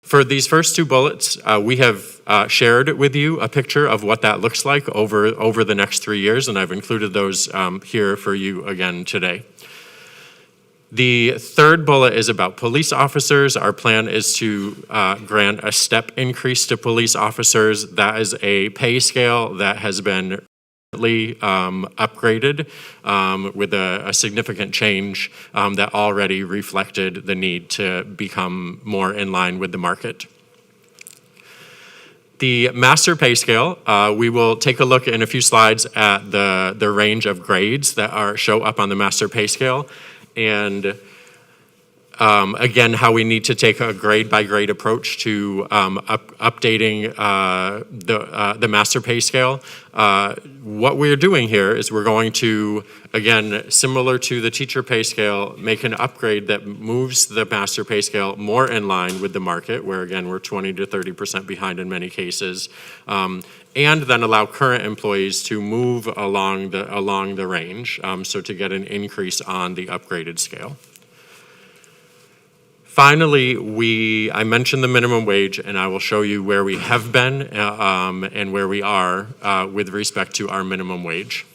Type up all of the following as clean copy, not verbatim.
For these first two bullets, we have shared with you a picture of what that looks like over the next 3 years, and I've included those here for you again today. The third bullet is about police officers. Our plan is to grant a step increase to police officers. That is a pay scale that has been upgraded with a significant change that already reflected the need to become more in line with the market. The master pay scale, we will take a look in a few slides at the range of grades that show up on the master pay scale, and again, how we need to take a grade-by-grade approach to updating the master pay scale. What we're doing here is we're going to, again, similar to the teacher pay scale, make an upgrade that moves the master pay scale more in line with the market, where again, we're 20 to 30% behind in many cases, and then allow current employees to move along the range, so to get an increase on the upgraded scale. Finally, I mentioned the minimum wage, and I will show you where we have been and where we are with respect to our minimum wage.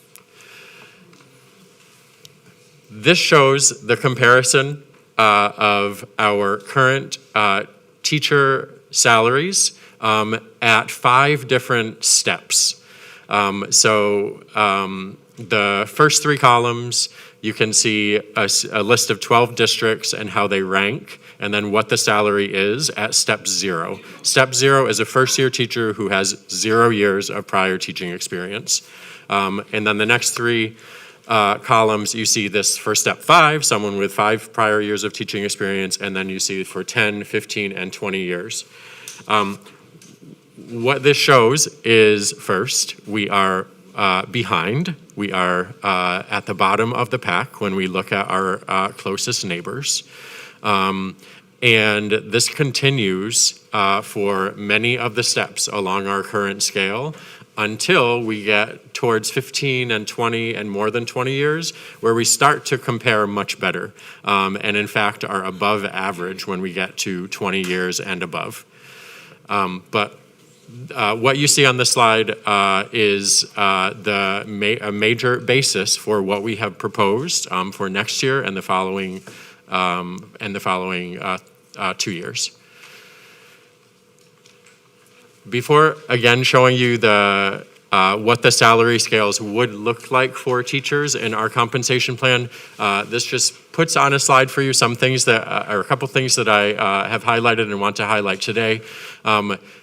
This shows the comparison of our current teacher salaries at 5 different steps. The first 3 columns, you can see a list of 12 districts and how they rank, and then what the salary is at step 0. Step 0 is a first-year teacher who has 0 years of prior teaching experience. And then the next 3 columns, you see this for step 5, someone with 5 prior years of teaching experience, and then you see for 10, 15, and 20 years. What this shows is, first, we are behind. We are at the bottom of the pack when we look at our closest neighbors. And this continues for many of the steps along our current scale until we get towards 15 and 20 and more than 20 years, where we start to compare much better, and in fact are above average when we get to 20 years and above. But what you see on this slide is a major basis for what we have proposed for next year and the following 2 years. Before again showing you what the salary scales would look like for teachers in our compensation plan, this just puts on a slide for you some things that are a couple things that I have highlighted and want to highlight today.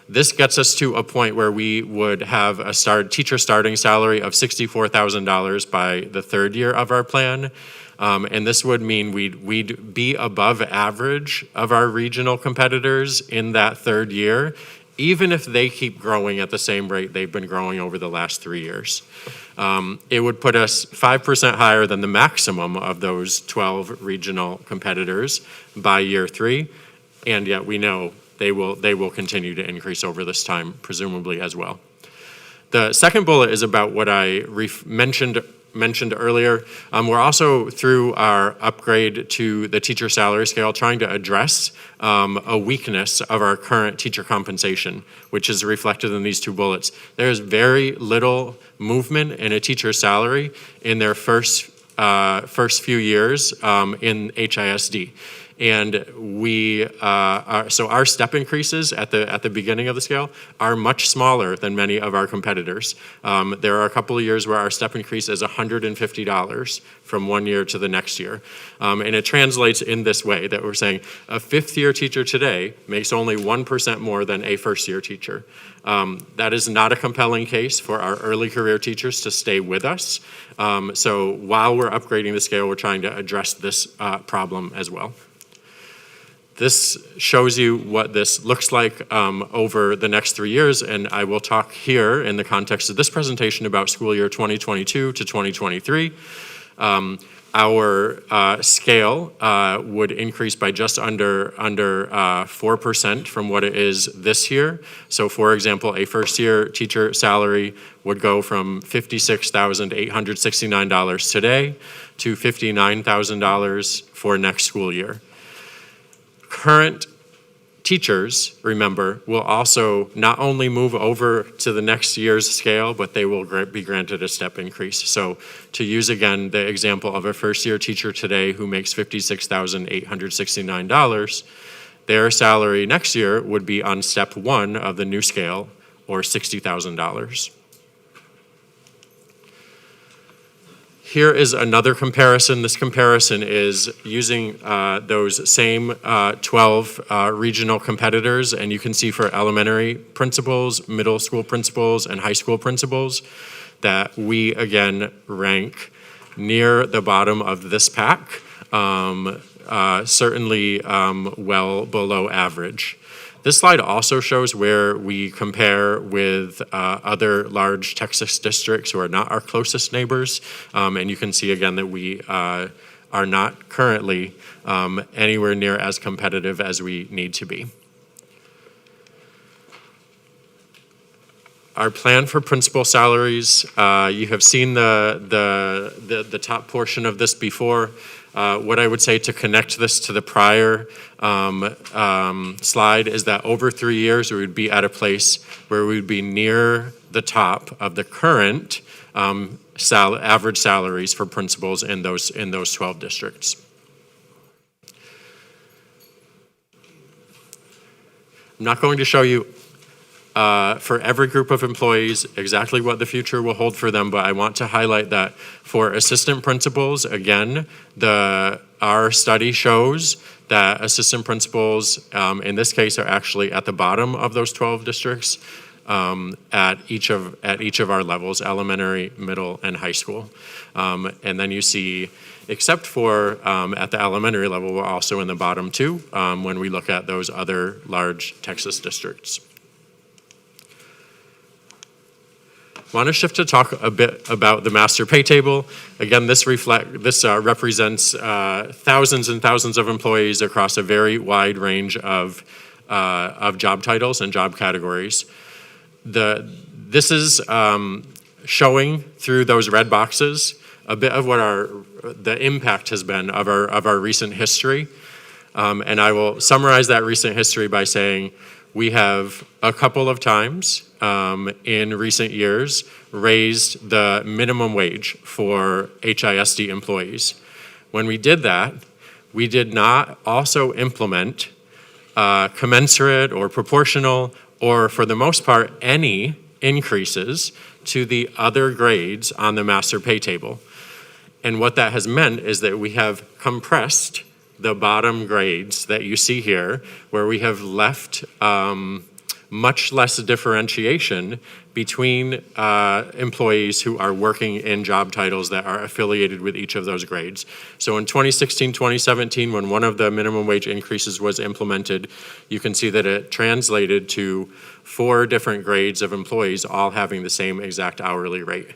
This gets us to a point where we would have a teacher starting salary of $64,000 by the 3rd year of our plan. And this would mean we'd be above average of our regional competitors in that 3rd year, even if they keep growing at the same rate they've been growing over the last 3 years. It would put us 5% higher than the maximum of those 12 regional competitors by year 3, and yet we know they will continue to increase over this time, presumably as well. The second bullet is about what I mentioned earlier. We're also, through our upgrade to the teacher salary scale, trying to address a weakness of our current teacher compensation, which is reflected in these 2 bullets. There's very little movement in a teacher's salary in their first few years in HISD. And so our step increases at the beginning of the scale are much smaller than many of our competitors. There are a couple of years where our step increase is $150 from one year to the next year. And it translates in this way that we're saying a fifth-year teacher today makes only 1% more than a first-year teacher. That is not a compelling case for our early career teachers to stay with us. So while we're upgrading the scale, we're trying to address this problem as well. This shows you what this looks like over the next 3 years, and I will talk here in the context of this presentation about school year 2022 to 2023. Our scale would increase by just under 4% from what it is this year. So for example, a first-year teacher salary would go from $56,869 today to $59,000 for next school year. Current teachers, remember, will also not only move over to the next year's scale, but they will be granted a step increase. So to use again the example of a first-year teacher today who makes $56,869, their salary next year would be on step 1 of the new scale, or $60,000. Here is another comparison. This comparison is using those same 12 regional competitors, and you can see for elementary principals, middle school principals, and high school principals that we, again, rank near the bottom of this pack, certainly well below average. This slide also shows where we compare with other large Texas districts who are not our closest neighbors. And you can see again that we are not currently anywhere near as competitive as we need to be. Our plan for principal salaries, you have seen the top portion of this before. What I would say to connect this to the prior slide is that over 3 years, we would be at a place where we would be near the top of the current average salaries for principals in those 12 districts. I'm not going to show you for every group of employees exactly what the future will hold for them, but I want to highlight that for assistant principals, again, our study shows that assistant principals in this case are actually at the bottom of those 12 districts at each of our levels, elementary, middle, and high school. And then you see, except for at the elementary level, we're also in the bottom 2 when we look at those other large Texas districts. I want to shift to talk a bit about the master pay table. Again, this represents thousands and thousands of employees across a very wide range of job titles and job categories. This is showing through those red boxes a bit of what the impact has been of our recent history. And I will summarize that recent history by saying we have a couple of times in recent years raised the minimum wage for HISD employees. When we did that, we did not also implement commensurate or proportional or, for the most part, any increases to the other grades on the master pay table. And what that has meant is that we have compressed the bottom grades that you see here, where we have left much less differentiation between employees who are working in job titles that are affiliated with each of those grades. So in 2016, 2017, when one of the minimum wage increases was implemented, you can see that it translated to 4 different grades of employees all having the same exact hourly rate.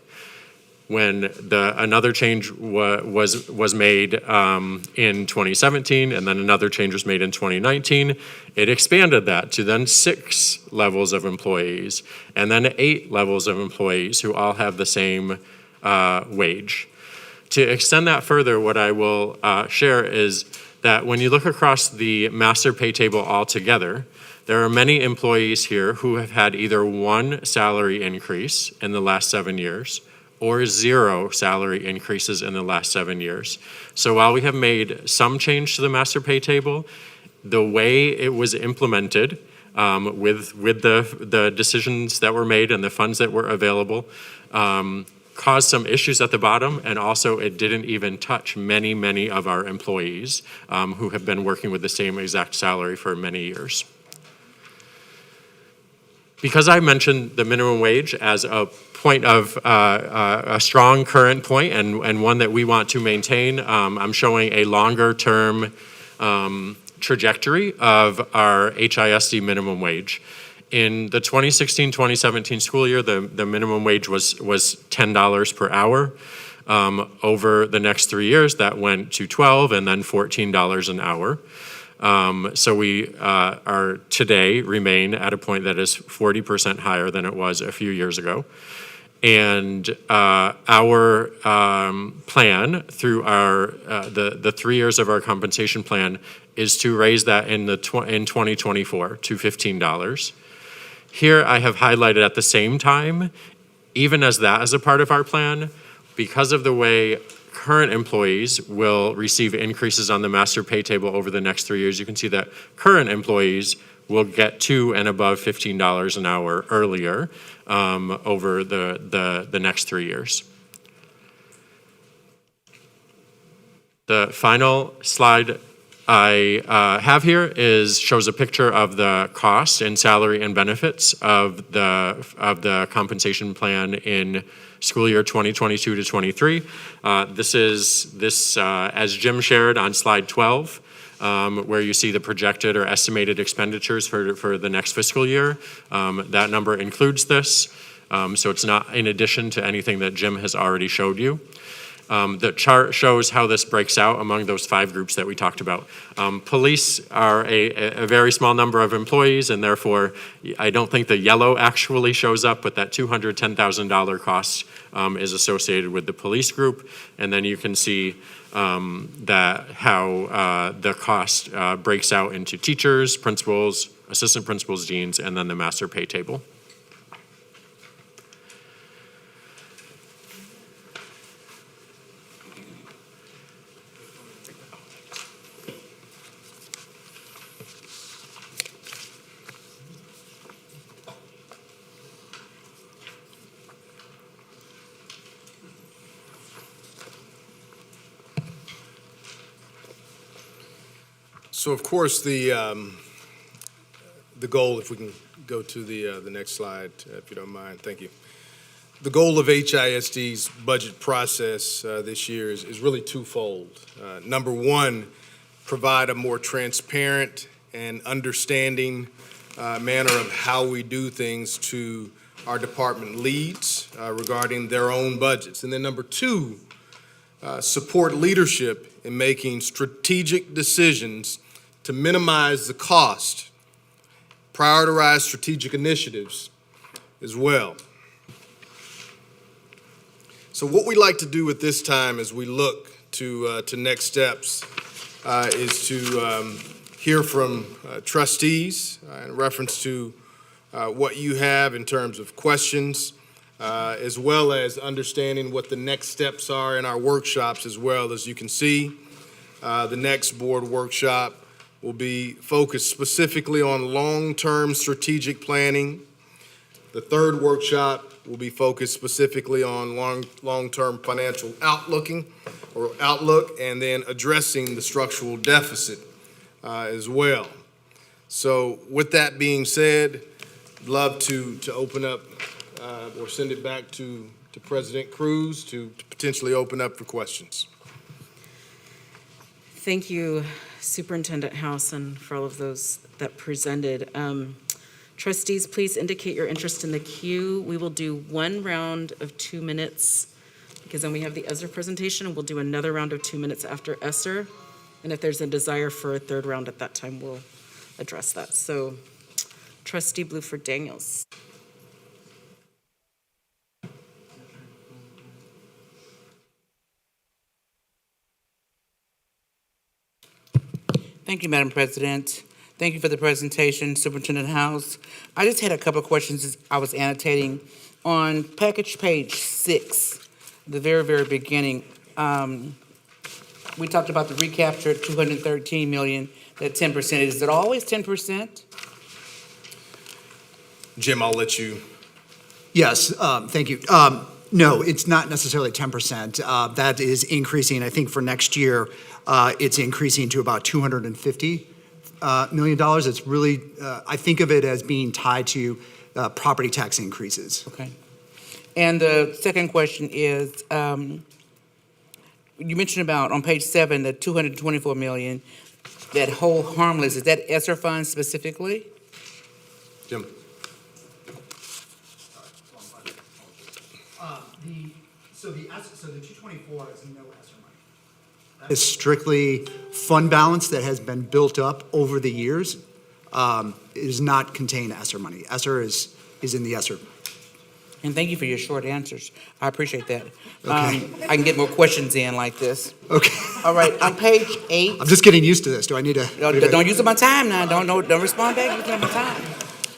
When another change was made in 2017, and then another change was made in 2019, it expanded that to then 6 levels of employees, and then 8 levels of employees who all have the same wage. To extend that further, what I will share is that when you look across the master pay table altogether, there are many employees here who have had either one salary increase in the last 7 years, or 0 salary increases in the last 7 years. So while we have made some change to the master pay table, the way it was implemented with the decisions that were made and the funds that were available caused some issues at the bottom, and also it didn't even touch many of our employees who have been working with the same exact salary for many years. Because I mentioned the minimum wage as a point of a strong current point and one that we want to maintain, I'm showing a longer term trajectory of our HISD minimum wage. In the 2016-2017 school year, the minimum wage was $10 per hour. Over the next 3 years, that went to $12 and then $14 an hour. So we are today remain at a point that is 40% higher than it was a few years ago. And our plan through our the 3 years of our compensation plan is to raise that in 2024 to $15. Here I have highlighted at the same time, even as that is a part of our plan, because of the way current employees will receive increases on the master pay table over the next 3 years, you can see that current employees will get to and above $15 an hour earlier over the next 3 years. The final slide I have here shows a picture of the cost and salary and benefits of the compensation plan in school year 2022 to 23. This as Jim shared on slide 12, where you see the projected or estimated expenditures for the next fiscal year. That number includes this, so it's not in addition to anything that Jim has already showed you. The chart shows how this breaks out among those 5 groups that we talked about. Police are a very small number of employees, and therefore I don't think the yellow actually shows up, but that $210,000 cost is associated with the police group. And then you can see that how the cost breaks out into teachers, principals, assistant principals, deans, and then the master pay table. So of course the goal, if we can go to the next slide, if you don't mind, thank you. The goal of HISD's budget process this year is really twofold. Number one, provide a more transparent and understanding manner of how we do things to our department leads regarding their own budgets. And then number two, support leadership in making strategic decisions to minimize the cost, prioritize strategic initiatives as well. So what we like to do at this time as we look to next steps is to hear from trustees in reference to what you have in terms of questions, as well as understanding what the next steps are in our workshops as well. As you can see, the next board workshop will be focused specifically on long-term strategic planning. The third workshop will be focused specifically on long-term financial outlook, and then addressing the structural deficit as well. So with that being said, I'd love to open up or send it back to President Cruz to potentially open up for questions. Thank you, Superintendent House, and for all of those that presented. Trustees, please indicate your interest in the queue. We will do one round of 2 minutes, because then we have the ESSER presentation, and we'll do another round of 2 minutes after ESSER. And if there's a desire for a third round at that time, we'll address that. So, Trustee Bluford Daniels. Thank you, Madam President. Thank you for the presentation, Superintendent House. I just had a couple of questions as I was annotating. On package page 6, the very, very beginning, we talked about the recapture at 213 million, that 10%. Is it always 10%? Jim, I'll let you. Yes, thank you. No, it's not necessarily 10%. That is increasing. I think for next year, it's increasing to about $250 million. It's really, I think of it as being tied to property tax increases. Okay. And the second question is, you mentioned about on page 7, the 224 million, that whole harmless, is that ESSER funds specifically? Jim. So the 224 is no ESSER money. That is strictly fund balance that has been built up over the years. It does not contain ESSER money. ESSER is in the ESSER. And thank you for your short answers. I appreciate that. Okay. I can get more questions in like this. Okay. All right, on page 8. I'm just getting used to this. Do I need to? Don't use up my time now. Don't respond back. Use up my time.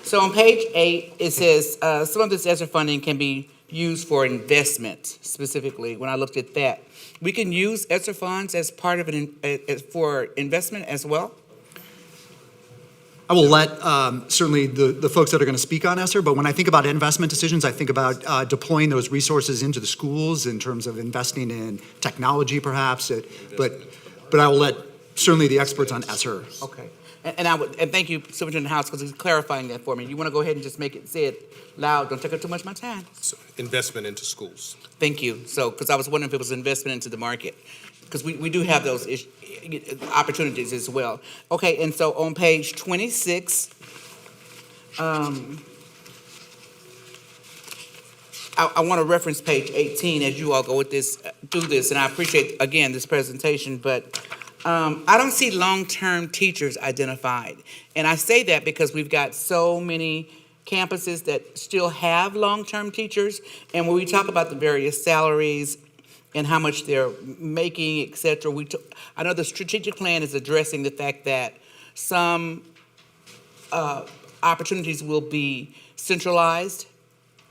So on page 8, it says some of this ESSER funding can be used for investment specifically. When I looked at that, we can use ESSER funds as part of for investment as well. I will let certainly the folks that are going to speak on ESSER, but when I think about investment decisions, I think about deploying those resources into the schools in terms of investing in technology, perhaps. But I will let certainly the experts on ESSER. Okay. And thank you, Superintendent House, because he's clarifying that for me. You want to go ahead and just say it loud. Don't take up too much of my time. So, investment into schools. Thank you. So, because I was wondering if it was investment into the market, because we do have those opportunities as well. Okay, and so on page 26, I want to reference page 18 as you all go with this, through this, and I appreciate, again, this presentation, but I don't see long-term teachers identified. And I say that because we've got so many campuses that still have long-term teachers, and when we talk about the various salaries and how much they're making, et cetera, I know the strategic plan is addressing the fact that some opportunities will be centralized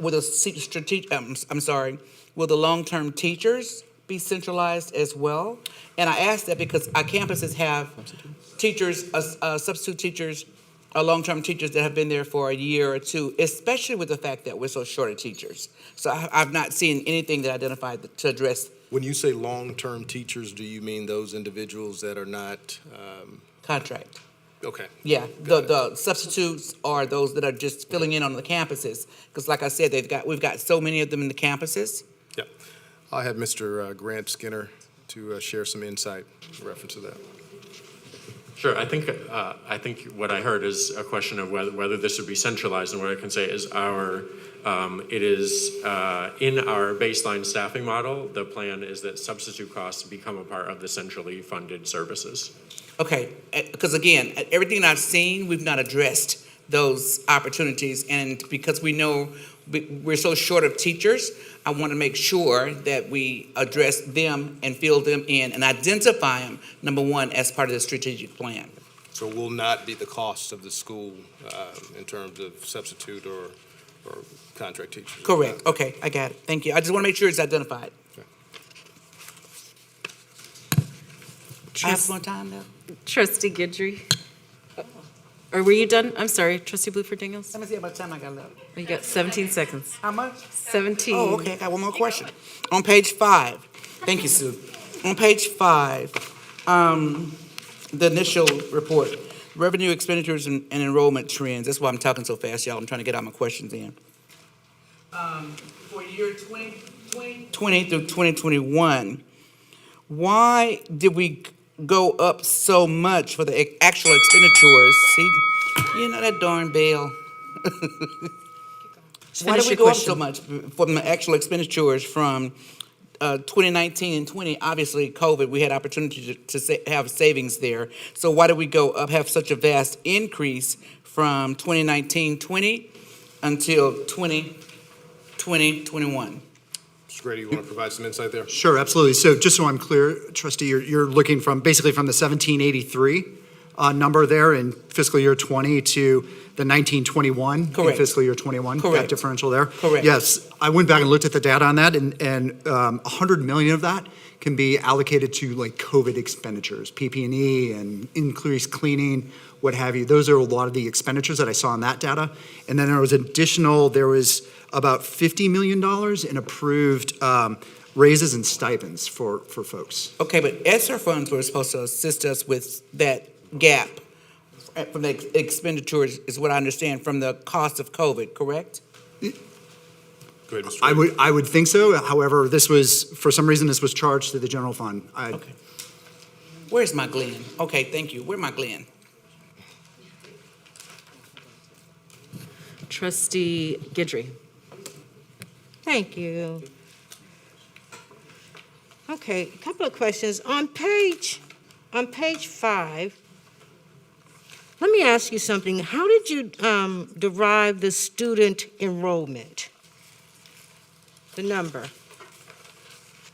with a will the long-term teachers be centralized as well? And I ask that because our campuses have teachers, substitute teachers, long-term teachers that have been there for a year or two, especially with the fact that we're so short of teachers. So I've not seen anything that identified to address. When you say long-term teachers, do you mean those individuals that are not? Contract. Okay. Yeah, the substitutes are those that are just filling in on the campuses. Because like I said, we've got so many of them in the campuses. Yeah. I'll have Mr. Grant Skinner to share some insight in reference to that. Sure. I think what I heard is a question of whether this would be centralized, and what I can say is it is in our baseline staffing model. The plan is that substitute costs become a part of the centrally funded services. Okay, because again, everything I've seen, we've not addressed those opportunities, and because we know we're so short of teachers, I want to make sure that we address them and fill them in and identify them, number one, as part of the strategic plan. So will not be the cost of the school in terms of substitute or contract teachers? Correct. Okay, I got it. Thank you. I just want to make sure it's identified. Okay. I have more time now. Trustee Guidry? Or were you done? I'm sorry, Trustee Bluford Daniels? Let me see how much time I got left. You got 17 seconds. How much? 17. Oh, okay. I got one more question. On page 5, thank you, Sue. On page 5, the initial report, revenue expenditures and enrollment trends. That's why I'm talking so fast, y'all. I'm trying to get all my questions in. For year 2020 through 2021, why did we go up so much for the actual expenditures? See, you know that darn bell. Why did we go up so much from the actual expenditures from 2019 and 20? Obviously, COVID, we had opportunity to have savings there. So why did we go up, have such a vast increase from 2019-20 until 2020-21? Mr. Grady, you want to provide some insight there? Sure, absolutely. So just so I'm clear, Trustee, you're looking from basically from the 1783 number there in fiscal year 20 to the 1921 in Correct. fiscal year 21. That Correct. differential there. Correct. Yes, I went back and looked at the data on that, and 100 million of that can be allocated to like COVID expenditures, PP&E and increased cleaning, what have you. Those are a lot of the expenditures that I saw in that data. And then there was about $50 million in approved raises and stipends for folks. Okay, but ESSER funds were supposed to assist us with that gap from the expenditures, is what I understand, from the cost of COVID, correct? Go ahead, Mr. Wade. I would think so. However, for some reason, this was charged to the general fund. Okay. Where's my Glenn? Okay, thank you. Where's my Glenn? Trustee Guidry. Thank you. Okay, a couple of questions. On page 5, let me ask you something. How did you derive the student enrollment? The number?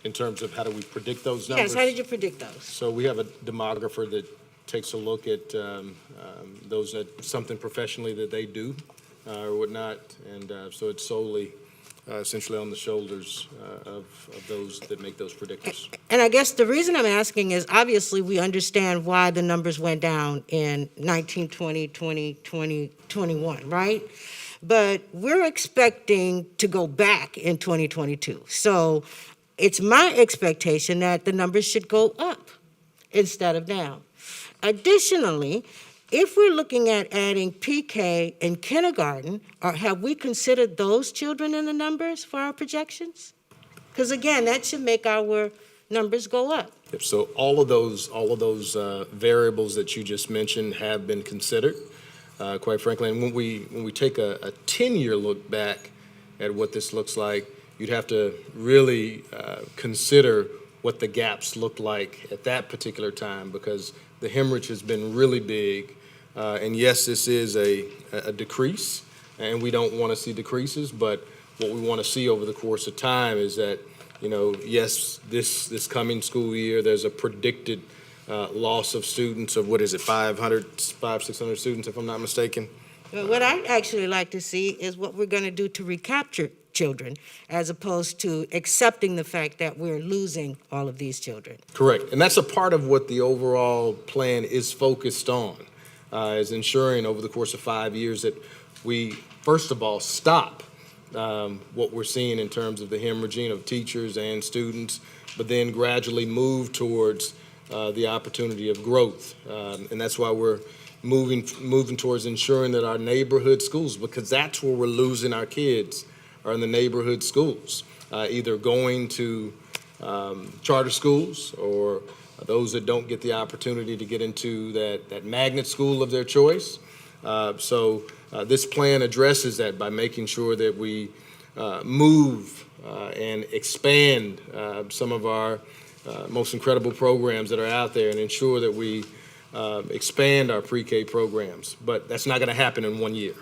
In terms of how do we predict those Yes, numbers? how did you predict those? So we have a demographer that takes a look at those that, something professionally that they do or whatnot, and so it's solely essentially on the shoulders of those that make those predictors. And I guess the reason I'm asking is obviously we understand why the numbers went down in 1920, 2020, 21, right? But we're expecting to go back in 2022. So it's my expectation that the numbers should go up instead of down. Additionally, if we're looking at adding PK and kindergarten, have we considered those children in the numbers for our projections? Because again, that should make our numbers go up. Yep, so all of those variables that you just mentioned have been considered, quite frankly. And when we take a 10-year look back at what this looks like, you'd have to really consider what the gaps look like at that particular time, because the hemorrhage has been really big. And yes, this is a decrease, and we don't want to see decreases, but what we want to see over the course of time is that, yes, this coming school year, there's a predicted loss of students of, 600 students, if I'm not mistaken. But what I'd actually like to see is what we're going to do to recapture children, as opposed to accepting the fact that we're losing all of these children. Correct, and that's a part of what the overall plan is focused on, is ensuring over the course of 5 years that we, first of all, stop what we're seeing in terms of the hemorrhaging of teachers and students, but then gradually move towards the opportunity of growth. And that's why we're moving towards ensuring that our neighborhood schools, because that's where we're losing our kids, are in the neighborhood schools, either going to charter schools or those that don't get the opportunity to get into that magnet school of their choice. So this plan addresses that by making sure that we move and expand some of our most incredible programs that are out there and ensure that we expand our pre-K programs. But that's not going to happen in 1 year.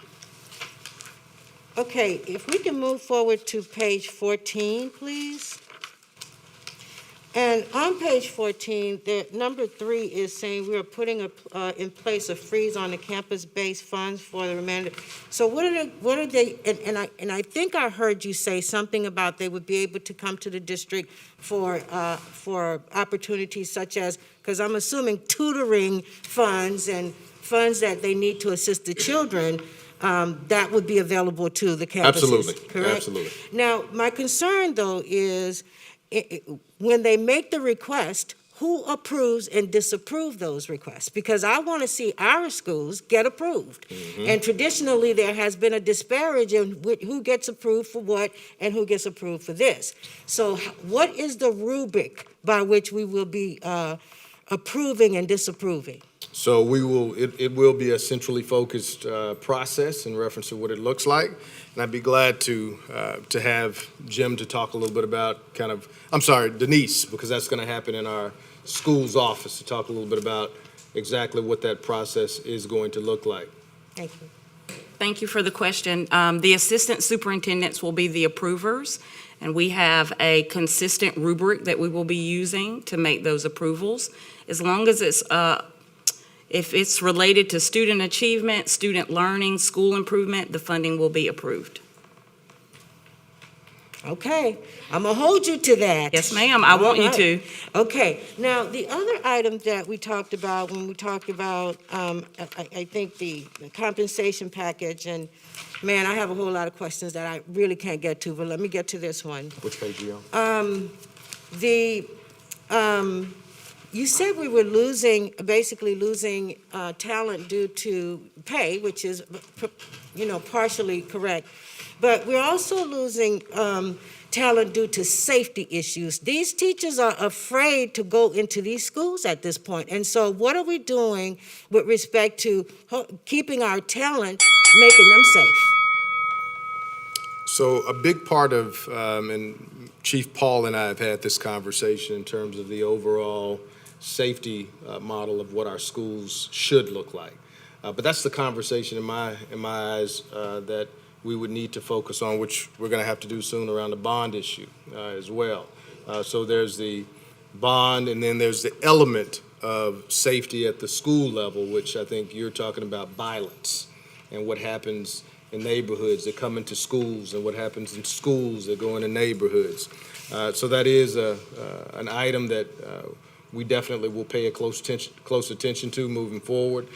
Okay, if we can move forward to page 14, please. And on page 14, the number 3 is saying we are putting in place a freeze on the campus-based funds for the remainder. So what are they? And I think I heard you say something about they would be able to come to the district for opportunities such as, because I'm assuming tutoring funds and funds that they need to assist the children. That would be available to the campuses. Absolutely, correct? absolutely. Now, my concern though is when they make the request, who approves and disapproves those requests? Because I want to see our schools get approved. Mm-hmm. And traditionally, there has been a disparage in who gets approved for what and who gets approved for this. So what is the rubric by which we will be approving and disapproving? So it will be a centrally focused process in reference to what it looks like. And I'd be glad to have Jim to talk a little bit about Denise, because that's going to happen in our school's office, to talk a little bit about exactly what that process is going to look like. Thank you. Thank you for the question. The assistant superintendents will be the approvers, and we have a consistent rubric that we will be using to make those approvals. As long as it's If it's related to student achievement, student learning, school improvement, the funding will be approved. Okay, I'm gonna hold you to that. Yes, ma'am, I want you All right. to. Okay, now, the other item that we talked about, when we talked about, I think the compensation package, and man, I have a whole lot of questions that I really can't get to, but let me get to this one. Which page are you on? You said we were basically losing talent due to pay, which is, partially correct. But we're also losing talent due to safety issues. These teachers are afraid to go into these schools at this point. And so what are we doing with respect to keeping our talent, making them safe? So a big part of, and Chief Paul and I have had this conversation in terms of the overall safety model of what our schools should look like. But that's the conversation in my eyes that we would need to focus on, which we're going to have to do soon around the bond issue as well. So there's the bond, and then there's the element of safety at the school level, which I think you're talking about violence and what happens in neighborhoods that come into schools and what happens in schools that go into neighborhoods. So that is an item that we definitely will pay a close attention to moving forward.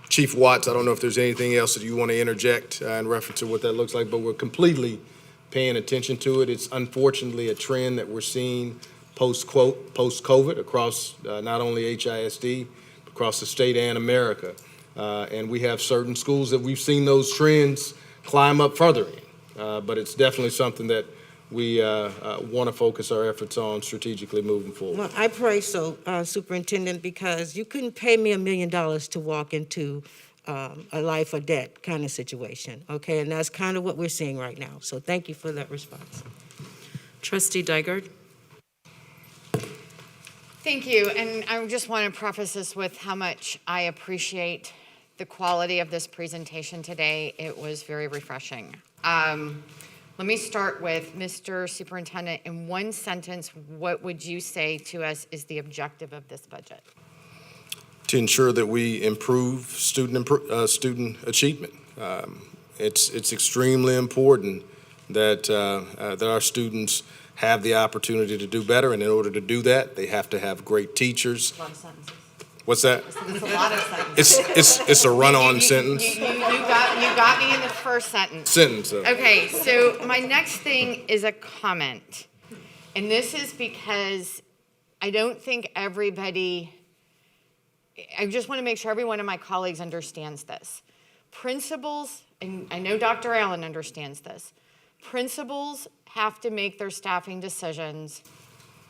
Chief Watts, I don't know if there's anything else that you want to interject in reference to what that looks like, but we're completely paying attention to it. It's unfortunately a trend that we're seeing post-COVID across not only HISD, but across the state and America. And we have certain schools that we've seen those trends climb up further in. But it's definitely something that we want to focus our efforts on strategically moving forward. Well, I pray so, Superintendent, because you couldn't pay me $1 million to walk into a life or debt kind of situation, okay? And that's kind of what we're seeing right now. So thank you for that response. Trustee Dygard? Thank you, and I just want to preface this with how much I appreciate the quality of this presentation today. It was very refreshing. Let me start with, Mr. Superintendent, in one sentence, what would you say to us is the objective of this budget? To ensure that we improve student achievement. It's extremely important that our students have the opportunity to do better, and in order to do that, they have to have great teachers. A lot of sentences. What's that? It's a lot of sentences. It's a run-on sentence. You got me in the first sentence. Sentence. Okay, so my next thing is a comment. And this is because I don't think everybody, I just want to make sure every one of my colleagues understands this. Principals, and I know Dr. Allen understands this, principals have to make their staffing decisions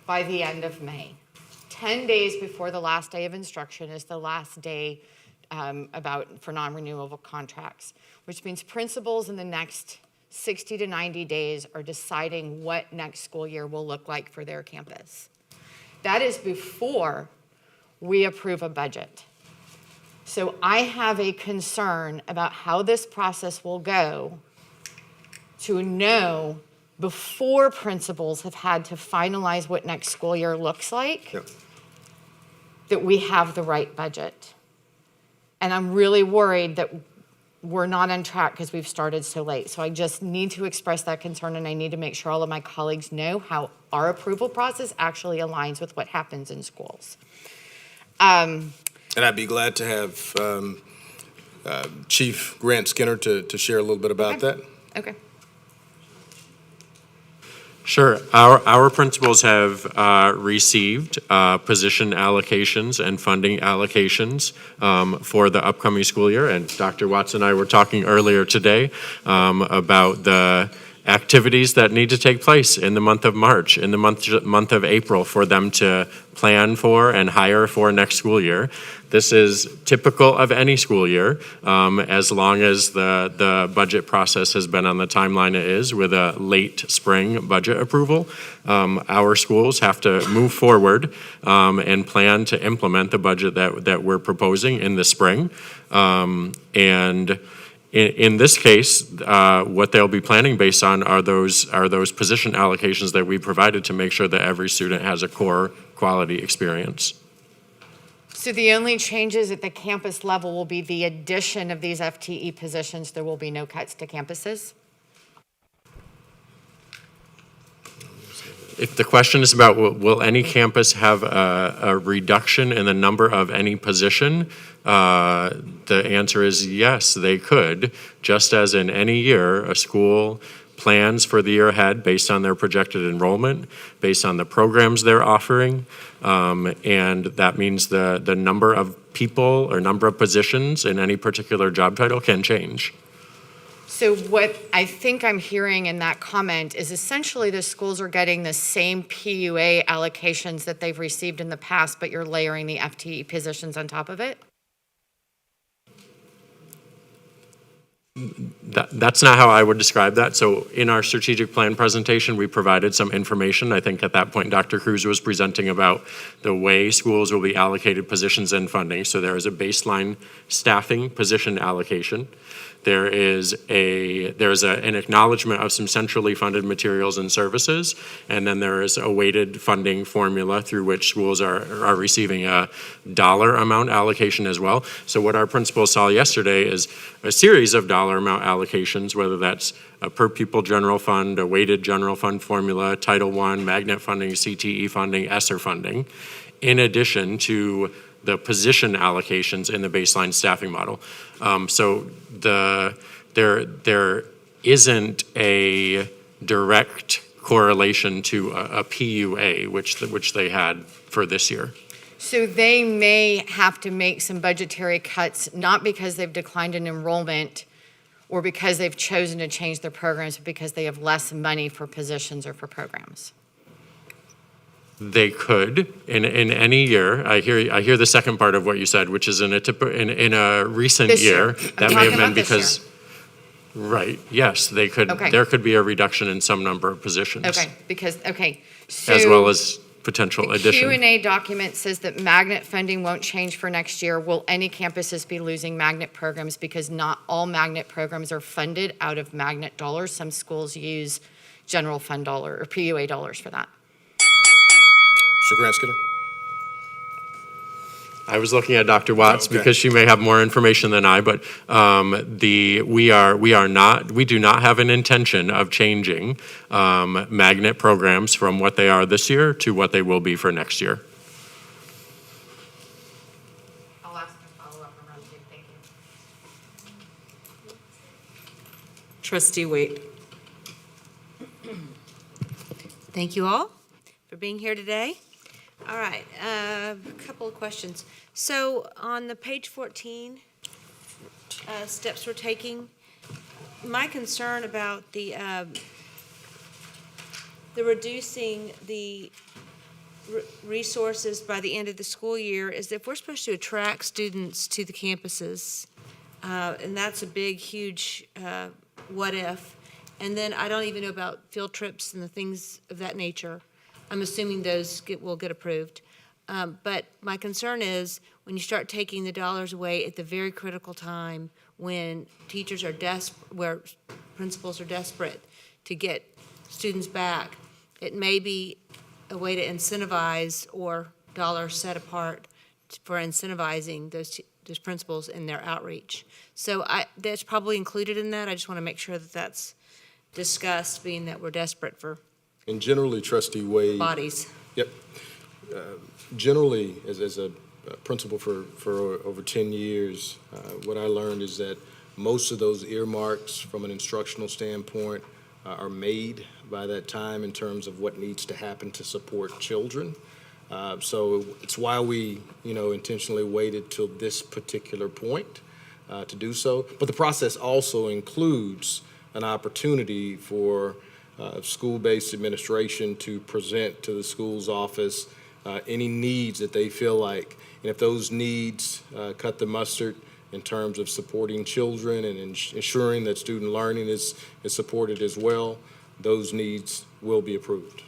by the end of May. 10 days before the last day of instruction is the last day for non-renewable contracts, which means principals in the next 60 to 90 days are deciding what next school year will look like for their campus. That is before we approve a budget. So I have a concern about how this process will go to know before principals have had to finalize what next school year looks like. Yep. That we have the right budget. And I'm really worried that we're not on track because we've started so late. So I just need to express that concern, and I need to make sure all of my colleagues know how our approval process actually aligns with what happens in schools. And I'd be glad to have Chief Grant Skinner to share a little bit about that. Okay. Sure. Our principals have received position allocations and funding allocations for the upcoming school year. And Dr. Watts and I were talking earlier today about the activities that need to take place in the month of March, in the month of April, for them to plan for and hire for next school year. This is typical of any school year, as long as the budget process has been on the timeline it is, with a late spring budget approval. Our schools have to move forward and plan to implement the budget that we're proposing in the spring. And in this case, what they'll be planning based on are those position allocations that we provided to make sure that every student has a core quality experience. So the only changes at the campus level will be the addition of these FTE positions. There will be no cuts to campuses? If the question is about will any campus have a reduction in the number of any position, the answer is yes, they could. Just as in any year, a school plans for the year ahead based on their projected enrollment, based on the programs they're offering, and that means the number of people or number of positions in any particular job title can change. So what I think I'm hearing in that comment is essentially the schools are getting the same PUA allocations that they've received in the past, but you're layering the FTE positions on top of it? That's not how I would describe that. So in our strategic plan presentation, we provided some information. I think at that point, Dr. Cruz was presenting about the way schools will be allocated positions and funding. So there is a baseline staffing position allocation. There is an acknowledgement of some centrally funded materials and services, and then there is a weighted funding formula through which schools are receiving a dollar amount allocation as well. So what our principals saw yesterday is a series of dollar amount allocations, whether that's a per pupil general fund, a weighted general fund formula, Title I, magnet funding, CTE funding, ESSER funding, in addition to the position allocations in the baseline staffing model. So there isn't a direct correlation to a PUA, which they had for this year. So they may have to make some budgetary cuts, not because they've declined in enrollment or because they've chosen to change their programs, but because they have less money for positions or for programs. They could in any year. I hear the second part of what you said, which is in a recent This year year. that I'm may have talking been about this because right. Yes, they could. Okay. There could be a reduction in some number of positions. Okay, so as well as potential the addition. Q&A document says that magnet funding won't change for next year. Will any campuses be losing magnet programs because not all magnet programs are funded out of magnet dollars? Some schools use general fund dollar or PUA dollars for that. Mr. Grant Skinner? I was looking at Dr. Watts Okay. because she may have more information than I, but we do not have an intention of changing magnet programs from what they are this year to what they will be for next year. I'll ask a follow-up around two. Thank you. Trustee Waite. Thank you all for being here today. All right, a couple of questions. So on the page 14, steps we're taking, my concern about the reducing the resources by the end of the school year is that if we're supposed to attract students to the campuses, and that's a big, huge what if, and then I don't even know about field trips and the things of that nature. I'm assuming those will get approved. But my concern is when you start taking the dollars away at the very critical time when teachers are where principals are desperate to get students back, it may be a way to incentivize or dollars set apart for incentivizing those principals in their outreach. So that's probably included in that. I just want to make sure that that's discussed, being that we're desperate for And generally, Trustee Wade. bodies. Yep. Generally, as a principal for over 10 years, what I learned is that most of those earmarks from an instructional standpoint are made by that time in terms of what needs to happen to support children. So it's why we, intentionally waited till this particular point to do so. But the process also includes an opportunity for school-based administration to present to the school's office any needs that they feel like, and if those needs cut the mustard in terms of supporting children and ensuring that student learning is supported as well, those needs will be approved.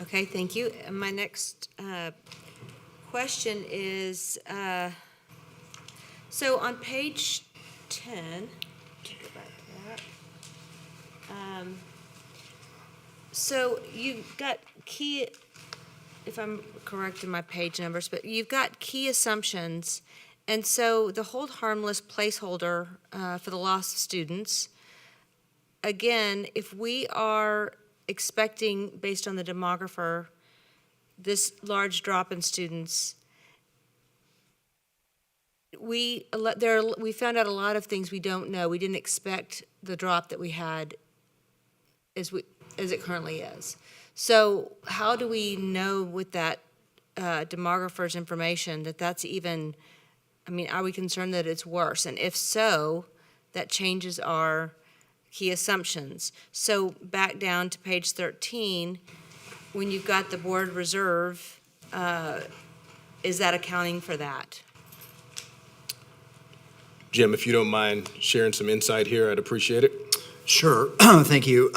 Okay, thank you. And my next question is, so on page 10, go back to that. So you've got key if I'm correct in my page numbers, but you've got key assumptions. And so the hold harmless placeholder for the loss of students, again, if we are expecting, based on the demographer, this large drop in students, we found out a lot of things we don't know. We didn't expect the drop that we had as it currently is. So how do we know with that demographer's information that that's even, I mean, are we concerned that it's worse? And if so, that changes our key assumptions. So back down to page 13, when you've got the board reserve, is that accounting for that? Jim, if you don't mind sharing some insight here, I'd appreciate it. Sure, thank you.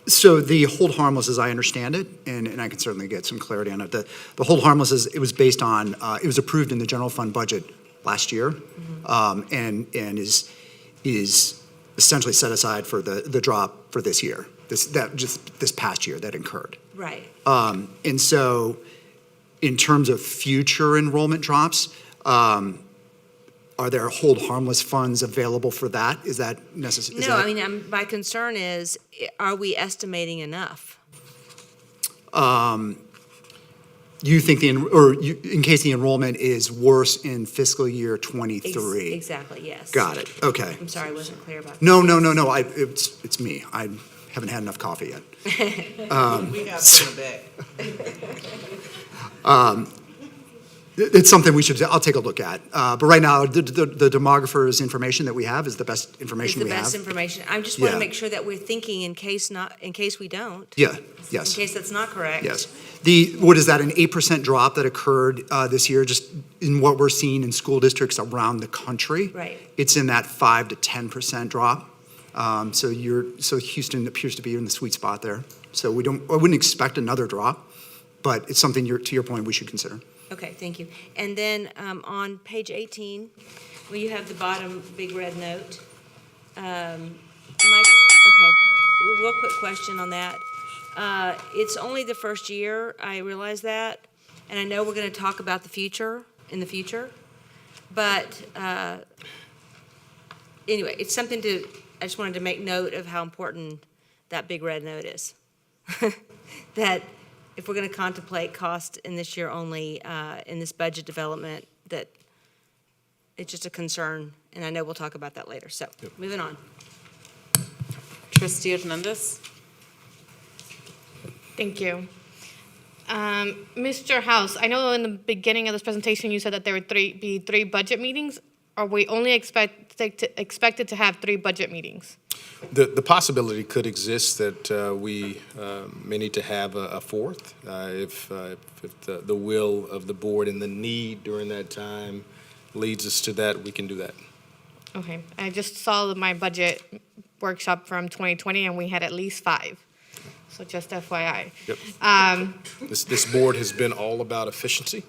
So the hold harmless, as I understand it, and I can certainly get some clarity on it, the hold harmless it was based on, it was approved in the general fund budget last year, and is essentially set aside for the drop for this year, this past year that incurred. Right. And so in terms of future enrollment drops, are there hold harmless funds available for that? Is that necessary? No, I mean, my concern is, are we estimating enough? You think in case the enrollment is worse in fiscal year 23? Exactly, yes. Got it, okay. I'm sorry, I wasn't clear about that. No, it's me. I haven't had enough coffee yet. We got some back. It's something I'll take a look at. But right now, the demographer's information that we have is the best information we have. It's the best information. I just want to Yeah. make sure that we're thinking in case we don't. Yeah, yes. In case that's not correct. Yes. What is that, an 8% drop that occurred this year, just in what we're seeing in school districts around the country? Right. It's in that 5 to 10% drop. So Houston appears to be in the sweet spot there. So I wouldn't expect another drop, but it's something to your point we should consider. Okay, thank you. And then on page 18, where you have the bottom big red note, real quick question on that. It's only the first year, I realize that, and I know we're going to talk about the future, but anyway, it's something I just wanted to make note of how important that big red note is. That if we're going to contemplate cost in this year only, in this budget development, that it's just a concern, and I know we'll talk about that later. So, moving on. Trustee Hernandez? Thank you. Mr. House, I know in the beginning of this presentation you said that there would be three budget meetings. Are we only expected to have 3 budget meetings? The possibility could exist that we may need to have a fourth if the will of the board and the need during that time leads us to that, we can do that. Okay, I just saw my budget workshop from 2020 and we had at least 5. So just FYI. Yep. This board has been all about efficiency,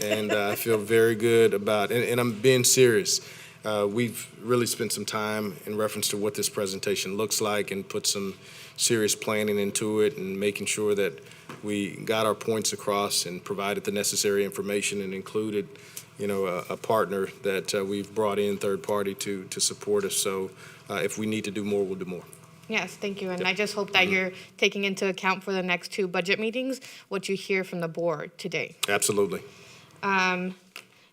and I feel very good about, and I'm being serious. We've really spent some time in reference to what this presentation looks like and put some serious planning into it and making sure that we got our points across and provided the necessary information and included, a partner that we've brought in, third party, to support us. So if we need to do more, we'll do more. Yes, thank you. And I just hope that you're taking into account for the next 2 budget meetings what you hear from the board today. Absolutely.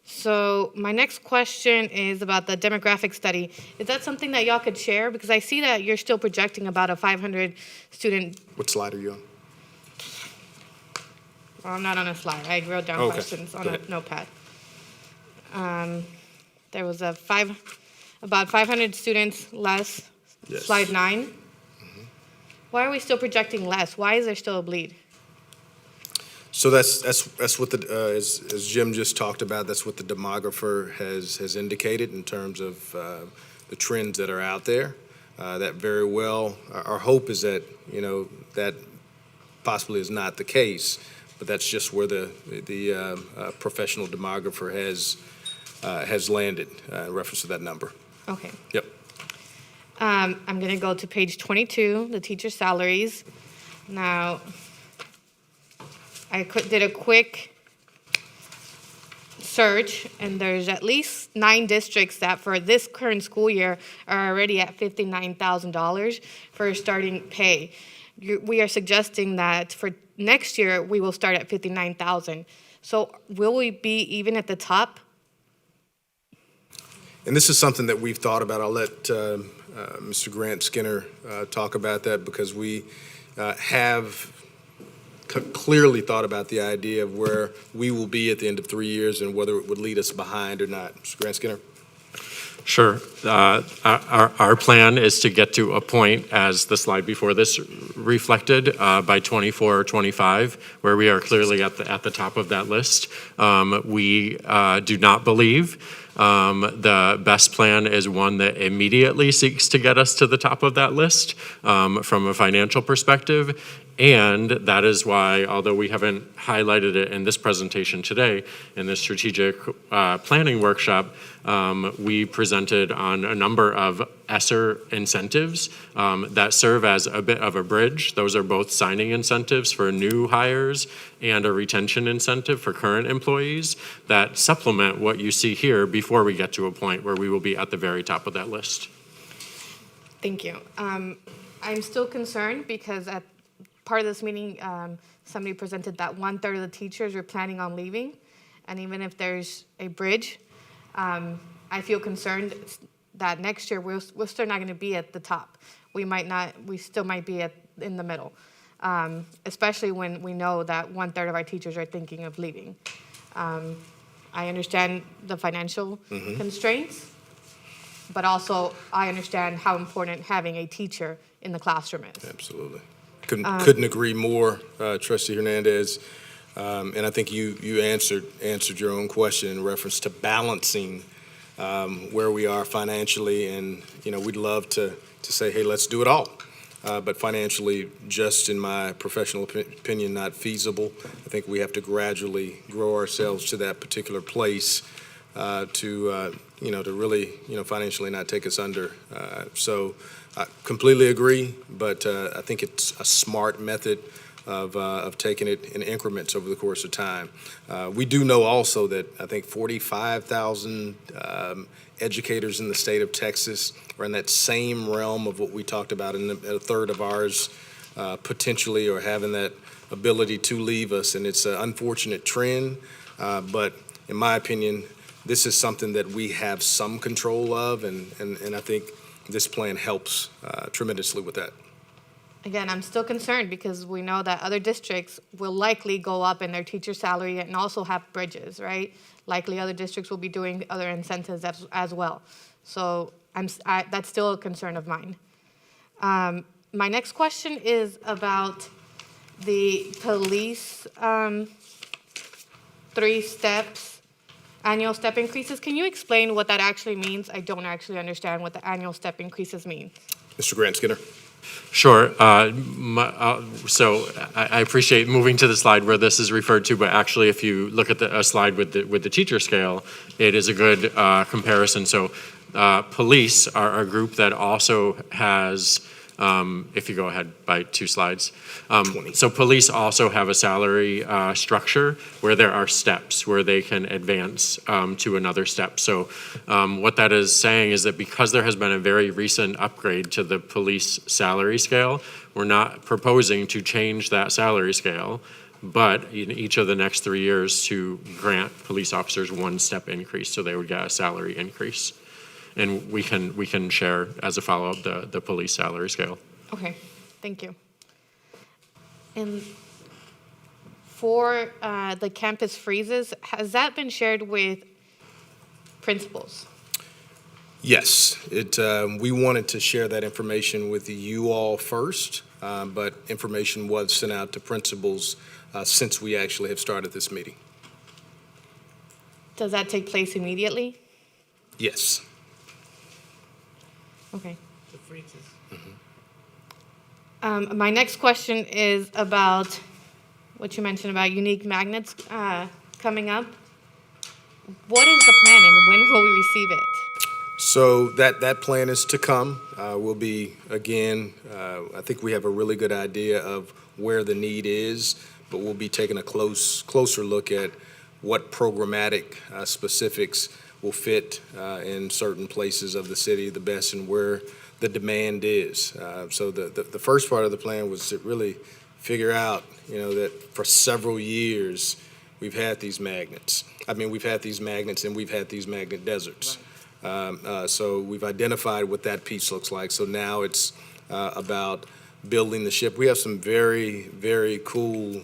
So my next question is about the demographic study. Is that something that y'all could share? Because I see that you're still projecting about a 500 student. What slide are you on? Well, I'm not on a slide. I wrote down Okay, questions on go a ahead. notepad. There was about 500 students less. Yes. Slide 9. Why are we still projecting less? Why is there still a bleed? So that's what as Jim just talked about, that's what the demographer has indicated in terms of the trends that are out there. That very well, our hope is that, that possibly is not the case, but that's just where the professional demographer has landed in reference to that number. Okay. Yep. I'm going to go to page 22, the teacher salaries. Now, did a quick search, and there's at least 9 districts that for this current school year are already at $59,000 for starting pay. We are suggesting that for next year, we will start at $59,000. So will we be even at the top? And this is something that we've thought about. I'll let Mr. Grant Skinner talk about that, because we have clearly thought about the idea of where we will be at the end of 3 years and whether it would lead us behind or not. Mr. Grant Skinner? Sure. Our plan is to get to a point, as the slide before this reflected, by 24 or 25, where we are clearly at the top of that list. We do not believe the best plan is one that immediately seeks to get us to the top of that list from a financial perspective. And that is why, although we haven't highlighted it in this presentation today, in this strategic planning workshop, we presented on a number of ESSER incentives that serve as a bit of a bridge. Those are both signing incentives for new hires and a retention incentive for current employees that supplement what you see here before we get to a point where we will be at the very top of that list. Thank you. I'm still concerned because at part of this meeting, somebody presented that 1/3 of the teachers are planning on leaving. And even if there's a bridge, I feel concerned that next year we're still not going to be at the top. We still might be in the middle, especially when we know that 1/3 of our teachers are thinking of leaving. I understand the financial constraints, but also I understand how important having a teacher in the classroom is. Absolutely. Couldn't agree more, Trustee Hernandez. And I think you answered your own question in reference to balancing where we are financially. And, we'd love to say, hey, let's do it all. But financially, just in my professional opinion, not feasible. I think we have to gradually grow ourselves to that particular place to really, financially not take us under. So I completely agree, but I think it's a smart method of taking it in increments over the course of time. We do know also that I think 45,000 educators in the state of Texas are in that same realm of what we talked about, in a third of ours potentially or having that ability to leave us. And it's an unfortunate trend, but in my opinion, this is something that we have some control of, and I think this plan helps tremendously with that. Again, I'm still concerned because we know that other districts will likely go up in their teacher salary and also have bridges, right? Likely other districts will be doing other incentives as well. So that's still a concern of mine. My next question is about the police 3 steps. Annual step increases. Can you explain what that actually means? I don't actually understand what the annual step increases mean. Mr. Grant Skinner. Sure. So I appreciate moving to the slide where this is referred to, but actually if you look at a slide with the teacher scale, it is a good comparison. So police are a group that also has, if you go ahead by 2 slides. So police also have a salary structure where there are steps where they can advance to another step. So what that is saying is that because there has been a very recent upgrade to the police salary scale, we're not proposing to change that salary scale, but in each of the next 3 years to grant police officers 1 step increase, so they would get a salary increase. And we can share as a follow-up the police salary scale. Okay, thank you. And for the campus freezes, has that been shared with principals? Yes, we wanted to share that information with you all first, but information was sent out to principals since we actually have started this meeting. Does that take place immediately? Yes. Okay. My next question is about what you mentioned about unique magnets coming up. What is the plan and when will we receive it? So that plan is to come. We'll be, again, I think we have a really good idea of where the need is, but we'll be taking a closer look at what programmatic specifics will fit in certain places of the city the best and where the demand is. So the first part of the plan was to really figure out, that for several years we've had these magnets. We've had these magnets and we've had these magnet deserts. So we've identified what that piece looks like. So now it's about building the ship. We have some very, very cool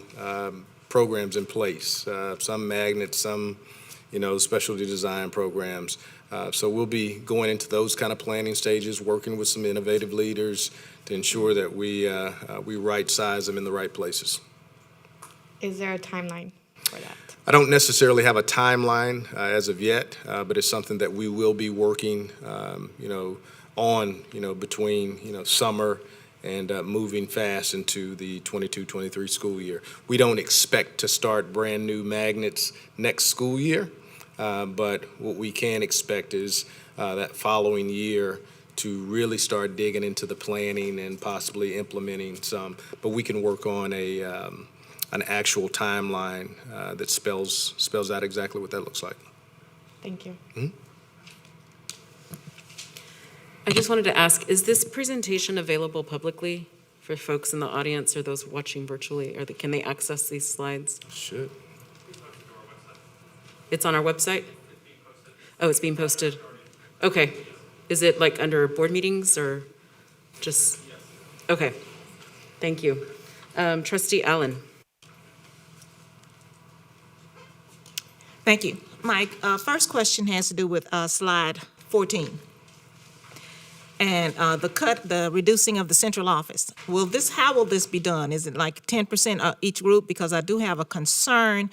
programs in place, some magnets, some, specialty design programs. So we'll be going into those kind of planning stages, working with some innovative leaders to ensure that we right size them in the right places. Is there a timeline for that? I don't necessarily have a timeline as of yet, but it's something that we will be working, on, between, summer and moving fast into the 22-23 school year. We don't expect to start brand new magnets next school year, but what we can expect is that following year to really start digging into the planning and possibly implementing some. But we can work on an actual timeline that spells out exactly what that looks like. Thank you. Mm-hmm. I just wanted to ask, is this presentation available publicly for folks in the audience or those watching virtually? Can they access these slides? Should. It's on our website? Oh, it's being posted? Okay. Is it like under board meetings or just? Okay. Thank you. Trustee Allen. Thank you. My first question has to do with slide 14. And the reducing of the central office. How will this be done? Is it like 10% each group? Because I do have a concern.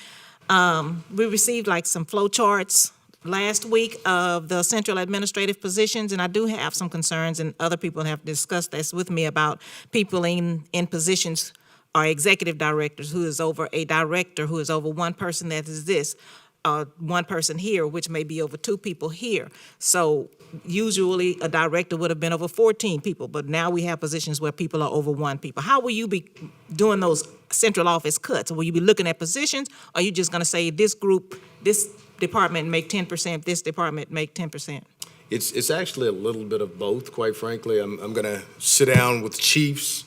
We received like some flow charts last week of the central administrative positions, and I do have some concerns, and other people have discussed this with me about people in positions or executive directors who is over a director who is over one person that is this, one person here, which may be over two people here. So usually a director would have been over 14 people, but now we have positions where people are over one people. How will you be doing those central office cuts? Will you be looking at positions, or are you just going to say this group, this department make 10%, this department make 10%? It's actually a little bit of both, quite frankly. I'm going to sit down with chiefs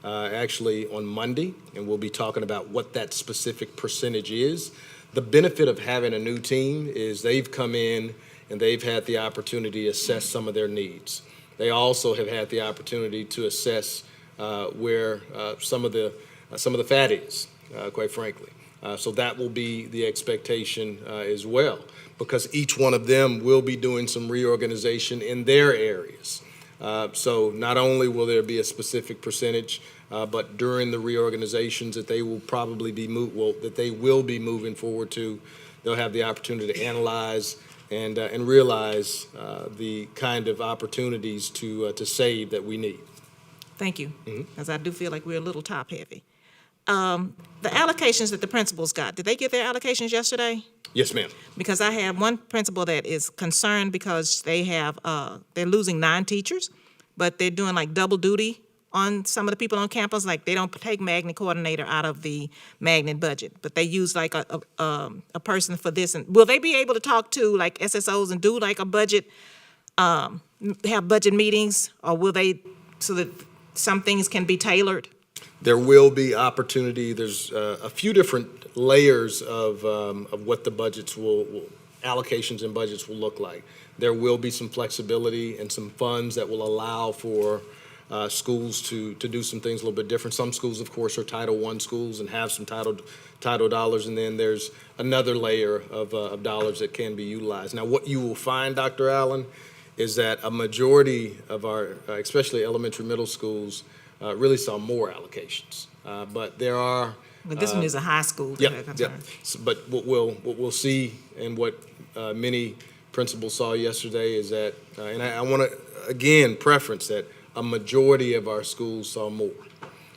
actually on Monday, and we'll be talking about what that specific percentage is. The benefit of having a new team is they've come in and they've had the opportunity to assess some of their needs. They also have had the opportunity to assess where some of the fat is, quite frankly. So that will be the expectation as well, because each one of them will be doing some reorganization in their areas. So not only will there be a specific percentage, but during the reorganizations that they will probably be moving forward to, they'll have the opportunity to analyze and realize the kind of opportunities to save that we need. Thank you, because I do feel like we're a little top heavy. The allocations that the principals got, did they get their allocations yesterday? Yes, ma'am. Because I have one principal that is concerned because they're losing 9 teachers, but they're doing like double duty on some of the people on campus. Like they don't take magnet coordinator out of the magnet budget, but they use like a person for this. And will they be able to talk to like SSOs and do like a budget, have budget meetings, or will they, so that some things can be tailored? There will be opportunity. There's a few different layers of what the budgets allocations and budgets will look like. There will be some flexibility and some funds that will allow for schools to do some things a little bit different. Some schools, of course, are Title I schools and have some title dollars, and then there's another layer of dollars that can be utilized. Now, what you will find, Dr. Allen, is that a majority of our, especially elementary, middle schools, really saw more allocations. But there are. But this one is a high school. Yep. But what we'll see, and what many principals saw yesterday is that, and I want to again preference that a majority of our schools saw more.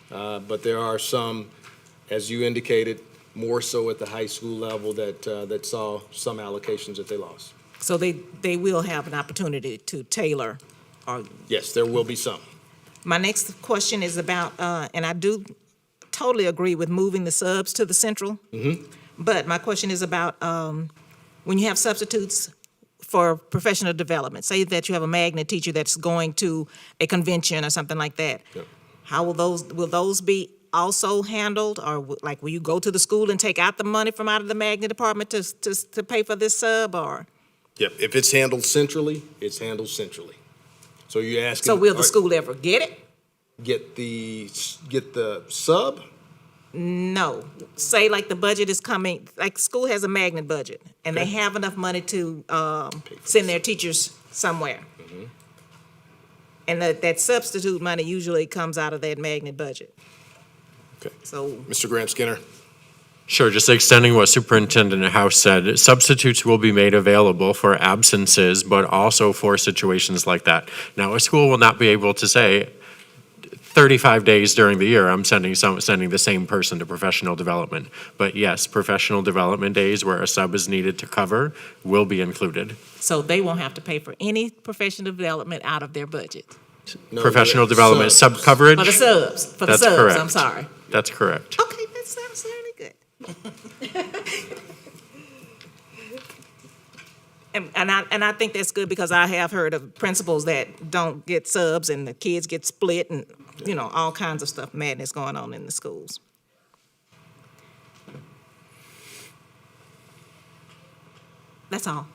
But there are some, as you indicated, more so at the high school level that saw some allocations that they lost. So they will have an opportunity to tailor. Yes, there will be some. My next question is about, and I do totally agree with moving the subs to the central. But my question is about, when you have substitutes for professional development, say that you have a magnet teacher that's going to a convention or something like that. Yep. How will those be also handled? Or will you go to the school and take out the money from out of the magnet department to pay for this sub, or? Yep, if it's handled centrally, it's handled centrally. So you're asking. So will the school ever get it? Get the sub? No. Say like the budget is coming, like school has a magnet budget, and they have enough money to send their teachers somewhere. And that substitute money usually comes out of that magnet budget. Okay. So, Mr. Graham Skinner? Sure, just extending what Superintendent House said, substitutes will be made available for absences, but also for situations like that. Now, a school will not be able to say, 35 days during the year, I'm sending the same person to professional development. But yes, professional development days where a sub is needed to cover will be included. so they won't have to pay for any professional development out of their budget. No, Professional yeah, development subs. sub coverage? For the subs, That's I'm correct. sorry. That's correct. Okay, that sounds really good. And I think that's good, because I have heard of principals that don't get subs and the kids get split and, all kinds of stuff, madness going on in the schools. That's all.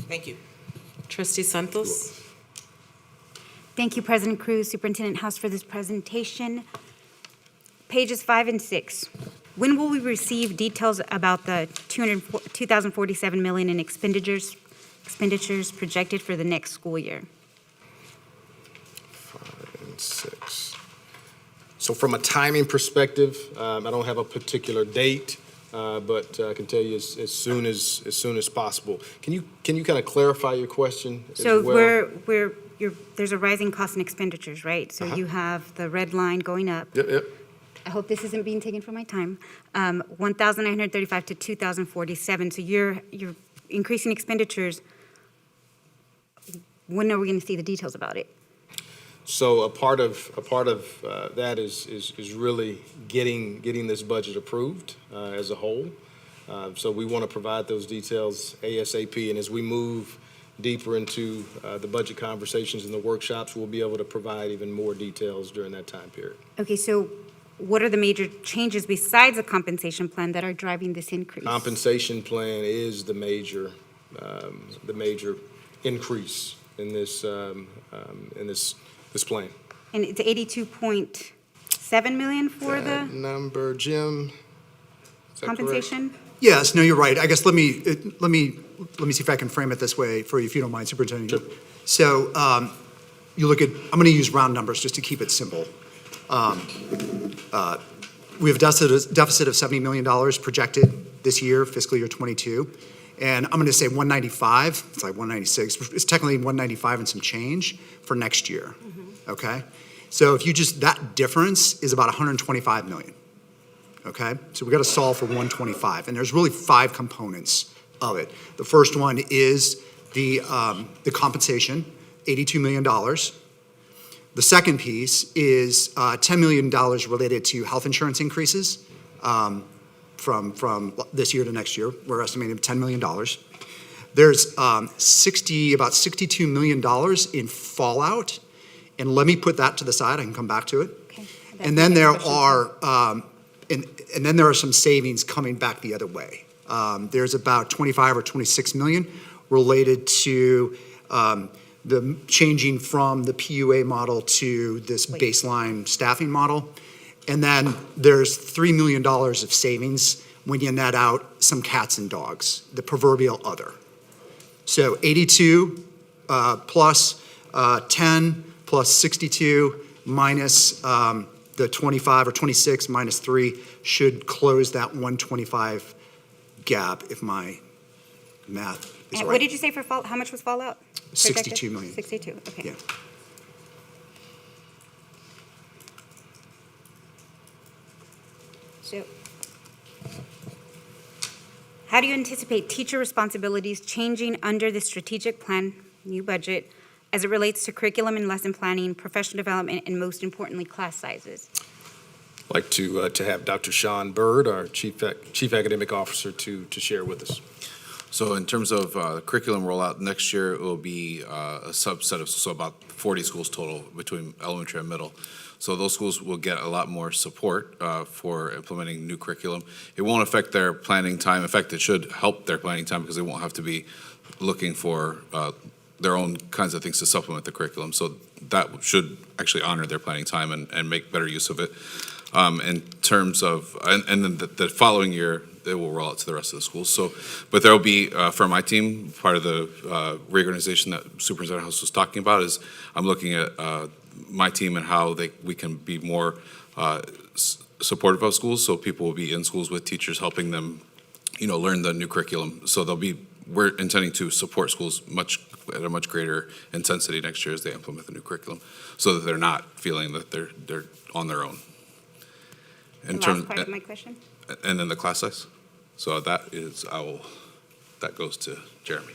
Thank you. Trustee Santos? Thank you, President Cruz, Superintendent House, for this presentation. Pages 5 and 6. When will we receive details about the 2,047 million in expenditures projected for the next school year? 5 and 6. So from a timing perspective, I don't have a particular date, but I can tell you as soon as possible. Can you kind of clarify your question as So well? there's a rising cost in expenditures, right? So you have the red line going up. Yep. I hope this isn't being taken from my time. 1,935 to 2,047. So you're increasing expenditures. When are we going to see the details about it? So a part of that is really getting this budget approved as a whole. So we want to provide those details ASAP, and as we move deeper into the budget conversations and the workshops, we'll be able to provide even more details during that time period. Okay, so what are the major changes besides the compensation plan that are driving this increase? Compensation plan is the major increase in this plan. And it's 82.7 million for That the number, Jim, is that correct? compensation? Yes, no, you're right. I guess let me see if I can frame it this way for you, if you don't mind, Superintendent. Sure. So you look at, I'm going to use round numbers just to keep it simple. We have a deficit of $70 million projected this year, fiscal year '22. And I'm going to say 195, it's like 196. It's technically 195 and some change for next year, okay? So if you that difference is about 125 million, okay? So we got to solve for 125, and there's really 5 components of it. The first one is the compensation, $82 million. The second piece is $10 million related to health insurance increases from this year to next year. We're estimating $10 million. There's about $62 million in fallout, and let me put that to the side. I can come back to it. Okay. And then there are and then there are some savings coming back the other way. There's about 25 or 26 million related to the changing from the PUA model to this baseline staffing model. And then there's $3 million of savings when you net out some cats and dogs, the proverbial other. So 82 plus 10 plus 62 minus the 25 or 26 minus 3 should close that 125 gap if my math is And right. what did you say for fall, how much was fallout? 62 million. 62, okay. Yeah. So, how do you anticipate teacher responsibilities changing under the strategic plan, new budget, as it relates to curriculum and lesson planning, professional development, and most importantly, class sizes? like to have Dr. Sean Bird, our Chief Academic Officer, to share with us. So in terms of curriculum rollout, next year it will be a subset of, so about 40 schools total between elementary and middle. So those schools will get a lot more support for implementing new curriculum. It won't affect their planning time. In fact, it should help their planning time because they won't have to be looking for their own kinds of things to supplement the curriculum. So that should actually honor their planning time and make better use of it. In terms of, and then the following year, they will roll out to the rest of the schools. So, but there will be, for my team, part of the reorganization that Superintendent House was talking about is I'm looking at my team and how we can be more supportive of schools. So people will be in schools with teachers helping them, learn the new curriculum. So we're intending to support schools at a much greater intensity next year as they implement the new curriculum, so that they're not feeling that they're on their own. Last part of my question? And then the class size. So that goes to Jeremy.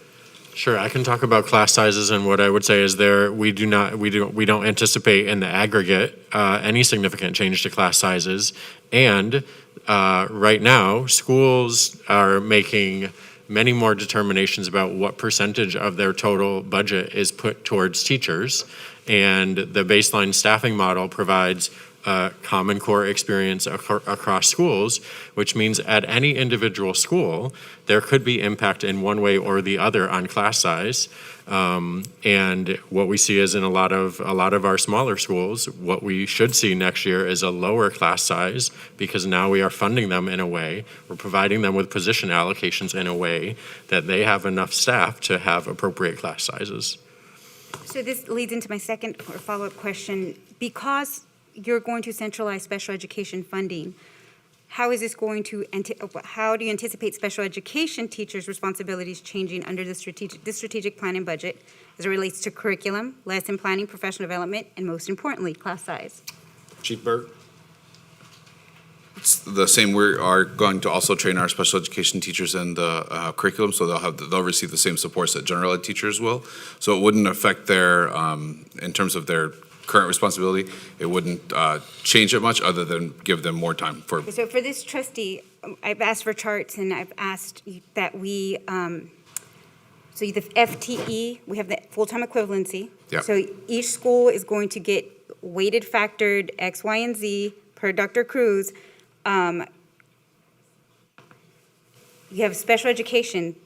Sure, I can talk about class sizes, and what I would say is we don't anticipate in the aggregate any significant change to class sizes. And right now, schools are making many more determinations about what percentage of their total budget is put towards teachers. And the baseline staffing model provides Common Core experience across schools, which means at any individual school, there could be impact in one way or the other on class size. And what we see is in a lot of our smaller schools, what we should see next year is a lower class size, because now we are funding them in a way, we're providing them with position allocations in a way that they have enough staff to have appropriate class sizes. So this leads into my second or follow-up question. Because you're going to centralize special education funding, how do you anticipate special education teachers' responsibilities changing under this strategic plan and budget as it relates to curriculum, lesson planning, professional development, and most importantly, class size? Chief Berg? It's the same. We are going to also train our special education teachers in the curriculum, so they'll receive the same supports that general ed teachers will. So it wouldn't affect their, in terms of their current responsibility, it wouldn't change it much other than give them more time for. So for this trustee, I've asked for charts, and I've asked that we, so the FTE, we have the full-time equivalency. Yep. So each school is going to get weighted factored X, Y, and Z per Dr. Cruz. You have special education.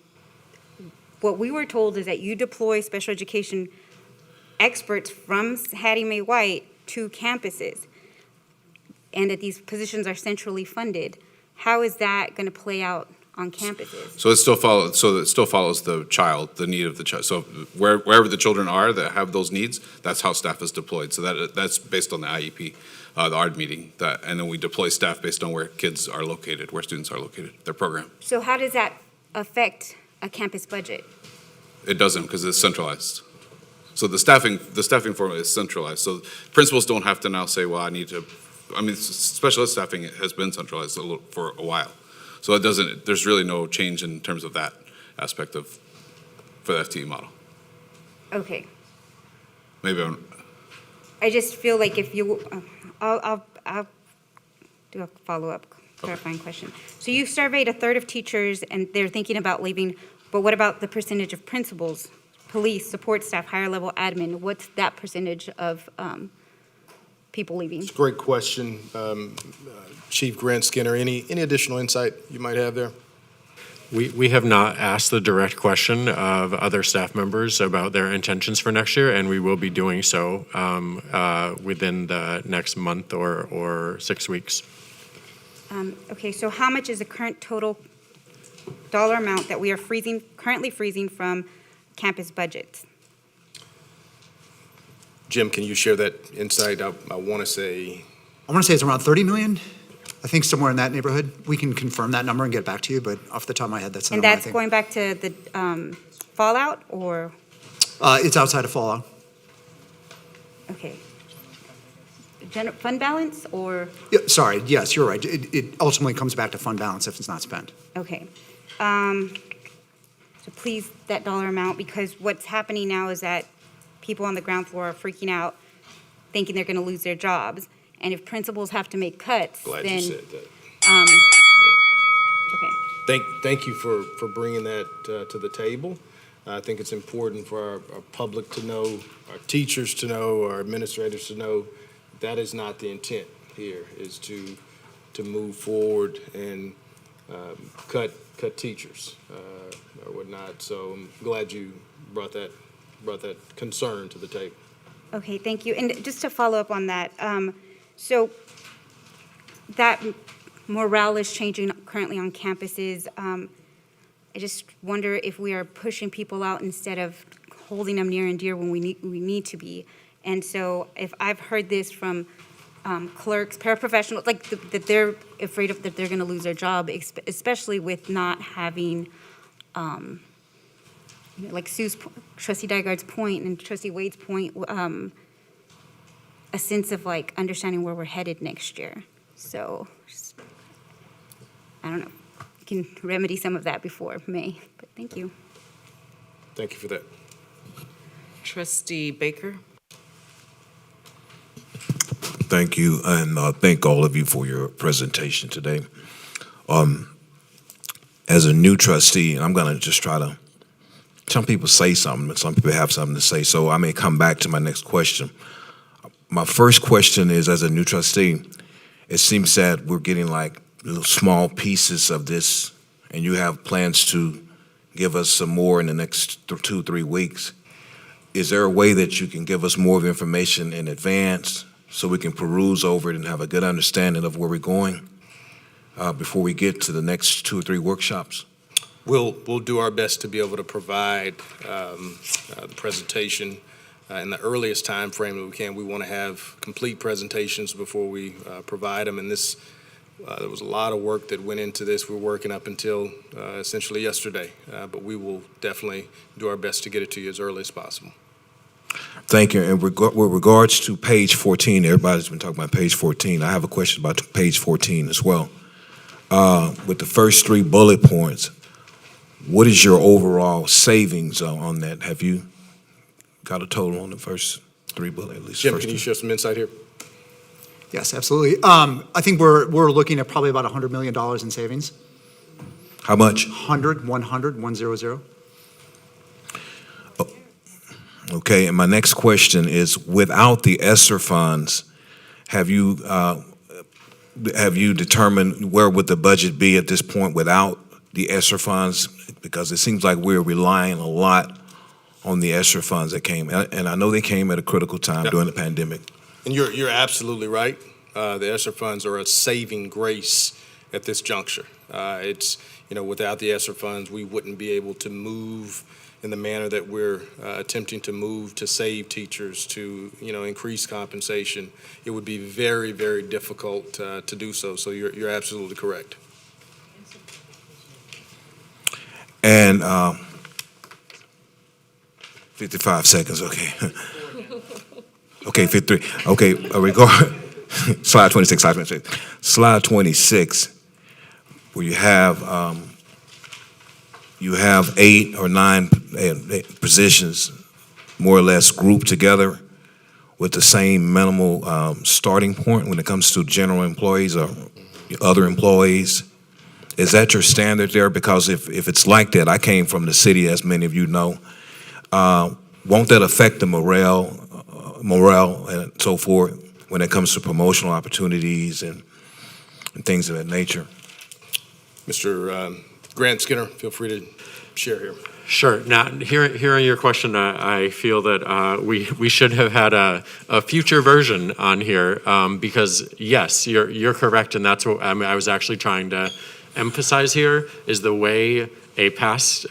What we were told is that you deploy special education experts from Hattie Mae White to campuses, and that these positions are centrally funded. How is that going to play out on campuses? So it still follows the child, the need of the child. So wherever the children are that have those needs, that's how staff is deployed. So that's based on the IEP, the ARD meeting, and then we deploy staff based on where kids are located, where students are located, their program. So how does that affect a campus budget? It doesn't, because it's centralized. So the staffing formula is centralized. So principals don't have to now say, well, special ed staffing has been centralized for a while. So there's really no change in terms of that aspect for the FTE model. Okay. Maybe I just feel like if you, I'll do a follow-up clarifying question. So you surveyed a third of teachers and they're thinking about leaving, but what about the percentage of principals, police, support staff, higher level admin? What's that percentage of people leaving? Great question. Chief Grant Skinner, any additional insight you might have there? We have not asked the direct question of other staff members about their intentions for next year, and we will be doing so within the next month or 6 weeks. Okay, so how much is the current total dollar amount that we are currently freezing from campus budgets? Jim, can you share that insight? I want to say it's around 30 million. I think somewhere in that neighborhood. We can confirm that number and get back to you, but off the top of my head, that's the And number I that's think. going back to the fallout, or? It's outside of fallout. Okay. Fund balance, or? Yeah, sorry, yes, you're right. It ultimately comes back to fund balance if it's not spent. Okay. So please, that dollar amount, because what's happening now is that people on the ground floor are freaking out, thinking they're going to lose their jobs. And if principals have to make cuts, Glad then. you said that. Okay. Thank you for bringing that to the table. I think it's important for our public to know, our teachers to know, our administrators to know, that is not the intent here, is to move forward and cut teachers or whatnot. So I'm glad you brought that concern to the table. Okay, thank you. And just to follow up on that, so that morale is changing currently on campuses. I just wonder if we are pushing people out instead of holding them near and dear when we need to be. And so if I've heard this from clerks, paraprofessionals, like that they're afraid of that they're going to lose their job, especially with not having, like Trustee Dygard's point and Trustee Wade's point, a sense of like understanding where we're headed next year. So I don't know. Can remedy some of that before May, but thank you. Thank you for that. Trustee Baker? Thank you, and thank all of you for your presentation today. As a new trustee, and I'm going to just try to, some people say something, but some people have something to say, so I may come back to my next question. My first question is, as a new trustee, it seems that we're getting like little small pieces of this, and you have plans to give us some more in the next 2-3 weeks. Is there a way that you can give us more of information in advance so we can peruse over it and have a good understanding of where we're going before we get to the next 2 or 3 workshops? We'll do our best to be able to provide the presentation in the earliest time frame that we can. We want to have complete presentations before we provide them, and this there was a lot of work that went into this. We're working up until essentially yesterday, but we will definitely do our best to get it to you as early as possible. Thank you. And with regards to page 14, everybody's been talking about page 14. I have a question about page 14 as well. With the first 3 bullet points, what is your overall savings on that? Have you got a total on the first 3 bullet, at least? Jim, can you share some insight here? Yes, absolutely. I think we're looking at probably about $100 million in savings. How much? 100. Okay, and my next question is, without the ESSER funds, have you determined where would the budget be at this point without the ESSER funds? Because it seems like we're relying a lot on the ESSER funds that came, and I know they came at a critical time during the pandemic. And you're absolutely right. The ESSER funds are a saving grace at this juncture. It's, without the ESSER funds, we wouldn't be able to move in the manner that we're attempting to move to save teachers, to, increase compensation. It would be very, very difficult to do so. So you're absolutely correct. And 55 seconds, okay. Okay, 53. Okay, slide 26, slide 26. Slide 26, where you have 8 or 9 positions more or less grouped together with the same minimal starting point when it comes to general employees or other employees. Is that your standard there? Because if it's like that, I came from the city, as many of you know. Won't that affect the morale and so forth when it comes to promotional opportunities and things of that nature? Mr. Grant Skinner, feel free to share here. Sure. Now, hearing your question, I feel that we should have had a future version on here because, yes, you're correct, and that's what I was actually trying to emphasize here is the way past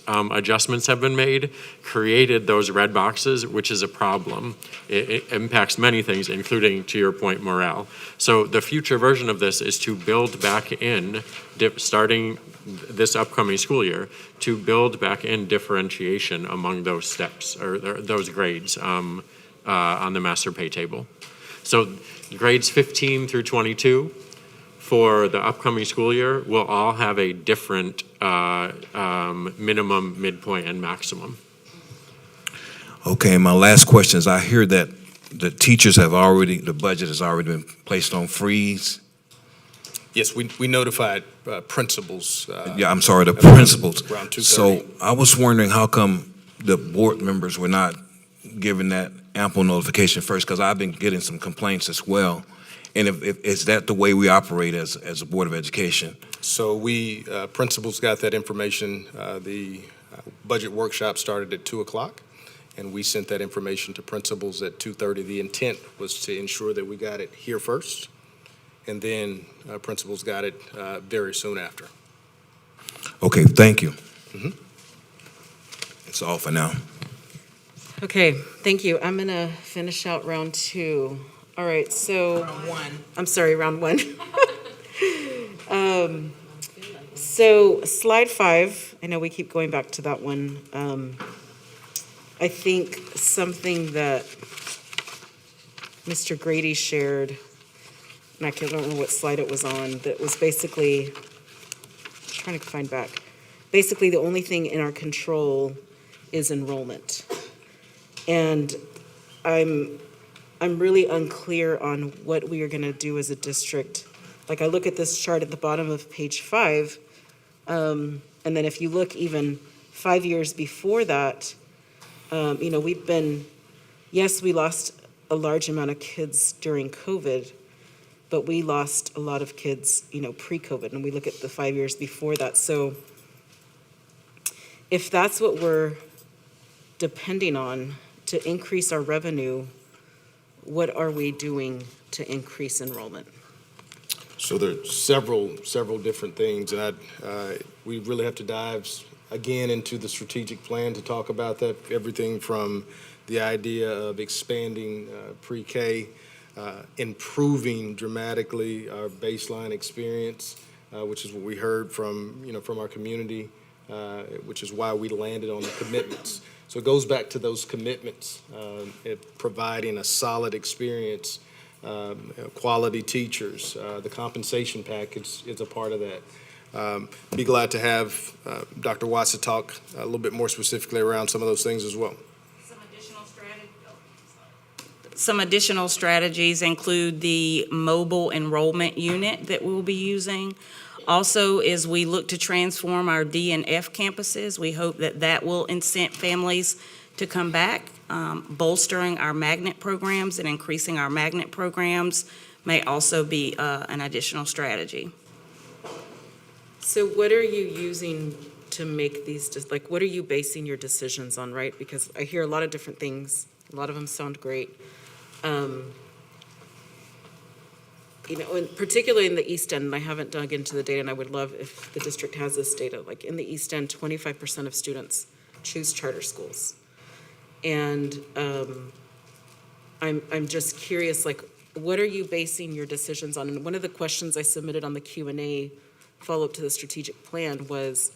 adjustments have been made, created those red boxes, which is a problem. It impacts many things, including, to your point, morale. So the future version of this is to build back in, starting this upcoming school year, to build back in differentiation among those steps or those grades on the master pay table. So grades 15 through 22 for the upcoming school year will all have a different minimum, midpoint, and maximum. Okay, my last question is, I hear that the teachers have already, the budget has already been placed on freeze? Yes, we notified principals. Yeah, I'm sorry, the principals. Around 2:30. So I was wondering how come the board members were not given that ample notification first? Because I've been getting some complaints as well. And if is that the way we operate as a Board of Education? So we, principals got that information. The budget workshop started at 2 o'clock, and we sent that information to principals at 2:30. The intent was to ensure that we got it here first, and then principals got it very soon after. Okay, thank you. Mhm. It's all for now. Okay, thank you. I'm gonna finish out round two. All right, so. Round one. I'm sorry, round one. So slide 5, I know we keep going back to that one. I think something that Mr. Grady shared, and I don't remember what slide it was on, that was basically, trying to find back. Basically, the only thing in our control is enrollment. And I'm really unclear on what we are gonna do as a district. Like, I look at this chart at the bottom of page 5, and then if you look even 5 years before that, we've been, yes, we lost a large amount of kids during COVID, but we lost a lot of kids, pre-COVID, and we look at the 5 years before that. So if that's what we're depending on to increase our revenue, what are we doing to increase enrollment? So there's several different things, and we really have to dive again into the strategic plan to talk about that. Everything from the idea of expanding pre-K, improving dramatically our baseline experience, which is what we heard from our community, which is why we landed on the commitments. So it goes back to those commitments, providing a solid experience. Quality teachers, the compensation package is a part of that. Be glad to have Dr. Watts to talk a little bit more specifically around some of those things as well. Some additional strategies include the mobile enrollment unit that we'll be using. Also, as we look to transform our D and F campuses, we hope that will incent families to come back. Bolstering our magnet programs and increasing our magnet programs may also be an additional strategy. So what are you using to make these, what are you basing your decisions on, right? Because I hear a lot of different things. A lot of them sound great. And particularly in the East End, and I haven't dug into the data, and I would love if the district has this data. Like in the East End, 25% of students choose charter schools. And I'm just curious, what are you basing your decisions on? And one of the questions I submitted on the Q&A follow-up to the strategic plan was,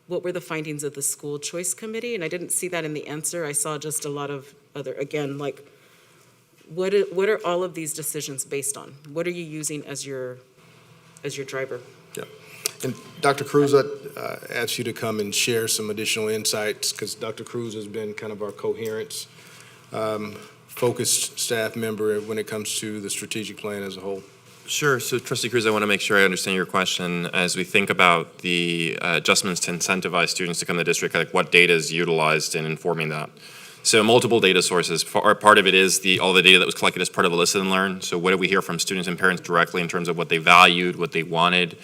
what were the findings of the school choice committee? And I didn't see that in the answer. I saw just a lot of other, again, what are all of these decisions based on? What are you using as your driver? Yeah. And Dr. Cruz, I'd ask you to come and share some additional insights, because Dr. Cruz has been kind of our coherence, focused staff member when it comes to the strategic plan as a whole. Sure. So, Trustee Cruz, I want to make sure I understand your question. As we think about the adjustments to incentivize students to come to the district, what data is utilized in informing that? So multiple data sources. Part of it is all the data that was collected as part of a listen and learn. So what did we hear from students and parents directly in terms of what they valued, what they wanted?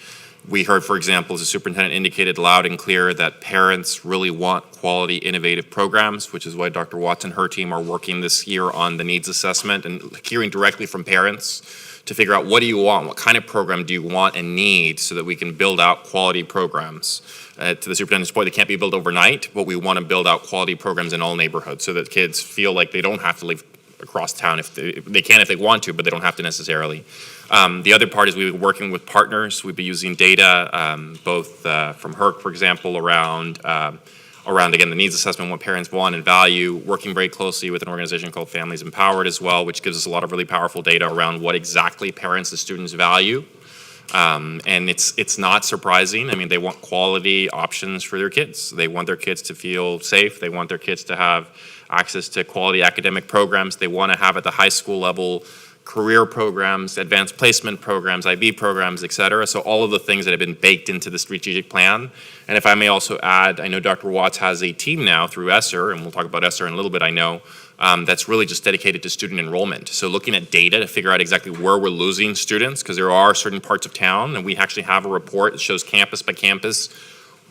We heard, for example, as the superintendent indicated loud and clear, that parents really want quality, innovative programs, which is why Dr. Watts and her team are working this year on the needs assessment and hearing directly from parents to figure out, what do you want? What kind of program do you want and need, so that we can build out quality programs? To the superintendent's point, they can't be built overnight, but we want to build out quality programs in all neighborhoods so that kids feel like they don't have to live across town. If they can if they want to, but they don't have to necessarily. The other part is we've been working with partners. We've been using data, both from HERC, for example, around again, the needs assessment, what parents want and value, working very closely with an organization called Families Empowered as well, which gives us a lot of really powerful data around what exactly parents and students value. And it's not surprising. I mean, they want quality options for their kids. They want their kids to feel safe. They want their kids to have access to quality academic programs. They want to have at the high school level career programs, advanced placement programs, IB programs, et cetera. So all of the things that have been baked into the strategic plan. And if I may also add, I know Dr. Watts has a team now through ESSER, and we'll talk about ESSER in a little bit, I know, that's really just dedicated to student enrollment. So looking at data to figure out exactly where we're losing students, because there are certain parts of town, and we actually have a report that shows campus by campus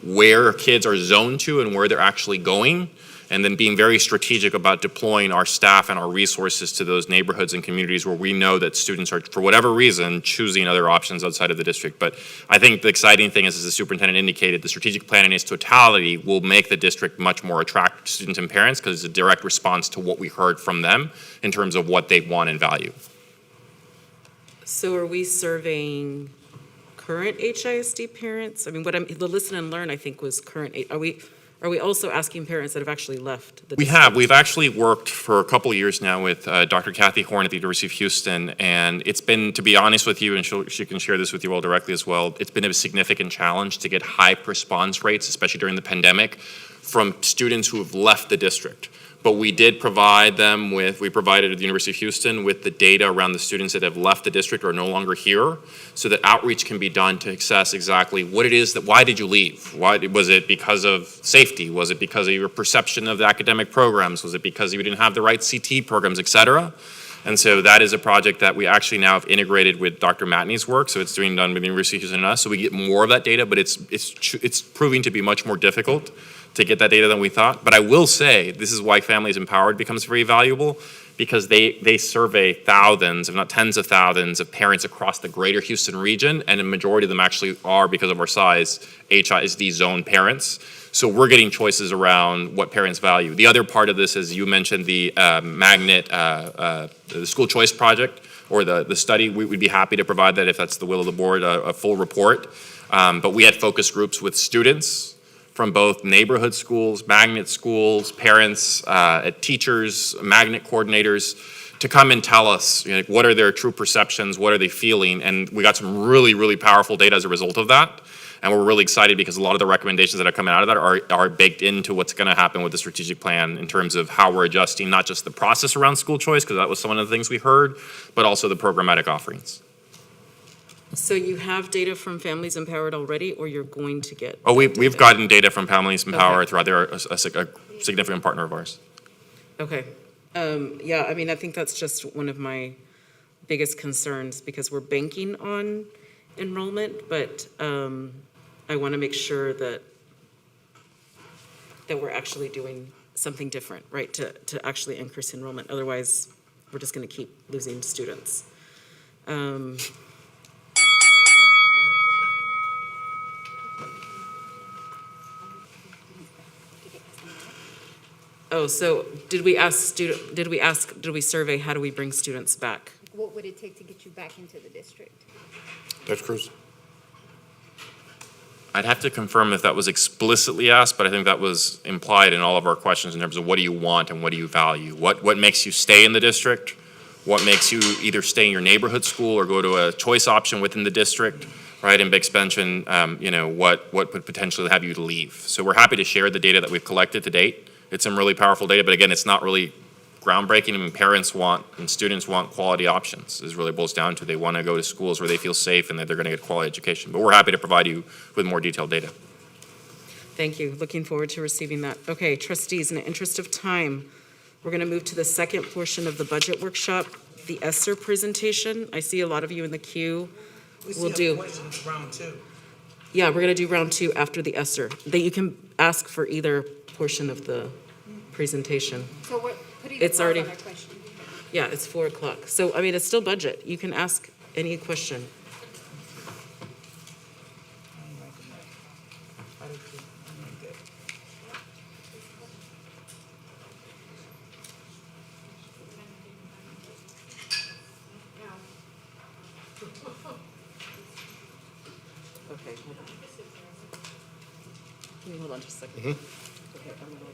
where kids are zoned to and where they're actually going, and then being very strategic about deploying our staff and our resources to those neighborhoods and communities where we know that students are, for whatever reason, choosing other options outside of the district. But I think the exciting thing is, as the superintendent indicated, the strategic plan in its totality will make the district much more attractive to students and parents because it's a direct response to what we heard from them in terms of what they want and value. So are we surveying current HISD parents? I mean, the listen and learn, I think, was current. Are we also asking parents that have actually left the We district? have. We've actually worked for a couple of years now with Dr. Kathy Horn at the University of Houston, and it's been, to be honest with you, and she can share this with you all directly as well, it's been a significant challenge to get high response rates, especially during the pandemic, from students who have left the district. But we did provide them with, we provided at the University of Houston with the data around the students that have left the district or are no longer here, so that outreach can be done to assess exactly what it is that, why did you leave? Why, was it because of safety? Was it because of your perception of the academic programs? Was it because you didn't have the right CT programs, et cetera? And so that is a project that we actually now have integrated with Dr. Matney's work, so it's being done with the University of Houston and us, so we get more of that data, but it's proving to be much more difficult to get that data than we thought. But I will say, this is why Families Empowered becomes very valuable, because they survey thousands, if not tens of thousands, of parents across the greater Houston region, and a majority of them actually are, because of our size, HISD zone parents. So we're getting choices around what parents value. The other part of this, as you mentioned, the magnet, the school choice project, or the study, we'd be happy to provide that if that's the will of the board, a full report. But we had focus groups with students from both neighborhood schools, magnet schools, parents, teachers, magnet coordinators, to come and tell us, you know, what are their true perceptions, what are they feeling, and we got some really, really powerful data as a result of that. And we're really excited because a lot of the recommendations that are coming out of that are baked into what's going to happen with the strategic plan in terms of how we're adjusting not just the process around school choice, because that was some of the things we heard, but also the programmatic offerings. So you have data from Families Empowered already, or you're going to get? Oh, we've gotten data from Families Empowered Okay. throughout. They're a significant partner of ours. Okay. Yeah, I mean, I think that's just one of my biggest concerns, because we're banking on enrollment, but I want to make sure that we're actually doing something different, right, to actually increase enrollment. Otherwise, we're just going to keep losing students. Oh, so did we survey, how do we bring students back? What would it take to get you back into the district? Dr. Cruz? I'd have to confirm if that was explicitly asked, but I think that was implied in all of our questions in terms of what do you want and what do you value? What makes you stay in the district? What makes you either stay in your neighborhood school or go to a choice option within the district, right? And big expansion, what would potentially have you leave? So we're happy to share the data that we've collected to date. It's some really powerful data, but again, it's not really groundbreaking. I mean, parents want and students want quality options, is really boils down to. They want to go to schools where they feel safe and that they're going to get quality education. But we're happy to provide you with more detailed data. Thank you. Looking forward to receiving that. Okay, trustees, in the interest of time, we're going to move to the second portion of the budget workshop, the ESSER presentation. I see a lot of you in the queue. We'll do round two. Yeah, we're going to do round two after the ESSER. That you can ask for either portion of the presentation. So we're putting It's a pause already- on our question. Yeah, it's 4:00. So, I mean, it's still budget. You can ask any question. Okay, hold on. Can you hold on just a second? Okay, I'm gonna.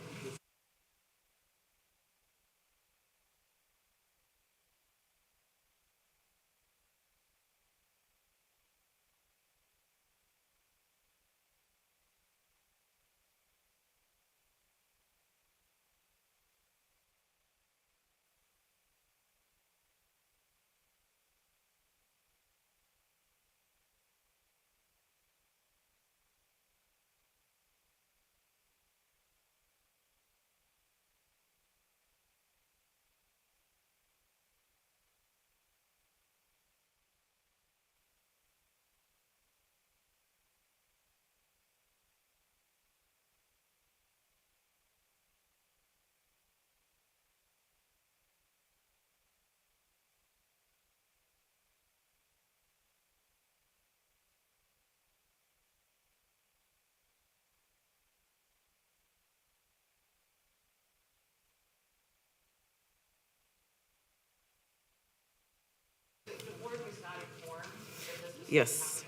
Yes.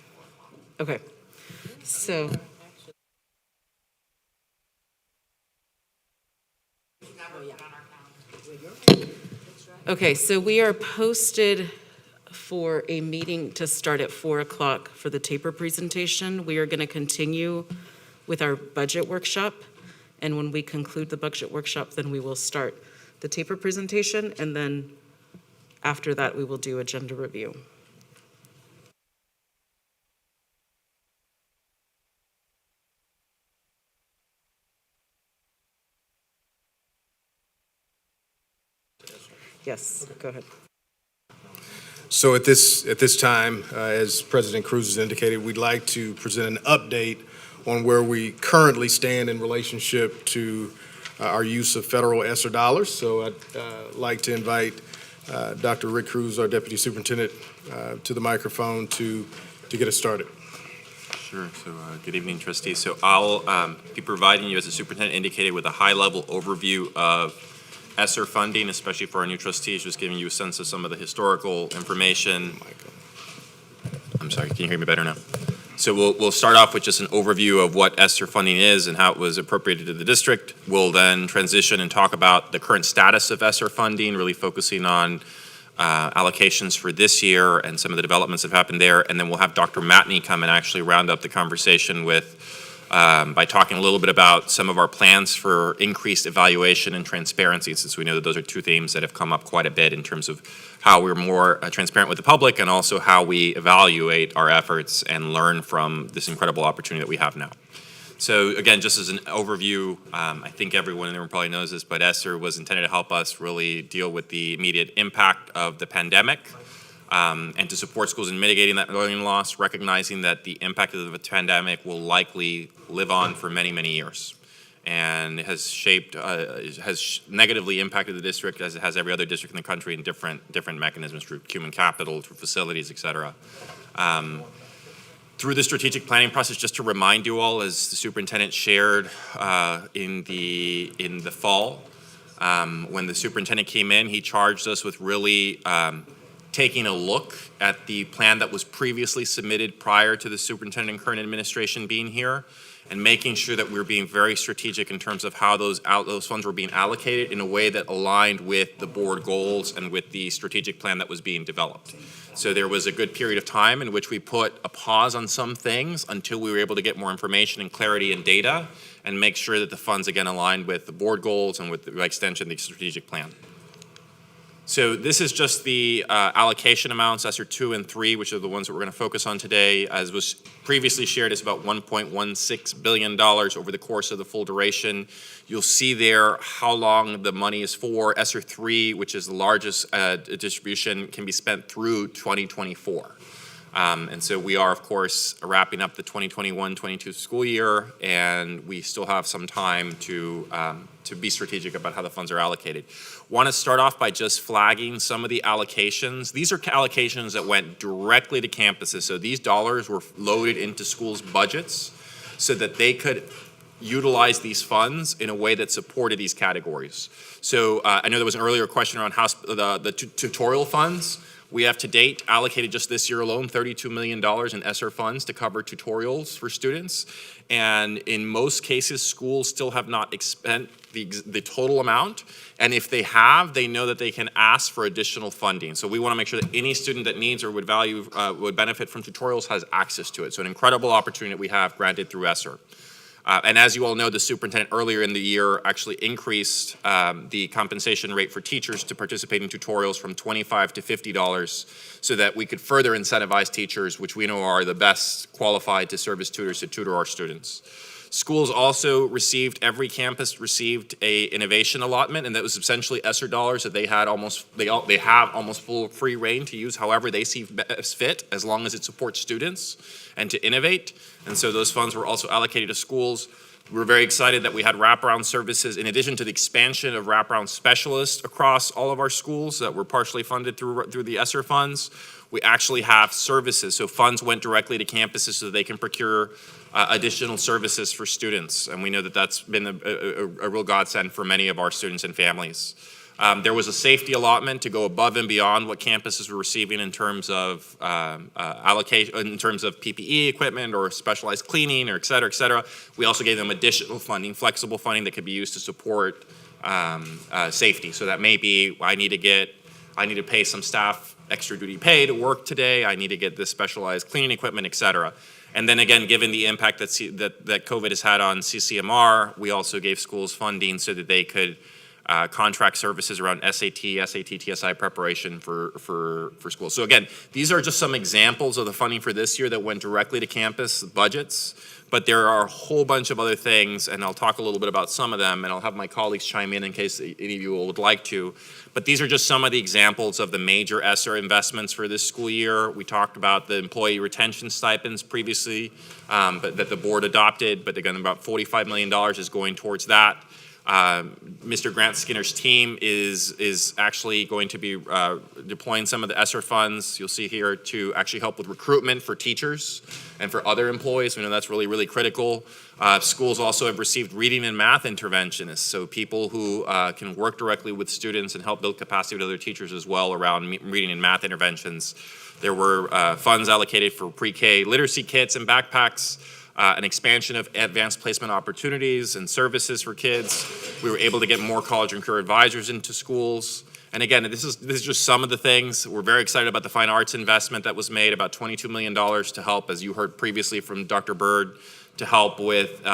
Okay. So. Okay, so we are posted for a meeting to start at 4 o'clock for the taper presentation. We are going to continue with our budget workshop. And when we conclude the budget workshop, then we will start the taper presentation. And then after that, we will do agenda review. Yes, go ahead. So at this time, as President Cruz has indicated, we'd like to present an update on where we currently stand in relationship to our use of federal ESSER dollars. So I'd like to invite Dr. Rick Cruz, our Deputy Superintendent, to the microphone to get us started. Sure. So good evening, trustees. So I'll be providing you, as the superintendent indicated, with a high-level overview of ESSER funding, especially for our new trustees, just giving you a sense of some of the historical information. I'm sorry, can you hear me better now? So we'll start off with just an overview of what ESSER funding is and how it was appropriated to the district. We'll then transition and talk about the current status of ESSER funding, really focusing on allocations for this year and some of the developments that have happened there. And then we'll have Dr. Matney come and actually round up the conversation with by talking a little bit about some of our plans for increased evaluation and transparency, since we know that those are two themes that have come up quite a bit in terms of how we're more transparent with the public and also how we evaluate our efforts and learn from this incredible opportunity that we have now. So again, just as an overview, I think everyone in the room probably knows this, but ESSER was intended to help us really deal with the immediate impact of the pandemic. And to support schools in mitigating that learning loss, recognizing that the impact of the pandemic will likely live on for many, many years, and has negatively impacted the district, as it has every other district in the country, in different mechanisms, through human capital, through facilities, et cetera. Through the strategic planning process, just to remind you all, as the superintendent shared in the fall, when the superintendent came in, he charged us with really taking a look at the plan that was previously submitted prior to the superintendent and current administration being here, and making sure that we were being very strategic in terms of how those funds were being allocated in a way that aligned with the board goals and with the strategic plan that was being developed. So there was a good period of time in which we put a pause on some things until we were able to get more information and clarity and data, and make sure that the funds again aligned with the board goals and with the extension of the strategic plan. So this is just the allocation amounts, ESSER 2 and 3, which are the ones that we're going to focus on today. As was previously shared, it's about $1.16 billion over the course of the full duration. You'll see there how long the money is for. ESSER 3, which is the largest distribution, can be spent through 2024. And so we are, of course, wrapping up the 2021-22 school year, and we still have some time to be strategic about how the funds are allocated. Want to start off by just flagging some of the allocations. These are allocations that went directly to campuses. So these dollars were loaded into schools' budgets so that they could utilize these funds in a way that supported these categories. So I know there was an earlier question around the tutorial funds. We have to date allocated just this year alone $32 million in ESSER funds to cover tutorials for students. And in most cases, schools still have not spent the total amount. And if they have, they know that they can ask for additional funding. So we want to make sure that any student that needs or would benefit from tutorials has access to it. So an incredible opportunity that we have granted through ESSER. And as you all know, the superintendent earlier in the year actually increased the compensation rate for teachers to participate in tutorials from $25 to $50 so that we could further incentivize teachers, which we know are the best qualified to serve as tutors to tutor our students. Schools also received, every campus received a innovation allotment, and that was essentially ESSER dollars that they have almost full free reign to use however they see best fit, as long as it supports students and to innovate. And so those funds were also allocated to schools. We were very excited that we had wraparound services, in addition to the expansion of wraparound specialists across all of our schools that were partially funded through the ESSER funds. We actually have services, so funds went directly to campuses so that they can procure additional services for students, and we know that that's been a real godsend for many of our students and families. There was a safety allotment to go above and beyond what campuses were receiving in terms of allocation, in terms of PPE equipment or specialized cleaning or et cetera, et cetera. We also gave them additional funding, flexible funding that could be used to support safety. So that may be, I need to pay some staff extra duty pay to work today. I need to get this specialized cleaning equipment, et cetera. And then again, given the impact that COVID has had on CCMR, we also gave schools funding so that they could contract services around SAT, TSI preparation for schools. So again, these are just some examples of the funding for this year that went directly to campus budgets, but there are a whole bunch of other things, and I'll talk a little bit about some of them, and I'll have my colleagues chime in case any of you would like to. But these are just some of the examples of the major ESSER investments for this school year. We talked about the employee retention stipends previously, but that the board adopted, but again, about $45 million is going towards that. Mr. Grant Skinner's team is actually going to be deploying some of the ESSER funds, you'll see here, to actually help with recruitment for teachers and for other employees. We know that's really, really critical. Schools also have received reading and math interventionists, so people who can work directly with students and help build capacity with other teachers as well around reading and math interventions. There were funds allocated for pre-K literacy kits and backpacks. An expansion of advanced placement opportunities and services for kids. We were able to get more college and career advisors into schools. And again, this is just some of the things. We're very excited about the fine arts investment that was made, about $22 million to help, as you heard previously from Dr. Bird, to help with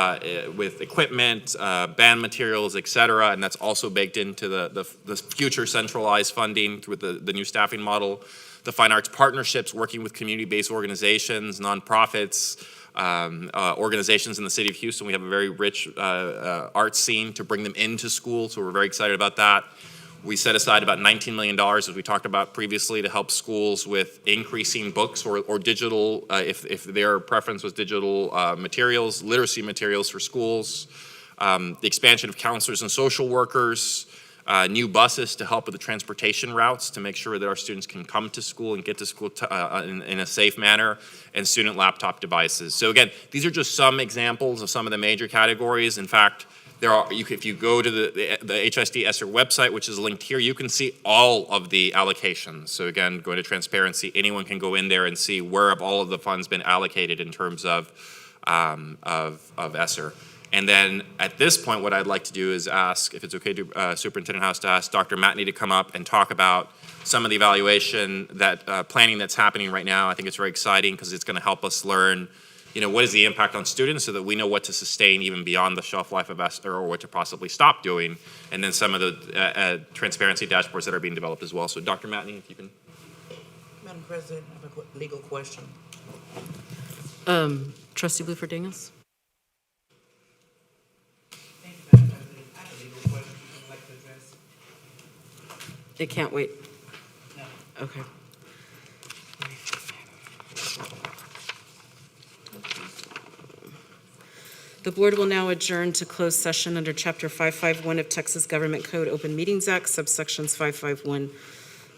equipment, band materials, et cetera. And that's also baked into the future centralized funding with the new staffing model. The fine arts partnerships, working with community-based organizations, nonprofits, organizations in the city of Houston. We have a very rich art scene to bring them into school, so we're very excited about that. We set aside about $19 million, as we talked about previously, to help schools with increasing books or digital, if their preference was digital materials, literacy materials for schools, the expansion of counselors and social workers, new buses to help with the transportation routes to make sure that our students can come to school and get to school in a safe manner, and student laptop devices. So again, these are just some examples of some of the major categories. In fact, if you go to the HISD ESSER website, which is linked here, you can see all of the allocations. So again, going to transparency, anyone can go in there and see where have all of the funds been allocated in terms of ESSER. And then at this point, what I'd like to do is ask, if it's okay to Superintendent House, to ask Dr. Matney to come up and talk about some of the evaluation planning that's happening right now. I think it's very exciting because it's going to help us learn, what is the impact on students so that we know what to sustain even beyond the shelf life of ESSER or what to possibly stop doing, and then some of the transparency dashboards that are being developed as well. So Dr. Matney, if you can. Madam President, I have a legal question. Trustee Bluford-Daniels? Thank you, Madam President. I have a legal question I'd like to address. It can't wait. No. Okay. The board will now adjourn to closed session under Chapter 551 of Texas Government Code Open Meetings Act, subsections 551.004,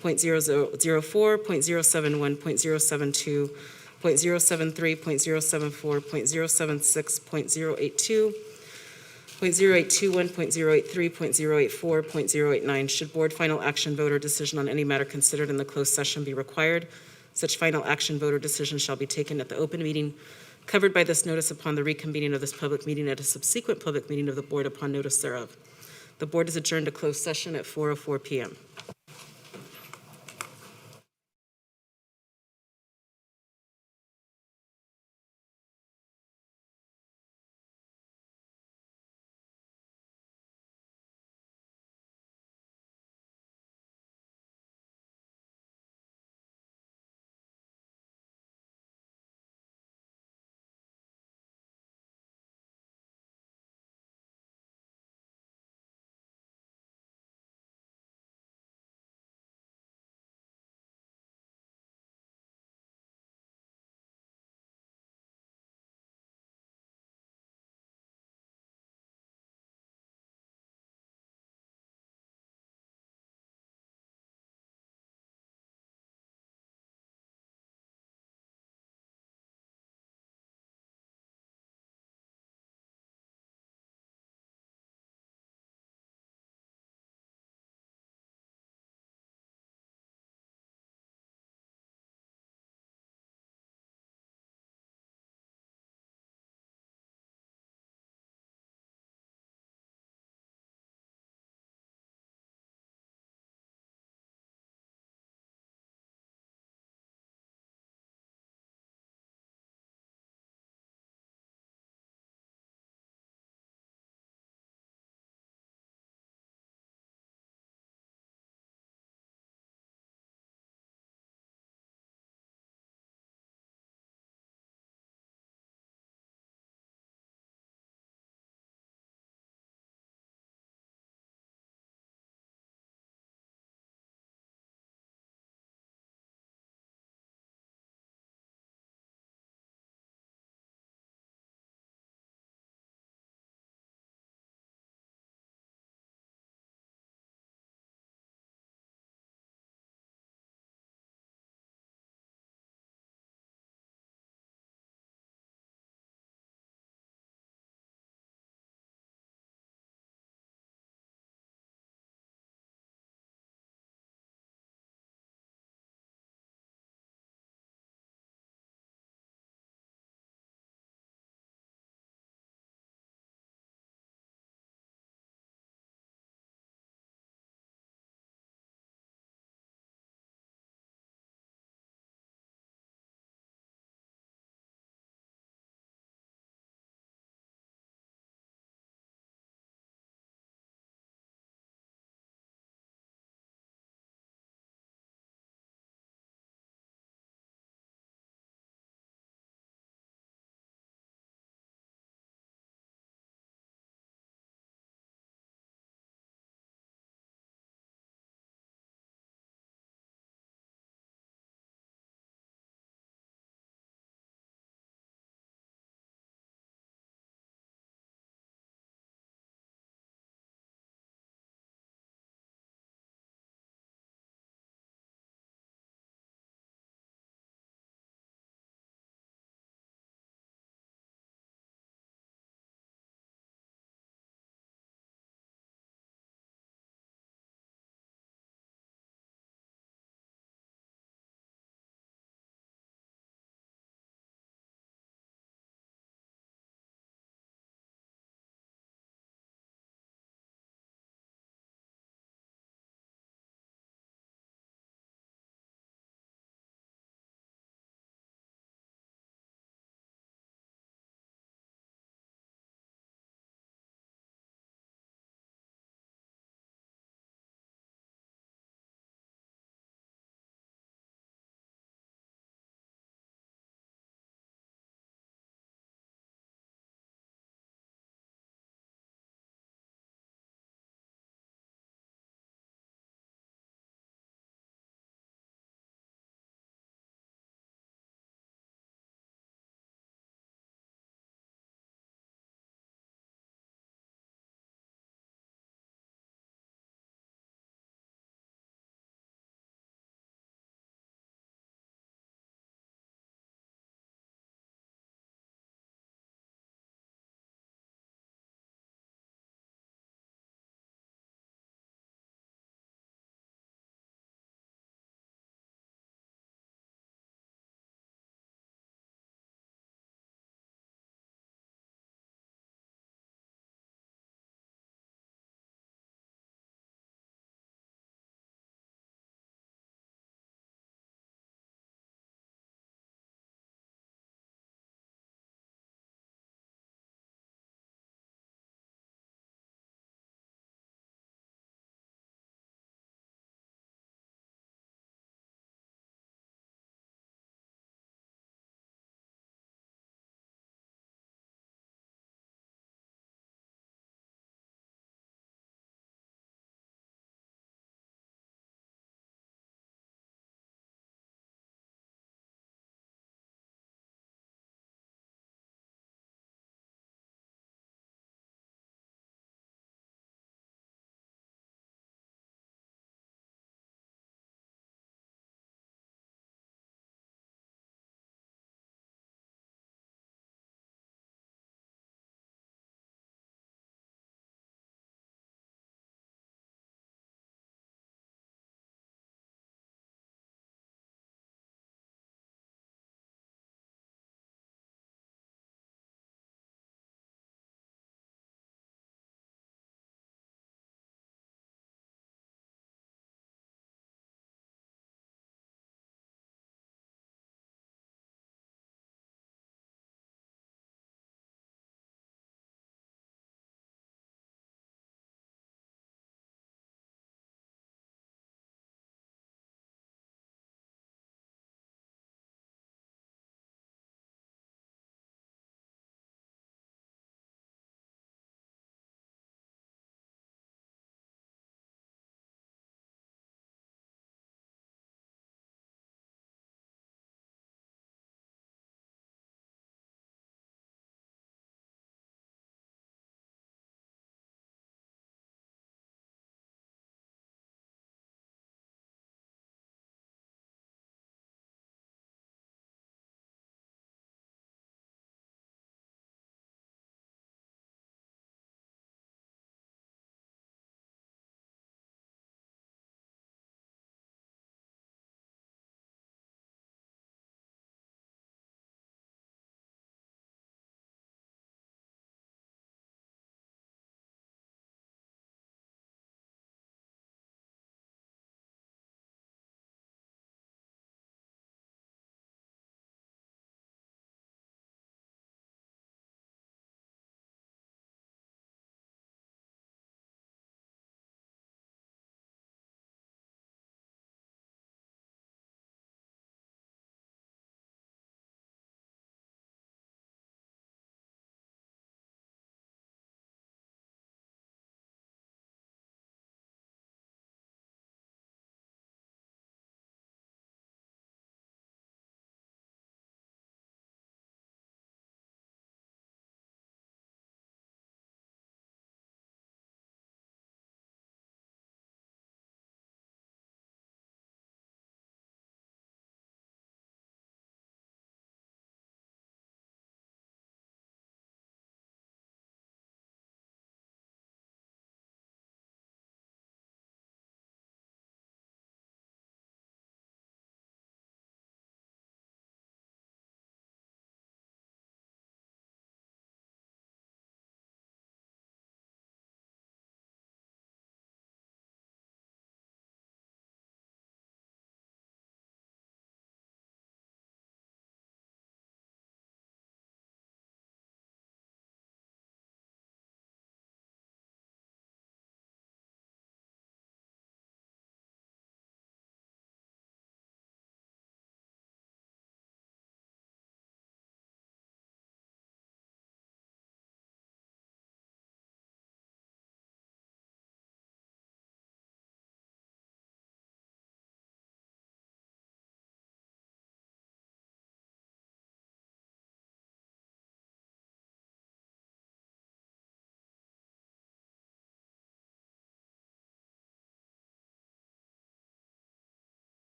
.071, .072, .073, .074, .076, .082, .0821, .083, .084, .089. Should board final action vote or decision on any matter considered in the closed session be required, such final action vote or decision shall be taken at the open meeting covered by this notice upon the reconvening of this public meeting at a subsequent public meeting of the board upon notice thereof. The board is adjourned to closed session at 4:04 p.m.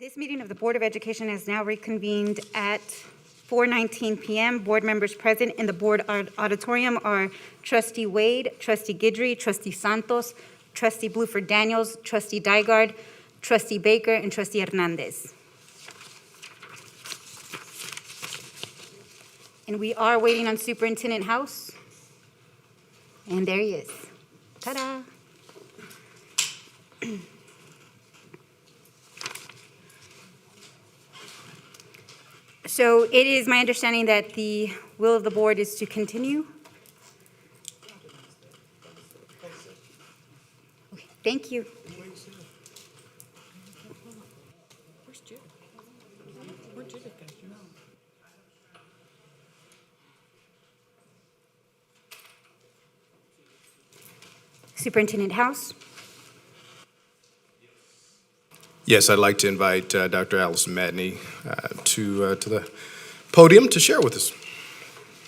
This meeting of the Board of Education has now reconvened at 4:19 p.m. Board members present in the board auditorium are Trustee Wade, Trustee Guidry, Trustee Santos, Trustee Bluford Daniels, Trustee Dygard, Trustee Baker, and Trustee Hernandez. And we are waiting on Superintendent House. And there he is. Ta-da! So it is my understanding that the will of the board is to continue. Okay, thank you. Superintendent House. Yes, I'd like to invite Dr. Allison Madney to the podium to share with us.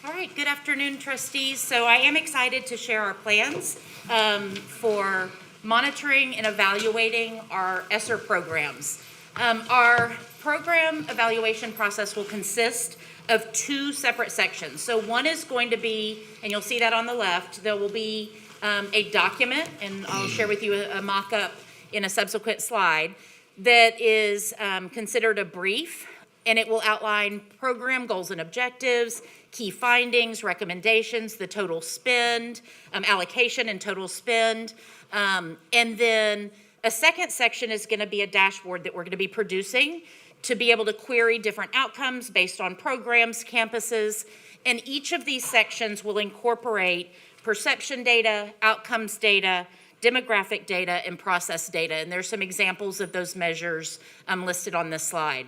All right, good afternoon, trustees. So I am excited to share our plans for monitoring and evaluating our ESSER programs. Our program evaluation process will consist of two separate sections. So one is going to be, and you'll see that on the left, there will be a document, and I'll share with you a mock-up in a subsequent slide, that is considered a brief, and it will outline program goals and objectives, key findings, recommendations, the total spend, allocation and total spend. And then a second section is going to be a dashboard that we're going to be producing to be able to query different outcomes based on programs, campuses, and each of these sections will incorporate perception data, outcomes data, demographic data, and process data. And there's some examples of those measures listed on this slide.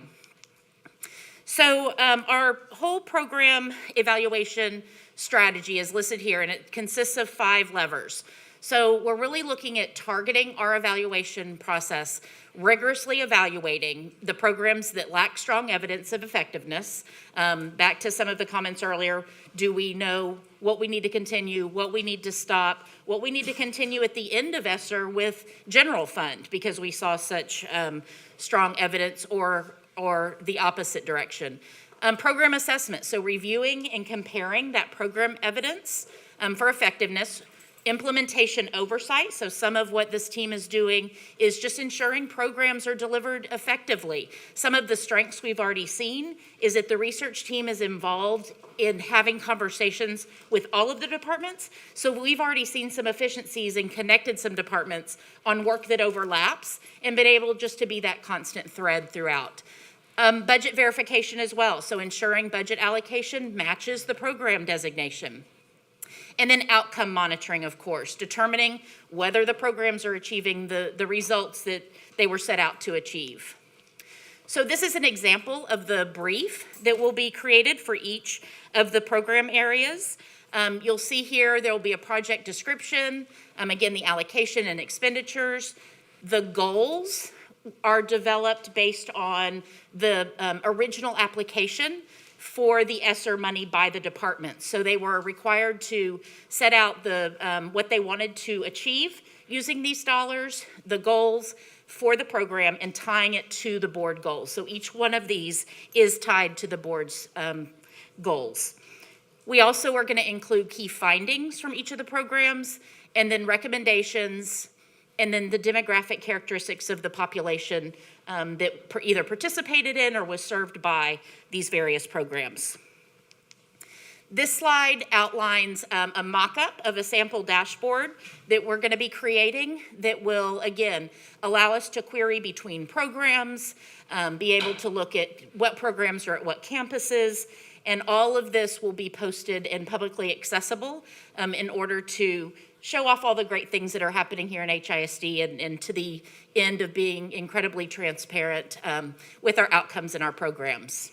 So our whole program evaluation strategy is listed here, and it consists of 5 levers. So we're really looking at targeting our evaluation process, rigorously evaluating the programs that lack strong evidence of effectiveness. Back to some of the comments earlier, do we know what we need to continue, what we need to stop, what we need to continue at the end of ESSER with general fund because we saw such strong evidence, or the opposite direction. Program assessment, so reviewing and comparing that program evidence for effectiveness. Implementation oversight, so some of what this team is doing is just ensuring programs are delivered effectively. Some of the strengths we've already seen is that the research team is involved in having conversations with all of the departments. So we've already seen some efficiencies and connected some departments on work that overlaps and been able just to be that constant thread throughout. Budget verification as well, so ensuring budget allocation matches the program designation. And then outcome monitoring, of course, determining whether the programs are achieving the results that they were set out to achieve. So this is an example of the brief that will be created for each of the program areas. You'll see here there will be a project description, again, the allocation and expenditures. The goals are developed based on the original application for the ESSER money by the department. So they were required to set out what they wanted to achieve using these dollars, the goals for the program, and tying it to the board goals. So each one of these is tied to the board's goals. We also are going to include key findings from each of the programs, and then recommendations, and then the demographic characteristics of the population that either participated in or was served by these various programs. This slide outlines a mock-up of a sample dashboard that we're going to be creating that will, again, allow us to query between programs, be able to look at what programs are at what campuses, and all of this will be posted and publicly accessible in order to show off all the great things that are happening here in HISD and to the end of being incredibly transparent with our outcomes and our programs.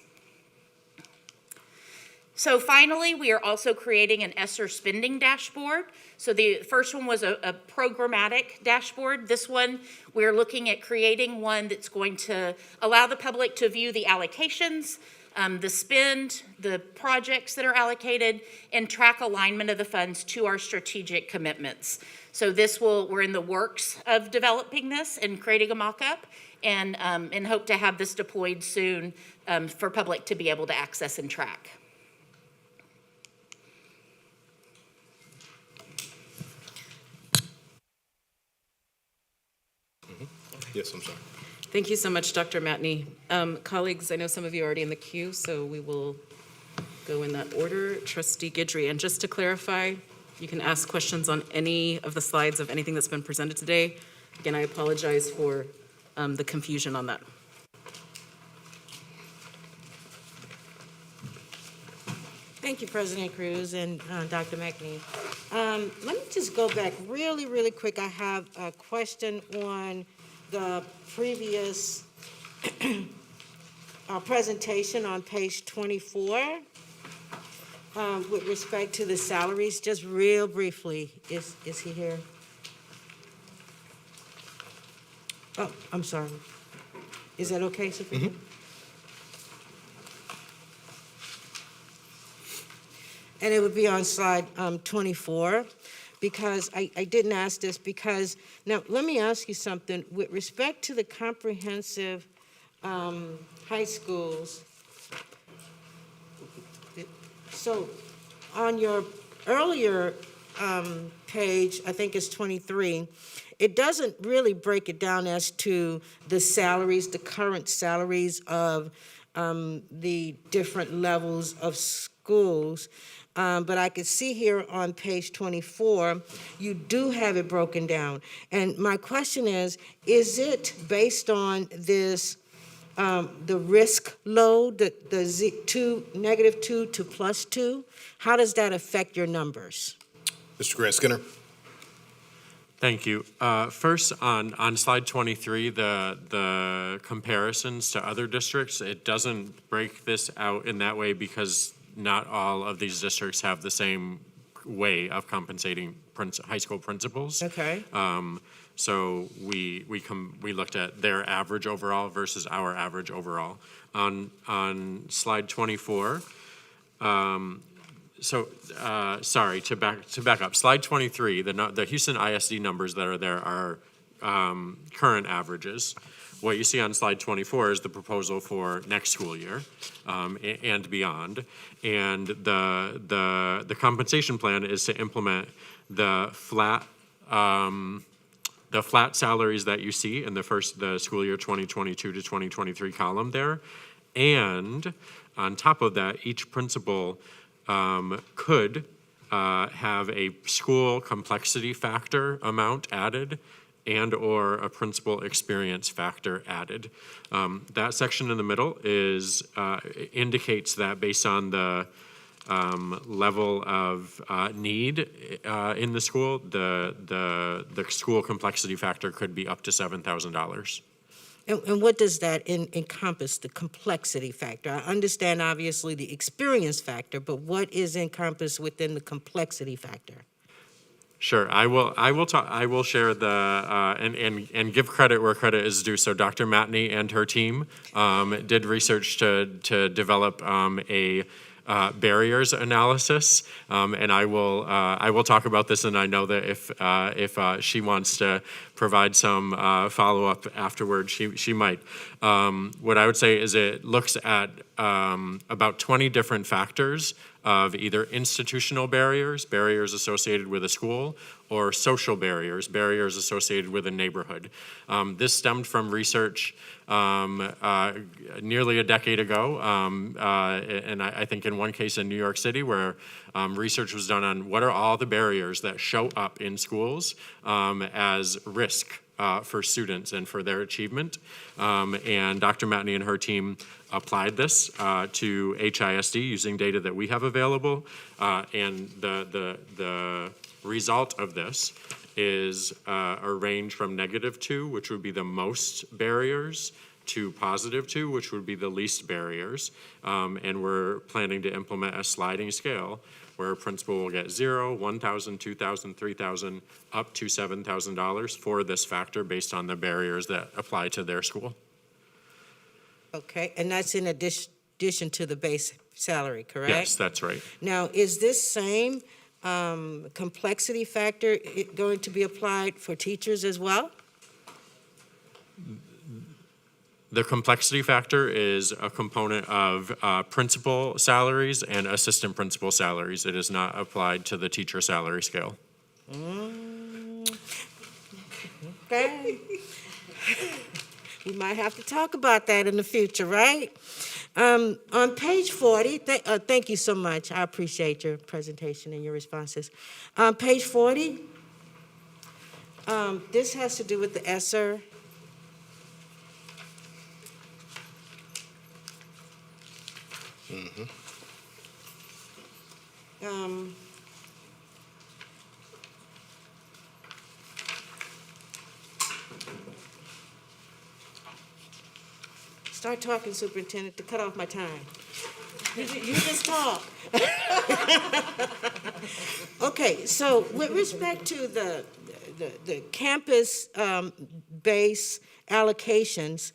So finally, we are also creating an ESSER spending dashboard. So the first one was a programmatic dashboard. This one, we're looking at creating one that's going to allow the public to view the allocations, the spend, the projects that are allocated, and track alignment of the funds to our strategic commitments. So we're in the works of developing this and creating a mock-up, and hope to have this deployed soon for public to be able to access and track. Yes, I'm sorry. Thank you so much, Dr. Matney. Colleagues, I know some of you are already in the queue, so we will go in that order. Trustee Guidry, and just to clarify, you can ask questions on any of the slides of anything that's been presented today. Again, I apologize for the confusion on that. Thank you, President Cruz and Dr. McNee. Let me just go back really, really quick. I have a question on the previous presentation on page 24 with respect to the salaries, just real briefly. Is he here? Oh, I'm sorry. Is that okay, Superintendent? And it would be on slide 24, because I didn't ask this, because, now, let me ask you something. With respect to the comprehensive high schools, so on your earlier page, I think it's 23, it doesn't really break it down as to the salaries, the current salaries of the different levels of schools. But I could see here on page 24, you do have it broken down. And my question is it based on this, the risk load, the -2 to +2? How does that affect your numbers? Mr. Grant Skinner. Thank you. First, on slide 23, the comparisons to other districts, it doesn't break this out in that way because not all of these districts have the same way of compensating high school principals. Okay. So we looked at their average overall versus our average overall. On slide 24, sorry, to back up. Slide 23, the Houston ISD numbers that are there are current averages. What you see on slide 24 is the proposal for next school year and beyond. And the compensation plan is to implement the flat salaries that you see in the school year 2022 to 2023 column there. And on top of that, each principal could have a school complexity factor amount added and/or a principal experience factor added. That section in the middle indicates that based on the level of need in the school, the school complexity factor could be up to $7,000. And what does that encompass, the complexity factor? I understand, obviously, the experience factor, but what is encompassed within the complexity factor? Sure, I will share and give credit where credit is due. So Dr. Matney and her team did research to develop a barriers analysis, and I will talk about this. And I know that if she wants to provide some follow-up afterward, she might. What I would say is it looks at about 20 different factors of either institutional barriers associated with a school, or social barriers associated with a neighborhood. This stemmed from research nearly a decade ago, and I think in one case in New York City where research was done on what are all the barriers that show up in schools as risk for students and for their achievement. And Dr. Matney and her team applied this to HISD using data that we have available. And the result of this is a range from -2, which would be the most barriers, to +2, which would be the least barriers. And we're planning to implement a sliding scale where a principal will get $0, $1,000, $2,000, $3,000, up to $7,000 for this factor based on the barriers that apply to their school. Okay, and that's in addition to the base salary, correct? Yes, that's right. Now, is this same complexity factor going to be applied for teachers as well? The complexity factor is a component of principal salaries and assistant principal salaries. It is not applied to the teacher salary scale. Okay. We might have to talk about that in the future, right? On page 40, thank you so much. I appreciate your presentation and your responses. On page 40, this has to do with the ESSER. Start talking, Superintendent, to cut off my time. You just talk. Okay, so with respect to the campus base allocations,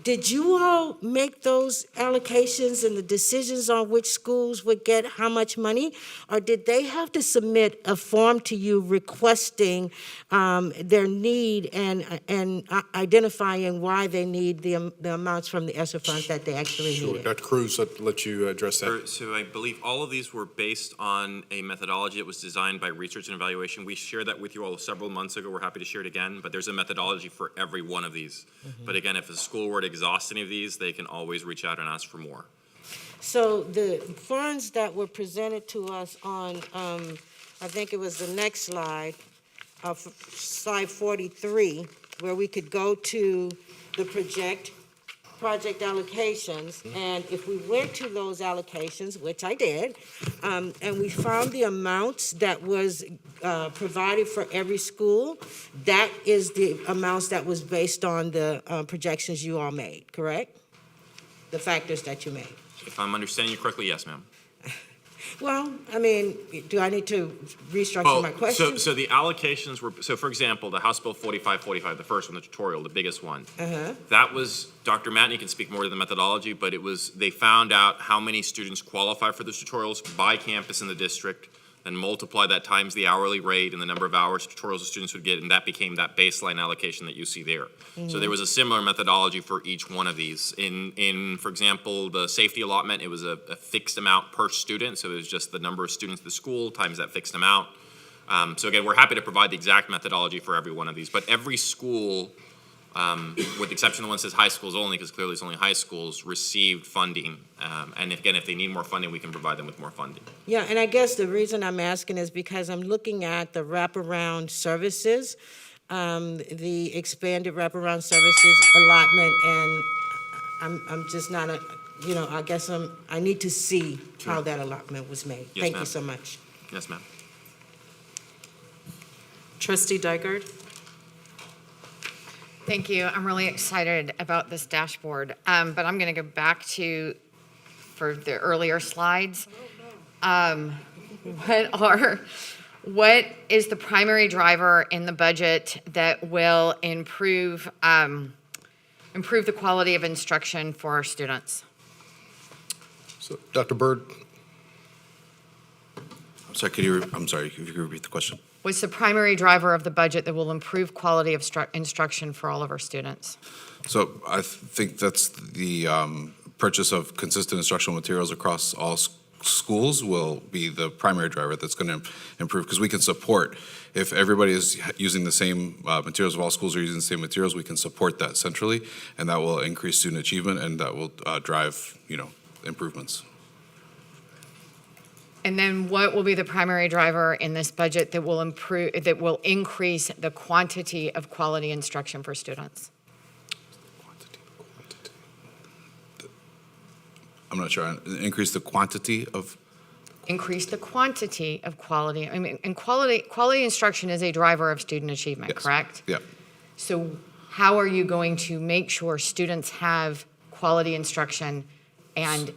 did you all make those allocations and the decisions on which schools would get how much money? Or did they have to submit a form to you requesting their need and identifying why they need the amounts from the ESSER funds that they actually Sure, needed? Dr. Cruz, let you address that. So I believe all of these were based on a methodology that was designed by research and evaluation. We shared that with you all several months ago. We're happy to share it again, but there's a methodology for every one of these. But again, if a school were to exhaust any of these, they can always reach out and ask for more. So the funds that were presented to us on, I think it was the next slide, slide 43, where we could go to the project allocations, and if we went to those allocations, which I did, and we found the amounts that was provided for every school, that is the amounts that was based on the projections you all made, correct? The factors that you made. If I'm understanding you correctly, yes, ma'am. Well, I mean, do I need to restructure my question? So the allocations were, so for example, the House Bill 4545, the first one, the tutorial, the biggest one. That was, Dr. Matney can speak more to the methodology, but it was, they found out how many students qualify for the tutorials by campus in the district, then multiply that times the hourly rate and the number of hours tutorials the students would get, and that became that baseline allocation that you see there. So there was a similar methodology for each one of these. In for example, the safety allotment, it was a fixed amount per student, so it was just the number of students at the school times that fixed amount. So again, we're happy to provide the exact methodology for every one of these, but every school, with the exception of the one that says high schools only, because clearly it's only high schools, received funding. And again, if they need more funding, we can provide them with more funding. Yeah, and I guess the reason I'm asking is because I'm looking at the wraparound services, the expanded wraparound services allotment, and I'm just not I guess I need to see how that allotment was made. Yes, Thank you ma'am. so much. Yes, ma'am. Trustee Dygard? Thank you. I'm really excited about this dashboard, but I'm going to go back to, for the earlier slides. What is the primary driver in the budget that will improve the quality of instruction for our students? So, Dr. Byrd? I'm sorry, if you could repeat the question. What's the primary driver of the budget that will improve quality of instruction for all of our students? So I think that's the purchase of consistent instructional materials across all schools will be the primary driver that's going to improve, because we can support, if everybody is using the same materials, if all schools are using the same materials, we can support that centrally, and that will increase student achievement, and that will drive, improvements. And then what will be the primary driver in this budget that will increase the quantity of quality instruction for students? I'm not sure. Increase the quantity of? Increase the quantity of quality. I mean, and quality instruction is a driver of student achievement, Yes. correct? Yeah. So how are you going to make sure students have quality instruction and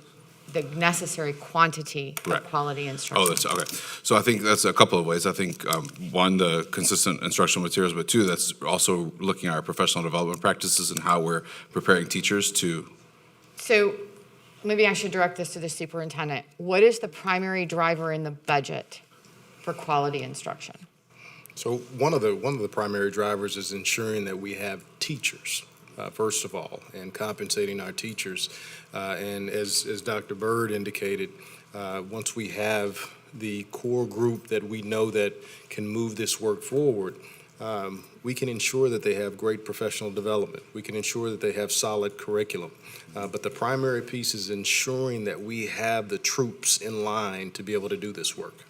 the necessary quantity Right. of quality instruction? Oh, that's okay. So I think that's a couple of ways. I think one, the consistent instructional materials, but two, that's also looking at our professional development practices and how we're preparing teachers to. So maybe I should direct this to the superintendent. What is the primary driver in the budget for quality instruction? So one of the primary drivers is ensuring that we have teachers, first of all, and compensating our teachers. And as Dr. Bird indicated, once we have the core group that we know that can move this work forward, we can ensure that they have great professional development. We can ensure that they have solid curriculum. But the primary piece is ensuring that we have the troops in line to be able to do this work.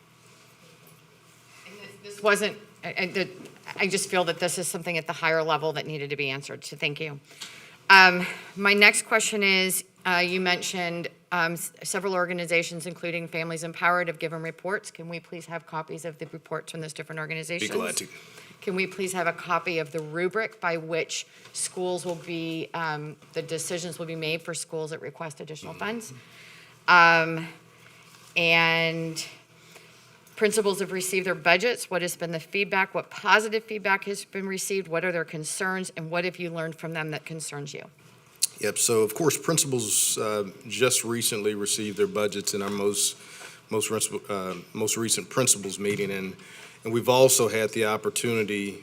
And this wasn't, I just feel that this is something at the higher level that needed to be answered, so thank you. My next question is, you mentioned several organizations, including Families Empowered, have given reports. Can we please have copies of the reports from those different organizations? Be glad to. Can we please have a copy of the rubric by which schools will be, the decisions will be made for schools that request additional funds? And principals have received their budgets. What has been the feedback? What positive feedback has been received? What are their concerns? And what have you learned from them that concerns you? Yep, so of course, principals just recently received their budgets in our most recent principals meeting, and we've also had the opportunity,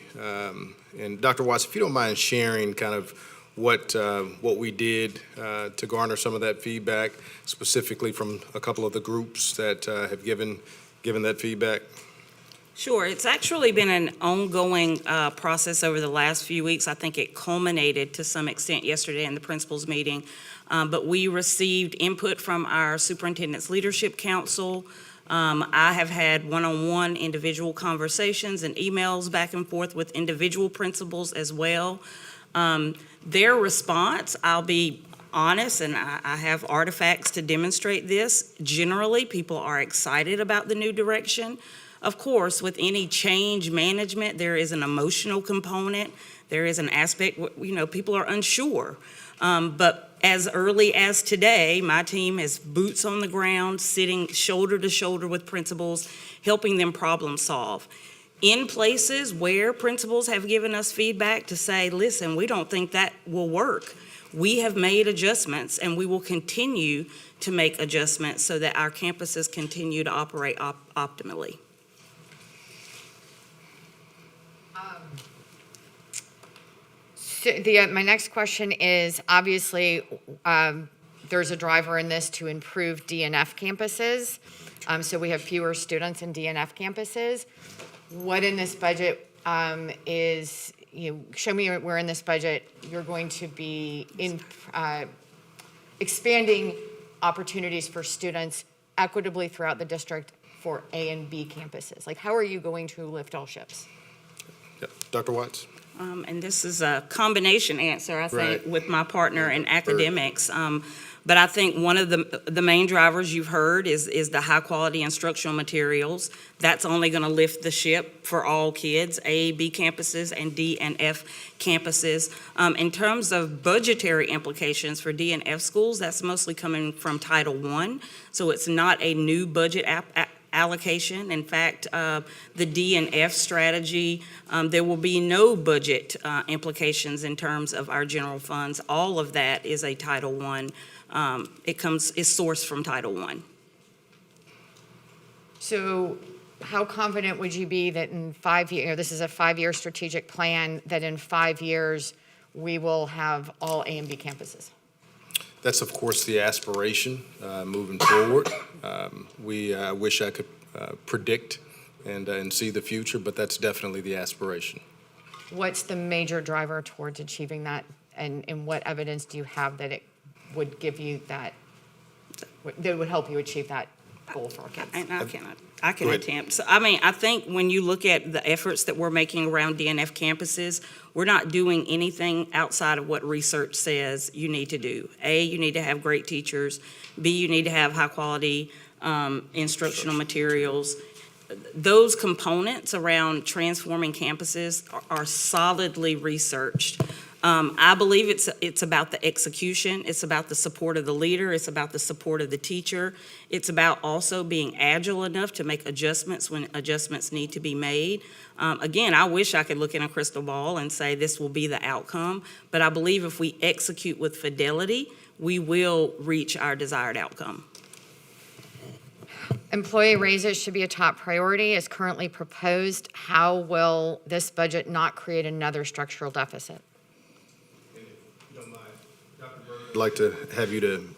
and Dr. Watts, if you don't mind sharing kind of what we did to garner some of that feedback, specifically from a couple of the groups that have given that feedback. Sure. It's actually been an ongoing process over the last few weeks. I think it culminated to some extent yesterday in the principals meeting. But we received input from our Superintendent's Leadership Council. I have had one-on-one individual conversations and emails back and forth with individual principals as well. Their response, I'll be honest, and I have artifacts to demonstrate this. Generally, people are excited about the new direction. Of course, with any change management, there is an emotional component. There is an aspect, people are unsure. But as early as today, my team is boots on the ground, sitting shoulder to shoulder with principals, helping them problem solve. In places where principals have given us feedback to say, listen, we don't think that will work, we have made adjustments, and we will continue to make adjustments so that our campuses continue to operate optimally. So my next question is, obviously, there's a driver in this to improve DNF campuses. So we have fewer students in DNF campuses. What in this budget is, show me where in this budget you're going to be expanding opportunities for students equitably throughout the district for A and B campuses. Like, how are you going to lift all ships? Yep. Dr. Watts? And this is a combination answer, I think, Right. with my partner in academics. But I think one of the main drivers you've heard is the high-quality instructional materials. That's only going to lift the ship for all kids, A, B campuses, and D and F campuses. In terms of budgetary implications for D and F schools, that's mostly coming from Title I. So it's not a new budget allocation. In fact, the D and F strategy, there will be no budget implications in terms of our general funds. All of that is a Title I. Is sourced from Title I. So how confident would you be that in 5 years, this is a 5-year strategic plan, that in 5 years we will have all A and B campuses? That's, of course, the aspiration moving forward. We wish I could predict and see the future, but that's definitely the aspiration. What's the major driver towards achieving that, and what evidence do you have that it would give you that would help you achieve that goal for our kids? And I can attempt. So, I think when you look at the efforts that we're making around DNF campuses, we're not doing anything outside of what research says you need to do. A, you need to have great teachers. B, you need to have high-quality instructional materials. Those components around transforming campuses are solidly researched. I believe it's about the execution. It's about the support of the leader. It's about the support of the teacher. It's about also being agile enough to make adjustments when adjustments need to be made. Again, I wish I could look in a crystal ball and say this will be the outcome, but I believe if we execute with fidelity, we will reach our desired outcome. Employee raises should be a top priority as currently proposed. How will this budget not create another structural deficit? I'd like to have you to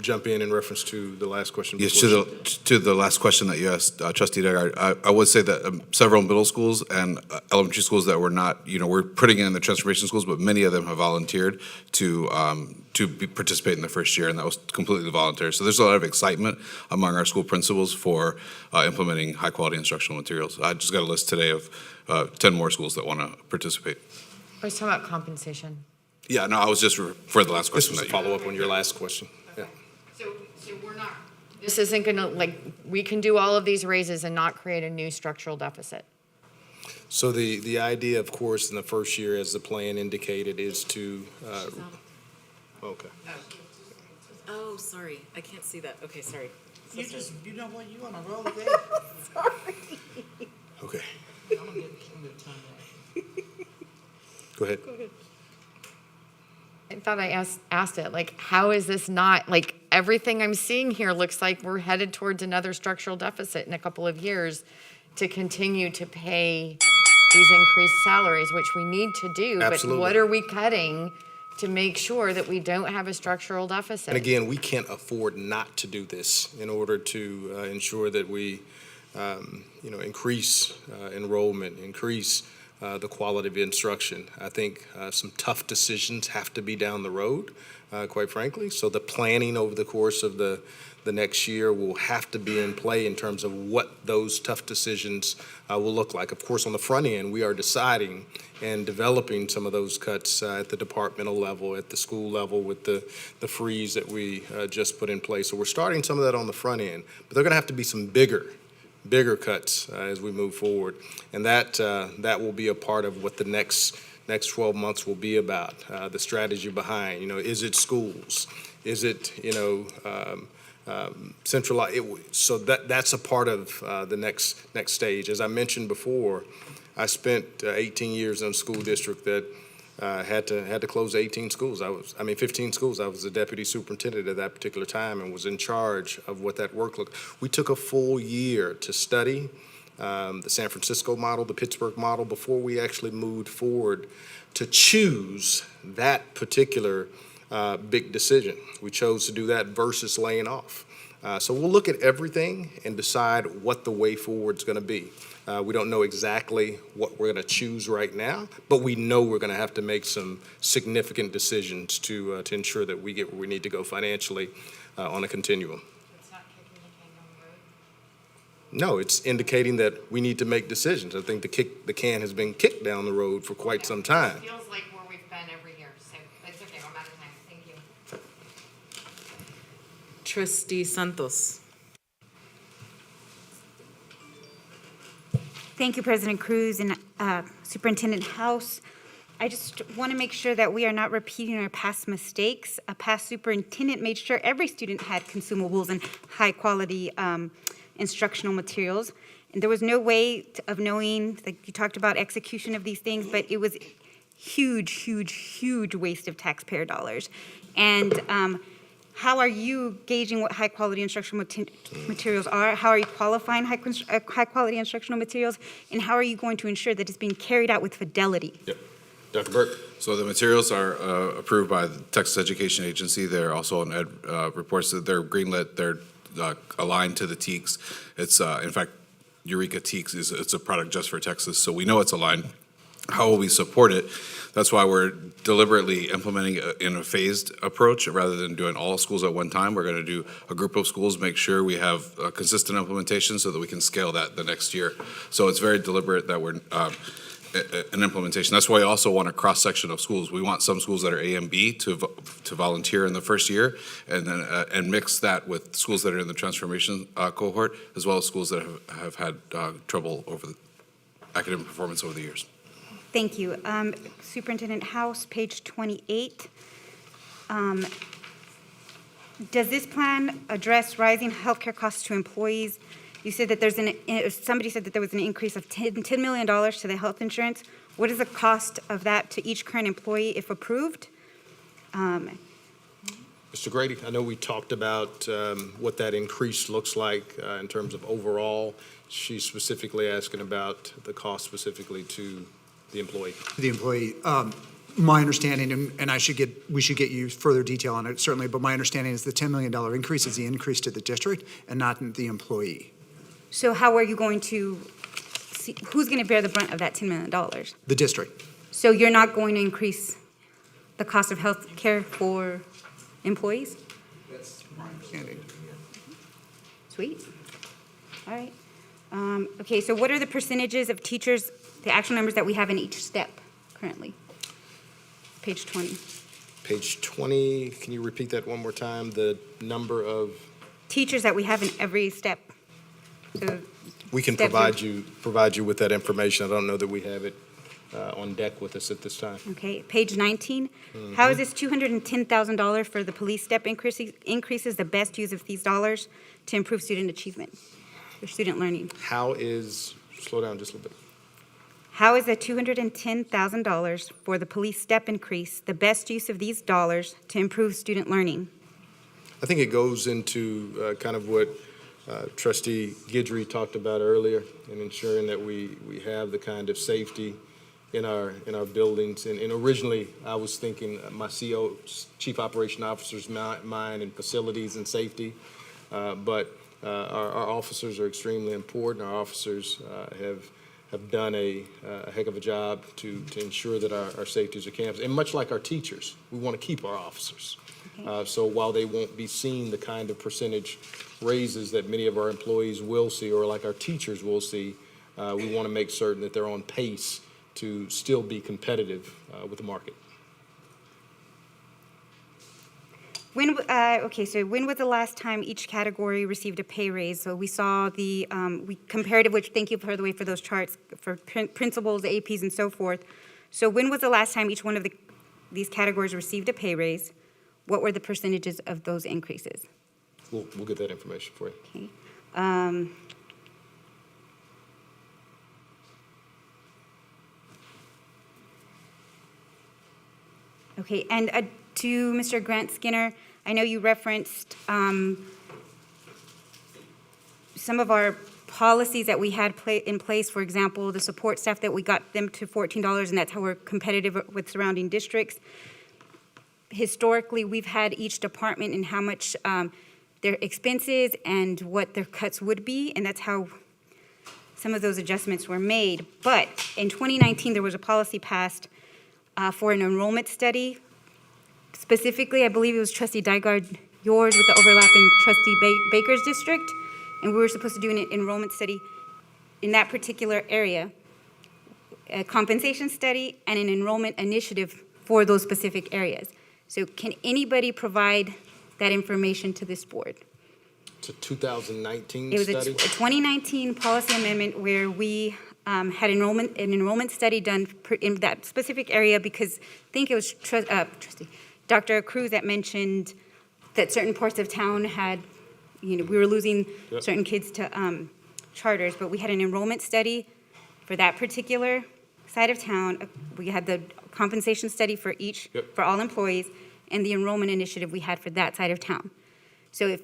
jump in reference to the last question. Yes, before to the last question that you asked, Trustee Duggar, I would say that several middle schools and elementary schools that were not, we're putting in the transformation schools, but many of them have volunteered to participate in the first year, and that was completely voluntary. So there's a lot of excitement among our school principals for implementing high-quality instructional materials. I just got a list today of 10 more schools that want to participate. I was talking about compensation. Yeah, no, I was just for the last question. This was a follow-up on your last question. Yeah. So we're not. This isn't going to, we can do all of these raises and not create a new structural deficit. So the idea, of course, in the first year, as the plan indicated, is to, okay. Oh, sorry, I can't see that. Okay, sorry. You know what, you on a roll today. Okay, I'm gonna give time back. go ahead. I thought I asked it, how is this not, everything I'm seeing here looks like we're headed towards another structural deficit in a couple of years to continue to pay these increased salaries, which we need to do. Absolutely. But what are we cutting to make sure that we don't have a structural deficit? And again, we can't afford not to do this in order to ensure that we, increase enrollment, increase the quality of instruction. I think some tough decisions have to be down the road, quite frankly. So the planning over the course of the next year will have to be in play in terms of what those tough decisions will look like. Of course, on the front end, we are deciding and developing some of those cuts at the departmental level, at the school level with the freeze that we just put in place. So we're starting some of that on the front end, but there are going to have to be some bigger cuts as we move forward. And that will be a part of what the next 12 months will be about, the strategy behind, is it schools? Is it, centralized? So that's a part of the next stage. As I mentioned before, I spent 18 years in a school district that had to close 15 schools. I was the deputy superintendent at that particular time and was in charge of what that work looked. We took a full year to study the San Francisco model, the Pittsburgh model, before we actually moved forward to choose that particular big decision. We chose to do that versus laying off. So we'll look at everything and decide what the way forward is going to be. We don't know exactly what we're going to choose right now, but we know we're going to have to make some significant decisions to ensure that we get where we need to go financially on a continuum. It's not kicking the can down the road? No, it's indicating that we need to make decisions. I think the can has been kicked down the road for quite some time. It feels like where we've been every year, so it's okay, I'm out of time. Thank you. Trustee Santos. Thank you, President Cruz and Superintendent House. I just want to make sure that we are not repeating our past mistakes. A past superintendent made sure every student had consumables and high-quality instructional materials. And there was no way of knowing, like you talked about execution of these things, but it was huge waste of taxpayer dollars. And how are you gauging what high-quality instructional materials are? How are you qualifying high-quality instructional materials? And how are you going to ensure that it's being carried out with fidelity? Yep. Dr. Burke. So the materials are approved by the Texas Education Agency. They're also on reports that they're greenlit. They're aligned to the TEKS. It's, in fact, Eureka TEKS it's a product just for Texas, so we know it's aligned. How will we support it? That's why we're deliberately implementing in a phased approach rather than doing all schools at one time. We're going to do a group of schools, make sure we have a consistent implementation so that we can scale that the next year. So it's very deliberate that we're an implementation. That's why we also want a cross-section of schools. We want some schools that are A and B to volunteer in the first year, and then and mix that with schools that are in the transformation cohort, as well as schools that have had trouble over the academic performance over the years. Thank you. Superintendent House, page 28. Does this plan address rising healthcare costs to employees? You said that somebody said that there was an increase of $10 million to the health insurance. What is the cost of that to each current employee if approved? Mr. Grady, I know we talked about what that increase looks like in terms of overall. She's specifically asking about the cost specifically to the employee. The employee, my understanding, and we should get you further detail on it certainly, but my understanding is the $10 million increase is the increase to the district and not the employee. So how are you going to see, who's going to bear the brunt of that $10 million? The district. So you're not going to increase the cost of health care for employees? That's my understanding. Sweet. All right. Okay, so what are the percentages of teachers, the actual numbers that we have in each step currently? Page 20. Page 20, can you repeat that one more time? The number of? Teachers that we have in every step. So We can step provide you with that information. I don't know that we have it on deck with us at this time. Okay, page 19. How is this $210,000 for the police step increases the best use of these dollars to improve student achievement or student learning? Slow down just a little bit. How is the $210,000 for the police step increase the best use of these dollars to improve student learning? I think it goes into kind of what Trustee Guidry talked about earlier in ensuring that we have the kind of safety in our buildings. And originally, I was thinking my CO, Chief Operation Officer's mind and facilities and safety. But our officers are extremely important. Our officers have done a heck of a job to ensure that our safeties are campus. And much like our teachers, we want to keep our officers. So while they won't be seeing the kind of percentage raises that many of our employees will see, or like our teachers will see, we want to make certain that they're on pace to still be competitive with the market. So when was the last time each category received a pay raise? So we saw the comparative, which thank you, by the way, for those charts, for principals, the APs, and so forth. So when was the last time each one of these categories received a pay raise? What were the percentages of those increases? We'll get that information for you. Okay. Okay, and to Mr. Grant Skinner, I know you referenced some of our policies that we had in place, for example, the support staff that we got them to $14, and that's how we're competitive with surrounding districts. Historically, we've had each department and how much their expenses and what their cuts would be, and that's how some of those adjustments were made. But in 2019, there was a policy passed for an enrollment study. Specifically, I believe it was Trustee Dygard, yours with the overlap in Trustee Baker's district, and we were supposed to do an enrollment study in that particular area, a compensation study and an enrollment initiative for those specific areas. So can anybody provide that information to this board? It's a 2019 It was study? a 2019 policy amendment where we had an enrollment study done in that specific area because I think it was Dr. Cruz that mentioned that certain parts of town had, we were losing certain kids to charters, but we had an enrollment study for that particular side of town. We had the compensation study for for all employees, and the enrollment initiative we had for that side of town. So if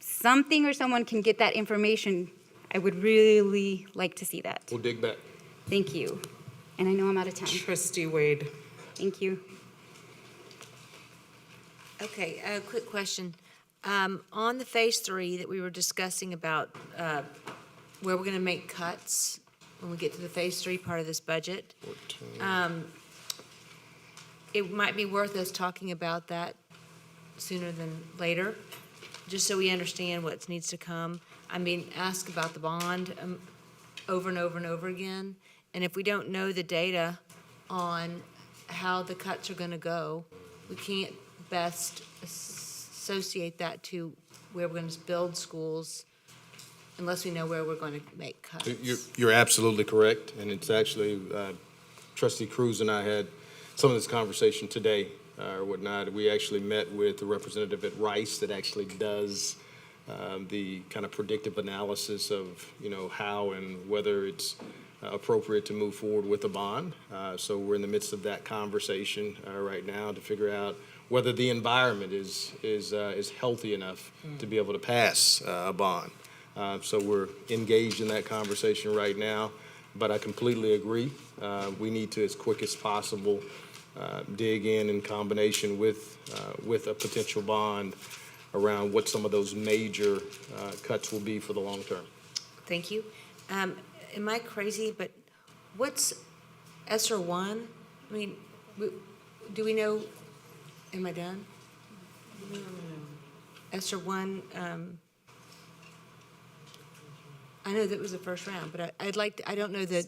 something or someone can get that information, I would really like to see that. We'll dig back. Thank you. And I know I'm out of time. Trustee Wade. Thank you. Okay, a quick question. On the Phase 3 that we were discussing about where we're going to make cuts when we get to the Phase 3 part of this budget, it might be worth us talking about that sooner than later, just so we understand what needs to come. I mean, ask about the bond over and over and over again, and if we don't know the data on how the cuts are going to go, we can't best associate that to where we're going to build schools unless we know where we're going to make cuts. You're absolutely correct, and it's actually, Trustee Cruz and I had some of this conversation today or whatnot. We actually met with the representative at Rice that actually does the kind of predictive analysis of, how and whether it's appropriate to move forward with a bond. So we're in the midst of that conversation right now to figure out whether the environment is healthy enough to be able to pass a bond. So we're engaged in that conversation right now, but I completely agree. We need to, as quick as possible, dig in combination with a potential bond around what some of those major cuts will be for the long term. Thank you. Am I crazy, but what's ESSER 1? I mean, do we know, am I done? ESSER 1, I know that was the first round, but I'd like to, I don't know that,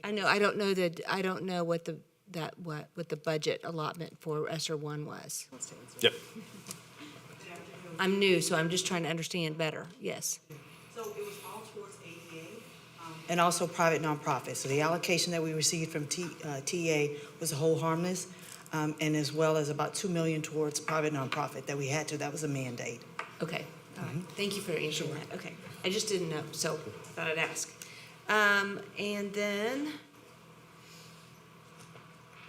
I don't know what the budget allotment for ESSER 1 was. Yep. I'm new, so I'm just trying to understand better, yes. So it was all towards AEA? And also private nonprofits. So the allocation that we received from TA was a whole harmless, and as well as about $2 million towards private nonprofit that we had to, that was a mandate. Okay, all right. Thank you for answering that. Okay, I just didn't know, so thought I'd ask. And then,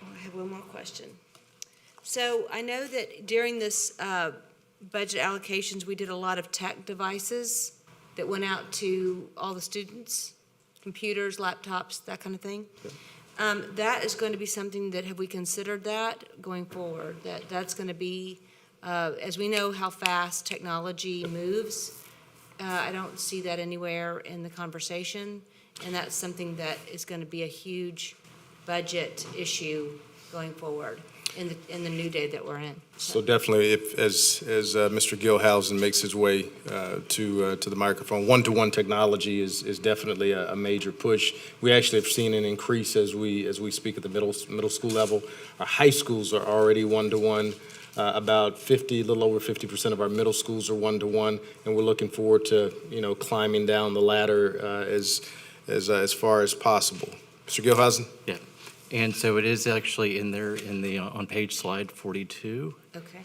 I have one more question. So I know that during this budget allocations, we did a lot of tech devices that went out to all the students, computers, laptops, that kind of thing. That is going to be something that, have we considered that going forward? That's going to be, as we know how fast technology moves, I don't see that anywhere in the conversation, and that's something that is going to be a huge budget issue going forward in the new day that we're in. So definitely, as Mr. Gilhousen makes his way to the microphone, one-to-one technology is definitely a major push. We actually have seen an increase as we speak at the middle school level. Our high schools are already one-to-one. About a little over 50% of our middle schools are one-to-one, and we're looking forward to climbing down the ladder as far as possible. Mr. Gilhousen? Yeah. And so it is actually in there on page slide 42. Okay.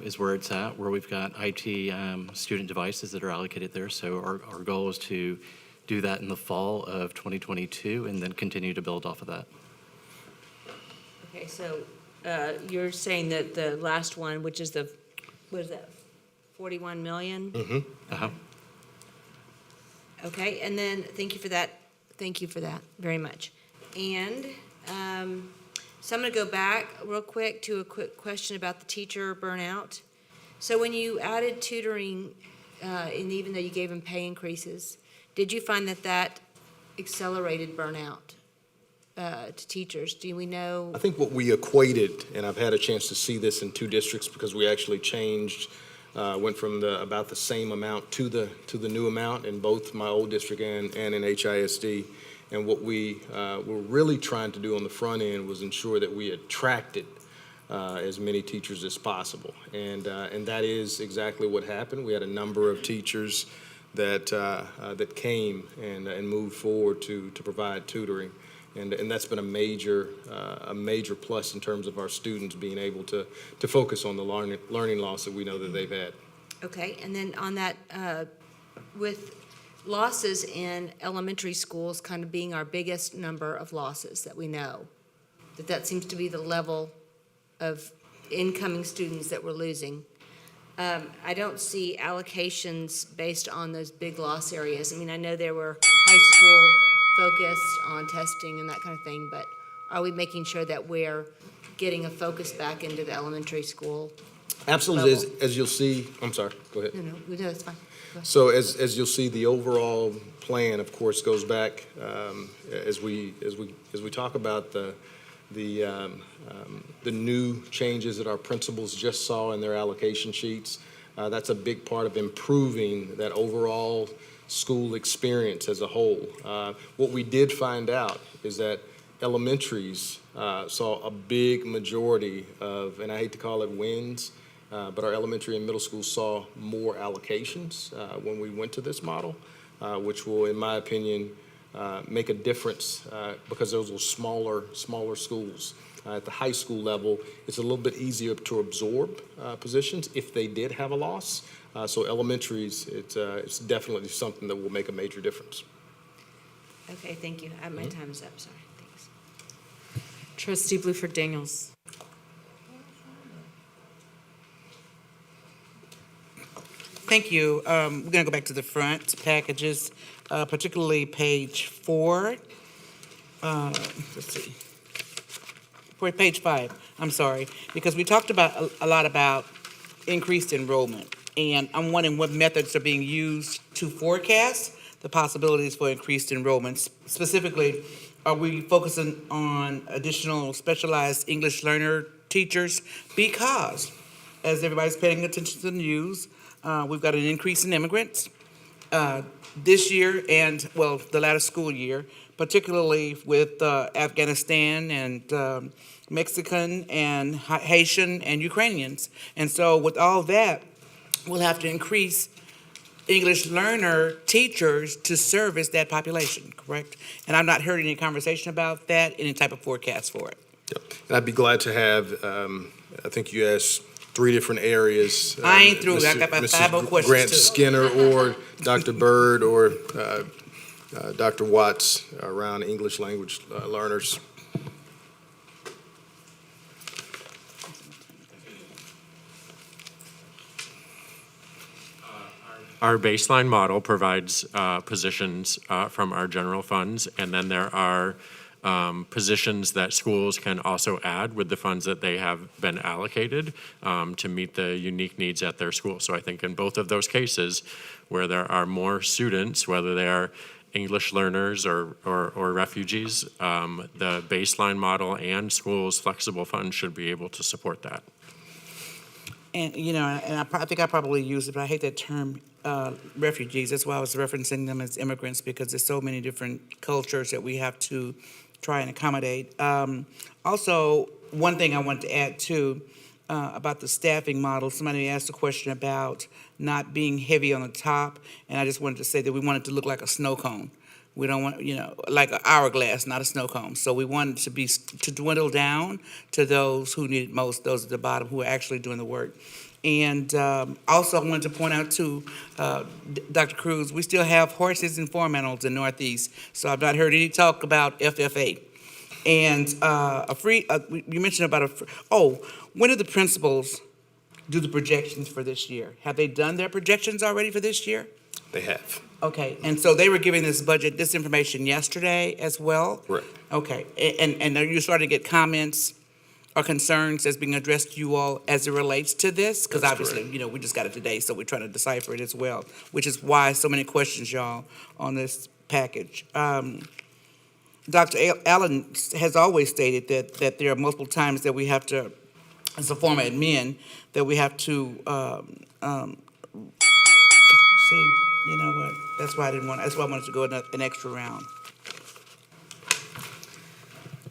Is where it's at, where we've got IT student devices that are allocated there. So our goal is to do that in the fall of 2022 and then continue to build off of that. Okay, so you're saying that the last one, which is what is that, 41 million? Mm-hmm. Uh-huh. Okay, and then, thank you for that very much. And so I'm going to go back real quick to a quick question about the teacher burnout. So when you added tutoring, and even though you gave them pay increases, did you find that accelerated burnout to teachers? Do we know? I think what we equated, and I've had a chance to see this in two districts because we actually changed, went from about the same amount to the new amount in both my old district and in HISD. And what we were really trying to do on the front end was ensure that we attracted as many teachers as possible. And that is exactly what happened. We had a number of teachers that came and moved forward to provide tutoring. And that's been a major plus in terms of our students being able to focus on the learning loss that we know that they've had. Okay, and then on that, with losses in elementary schools kind of being our biggest number of losses that we know, that seems to be the level of incoming students that we're losing. I don't see allocations based on those big loss areas. I mean, I know there were high school focused on testing and that kind of thing, but are we making sure that we're getting a focus back into the elementary school? Absolutely, level? as you'll see, I'm sorry, go ahead. No, it's fine. Go ahead. So as you'll see, the overall plan, of course, goes back as we talk about the new changes that our principals just saw in their allocation sheets. That's a big part of improving that overall school experience as a whole. What we did find out is that elementaries saw a big majority of, and I hate to call it wins, but our elementary and middle schools saw more allocations when we went to this model, which will, in my opinion, make a difference because those are smaller schools. At the high school level, it's a little bit easier to absorb positions if they did have a loss. So elementaries, it's definitely something that will make a major difference. Okay, thank you. My time is up, sorry, thanks. Trustee Blueford Daniels. Thank you. We're going to go back to the front packages, particularly page 4. Let's see. For page 5, I'm sorry, because we talked about a lot about increased enrollment, and I'm wondering what methods are being used to forecast the possibilities for increased enrollment. Specifically, are we focusing on additional specialized English learner teachers? Because, as everybody's paying attention to the news, we've got an increase in immigrants this year and, well, the latter school year, particularly with Afghanistan and Mexican and Haitian and Ukrainians. And so with all that, we'll have to increase English learner teachers to service that population, correct? And I've not heard any conversation about that, any type of forecast for it. Yep. And I'd be glad to have, I think you asked 3 different areas. I ain't through. I got about 5 more questions, Grant too. Skinner or Dr. Bird or Dr. Watts around English language learners. Our baseline model provides positions from our general funds, and then there are positions that schools can also add with the funds that they have been allocated to meet the unique needs at their school. So I think in both of those cases, where there are more students, whether they are English learners or refugees, the baseline model and schools' flexible funds should be able to support that. And, you know, and I think I probably used it, but I hate that term, refugees. That's why I was referencing them as immigrants, because there's so many different cultures that we have to try and accommodate. Also, one thing I wanted to add too, about the staffing model, somebody asked a question about not being heavy on the top, and I just wanted to say that we want it to look like a snow cone. We don't want, you know, like an hourglass, not a snow cone. So we want it to dwindle down to those who need it most, those at the bottom who are actually doing the work. And also, I wanted to point out too, Dr. Cruz, we still have horses and farm animals in Northeast. So I've not heard any talk about FFA. And you mentioned about when do the principals do the projections for this year? Have they done their projections already for this year? They have. Okay, and so they were giving this information yesterday as well? Correct. Okay, and are you starting to get comments or concerns that's being addressed to you all as it relates to this? Because obviously, correct. you know, we just got it today, so we're trying to decipher it as well, which is why so many questions, y'all, on this package. Dr. Allen has always stated that there are multiple times that we have to, as a former admin, that we have to, see, you know what, that's why I wanted to go an extra round.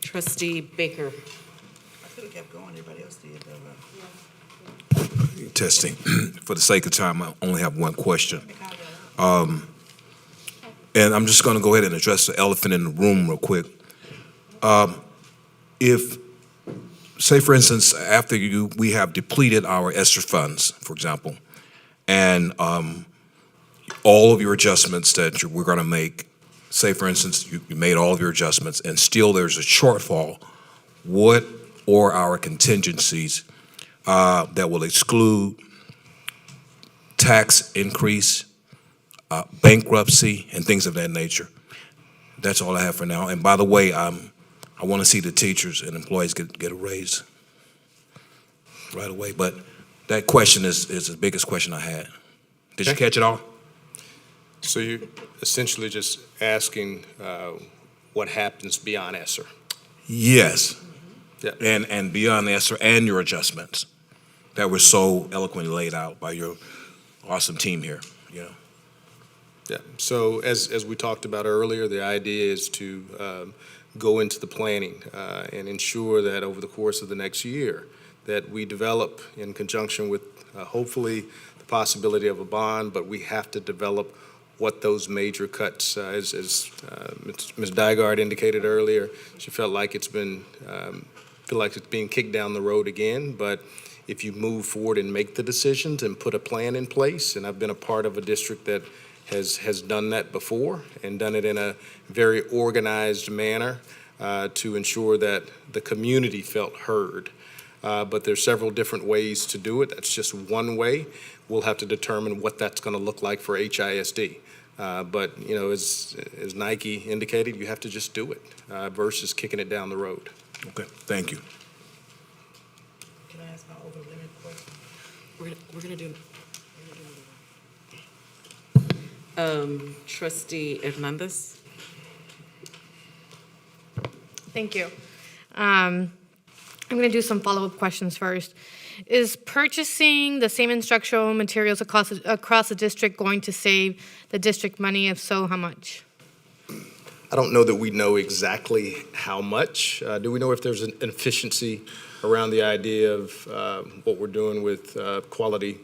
Trustee Baker. I could have kept going, everybody else did, Testing. For the sake of time, I only have one question. And I'm just going to go ahead and address the elephant in the room real quick. If, say for instance, after we have depleted our ESSER funds, for example, and all of your adjustments that we're going to make, say for instance, you made all of your adjustments and still there's a shortfall, what or our contingencies that will exclude tax increase, bankruptcy, and things of that nature? That's all I have for now. And by the way, I want to see the teachers and employees get a raise right away. But that question is the biggest question I had. Did you catch it all? So you're essentially just asking what happens beyond ESSER? Yes. Yeah. And beyond ESSER and your adjustments that were so eloquently laid out by your awesome team here. Yeah. Yeah. So as we talked about earlier, the idea is to go into the planning and ensure that over the course of the next year that we develop in conjunction with hopefully the possibility of a bond, but we have to develop what those major cuts, as Ms. Dygard indicated earlier, she felt like it's being kicked down the road again. But if you move forward and make the decisions and put a plan in place, and I've been a part of a district that has done that before and done it in a very organized manner to ensure that the community felt heard. But there's several different ways to do it. That's just one way. We'll have to determine what that's going to look like for HISD. But, you know, as Nike indicated, you have to just do it versus kicking it down the road. Okay, thank you. Can I ask my over-limit question? We're gonna do. Trustee Hernandez? Thank you. I'm going to do some follow-up questions first. Is purchasing the same instructional materials across the district going to save the district money? If so, how much? I don't know that we know exactly how much. Do we know if there's an efficiency around the idea of what we're doing with quality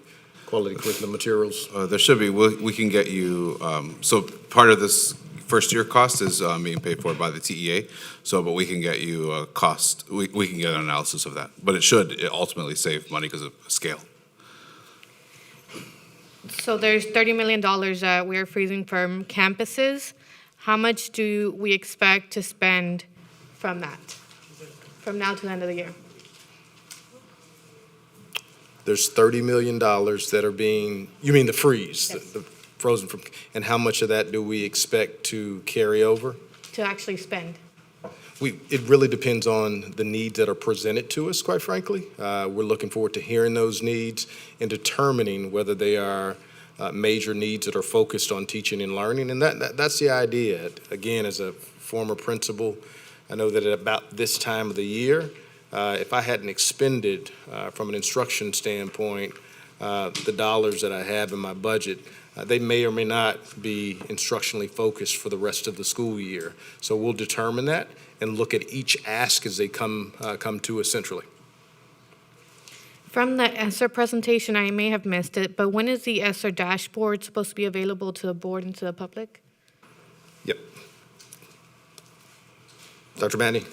curriculum materials? There should be. We can get you, so part of this first year cost is being paid for by the TEA. So, but we can get you a cost, we can get an analysis of that. But it should ultimately save money because of scale. So there's $30 million that we're freezing from campuses. How much do we expect to spend from that, from now to the end of the year? There's $30 million that are being, you mean the freeze, Yes. the frozen from, and how much of that do we expect to carry over? To actually spend? It really depends on the needs that are presented to us, quite frankly. We're looking forward to hearing those needs and determining whether they are major needs that are focused on teaching and learning. And that's the idea. Again, as a former principal, I know that at about this time of the year, if I hadn't expended, from an instruction standpoint, the dollars that I have in my budget, they may or may not be instructionally focused for the rest of the school year. So we'll determine that and look at each ask as they come to us centrally. From the ESSER presentation, I may have missed it, but when is the ESSER dashboard supposed to be available to the board and to the public? Yep. Dr. Manny?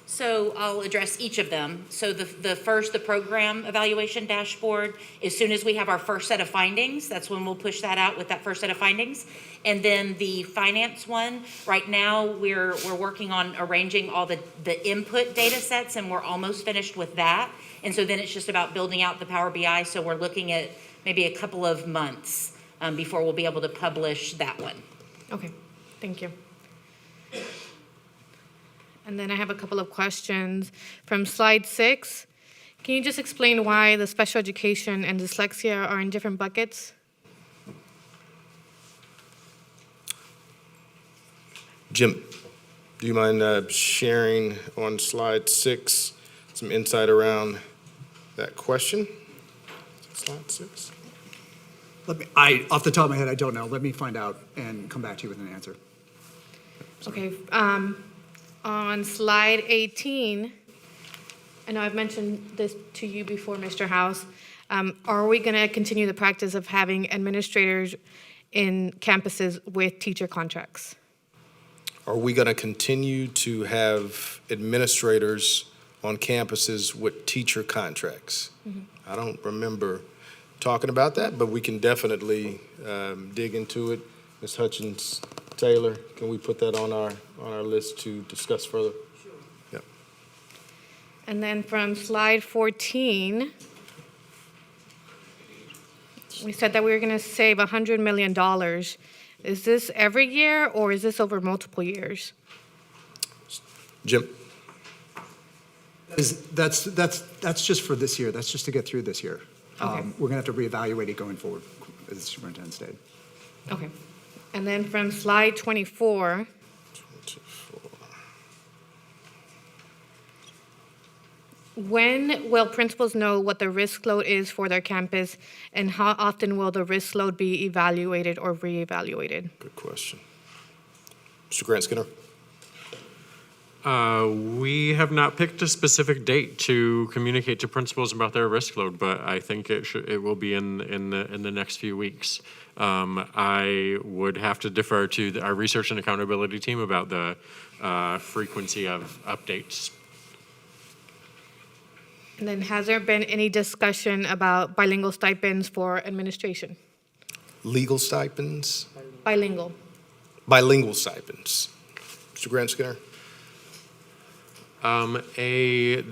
So I'll address each of them. So the first, the program evaluation dashboard, as soon as we have our first set of findings, that's when we'll push that out with that first set of findings. And then the finance one, right now, we're working on arranging all the input data sets, and we're almost finished with that. And so then it's just about building out the Power BI. So we're looking at maybe a couple of months before we'll be able to publish that one. Okay, thank you. And then I have a couple of questions. From slide 6, can you just explain why the special education and dyslexia are in different buckets? Jim, do you mind sharing on slide 6 some insight around that question? Slide 6. Off the top of my head, I don't know. Let me find out and come back to you with an answer. Okay, on slide 18, I know I've mentioned this to you before, Mr. House. Are we going to continue the practice of having administrators in campuses with teacher contracts? Are we going to continue to have administrators on campuses with teacher contracts? Mm-hmm. I don't remember talking about that, but we can definitely dig into it. Ms. Hutchins Taylor, can we put that on our list to discuss further? Sure. Yep. And then from slide 14, we said that we were going to save $100 million. Is this every year, or is this over multiple years? Jim? That's just for this year. That's just to get through this year. Okay. We're going to have to reevaluate it going forward, as the superintendent stated. Okay. And then from slide 24, when will principals know what the risk load is for their campus, and how often will the risk load be evaluated or reevaluated? Good question. Mr. Grant Skinner? We have not picked a specific date to communicate to principals about their risk load, but I think it will be in the next few weeks. I would have to defer to our research and accountability team about the frequency of updates. And then has there been any discussion about bilingual stipends for administration? Legal stipends, Bilingual. bilingual stipends. Mr. Grant Skinner?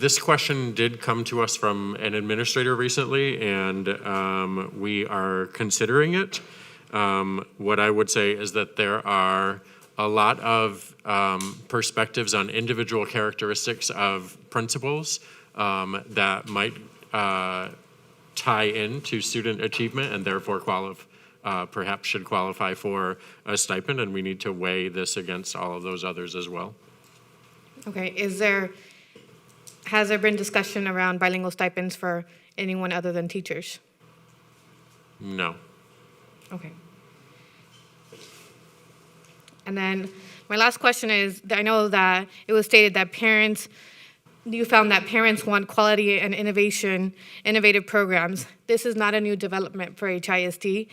This question did come to us from an administrator recently, and we are considering it. What I would say is that there are a lot of perspectives on individual characteristics of principals that might tie into student achievement and therefore perhaps should qualify for a stipend, and we need to weigh this against all of those others as well. Okay, has there been discussion around bilingual stipends for anyone other than teachers? No. Okay. And then my last question is, I know that it was stated that you found that parents want quality and innovative programs. This is not a new development for HISD.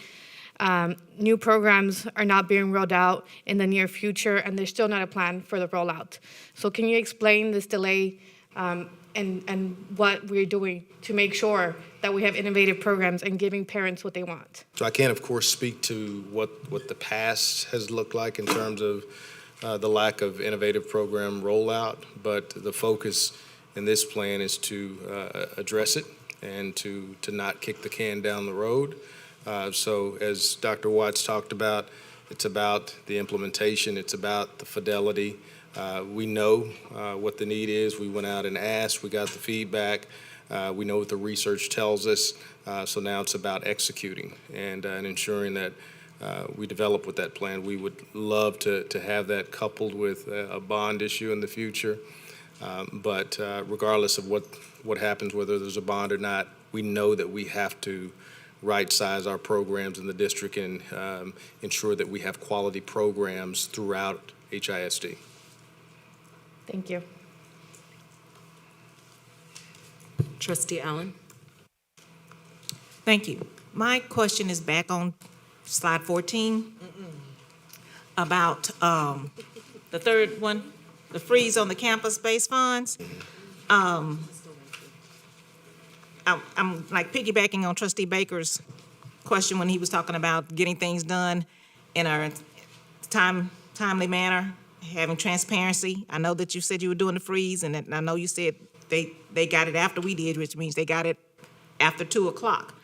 New programs are not being rolled out in the near future, and there's still not a plan for the rollout. So can you explain this delay and what we're doing to make sure that we have innovative programs and giving parents what they want? So I can't, of course, speak to what the past has looked like in terms of the lack of innovative program rollout, but the focus in this plan is to address it and to not kick the can down the road. So as Dr. Watts talked about, it's about the implementation, it's about the fidelity. We know what the need is. We went out and asked, we got the feedback. We know what the research tells us. So now it's about executing and ensuring that we develop with that plan. We would love to have that coupled with a bond issue in the future. But regardless of what happens, whether there's a bond or not, we know that we have to right-size our programs in the district and ensure that we have quality programs throughout HISD. Thank you. Trustee Allen? Thank you. My question is back on slide 14 about the third one, the freeze on the campus-based funds. I'm like piggybacking on Trustee Baker's question when he was talking about getting things done in a timely manner, having transparency. I know that you said you were doing the freeze, and I know you said they got it after we did, which means they got it after 2 o'clock.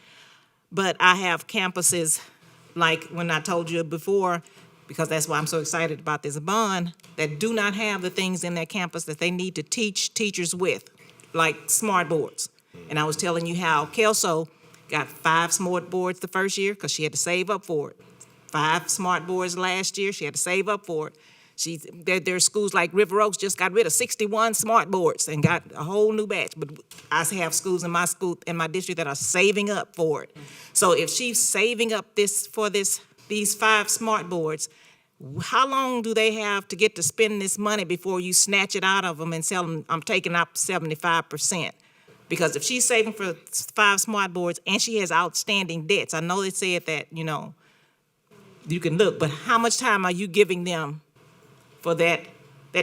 But I have campuses, like when I told you before, because that's why I'm so excited about this bond, that do not have the things in their campus that they need to teach teachers with, like smart boards. And I was telling you how Kelso got 5 smart boards the first year because she had to save up for it. 5 smart boards last year, she had to save up for it. There are schools like River Oaks just got rid of 61 smart boards and got a whole new batch. But I have schools in my district that are saving up for it. So if she's saving up these 5 smart boards, how long do they have to get to spend this money before you snatch it out of them and tell them, I'm taking out 75%? Because if she's saving for 5 smart boards and she has outstanding debts, I know they said that, you can look, but how much time are you giving them for that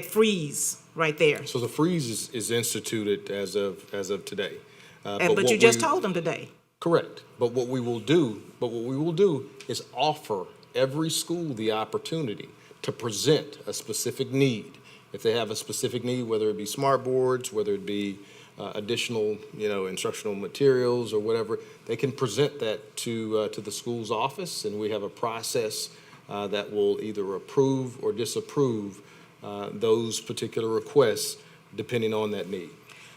freeze right there? So the freeze is instituted as of today. But you just told them today. Correct. But what we will do is offer every school the opportunity to present a specific need. If they have a specific need, whether it be smart boards, whether it be additional, instructional materials or whatever, they can present that to the school's office, and we have a process that will either approve or disapprove those particular requests depending on that need.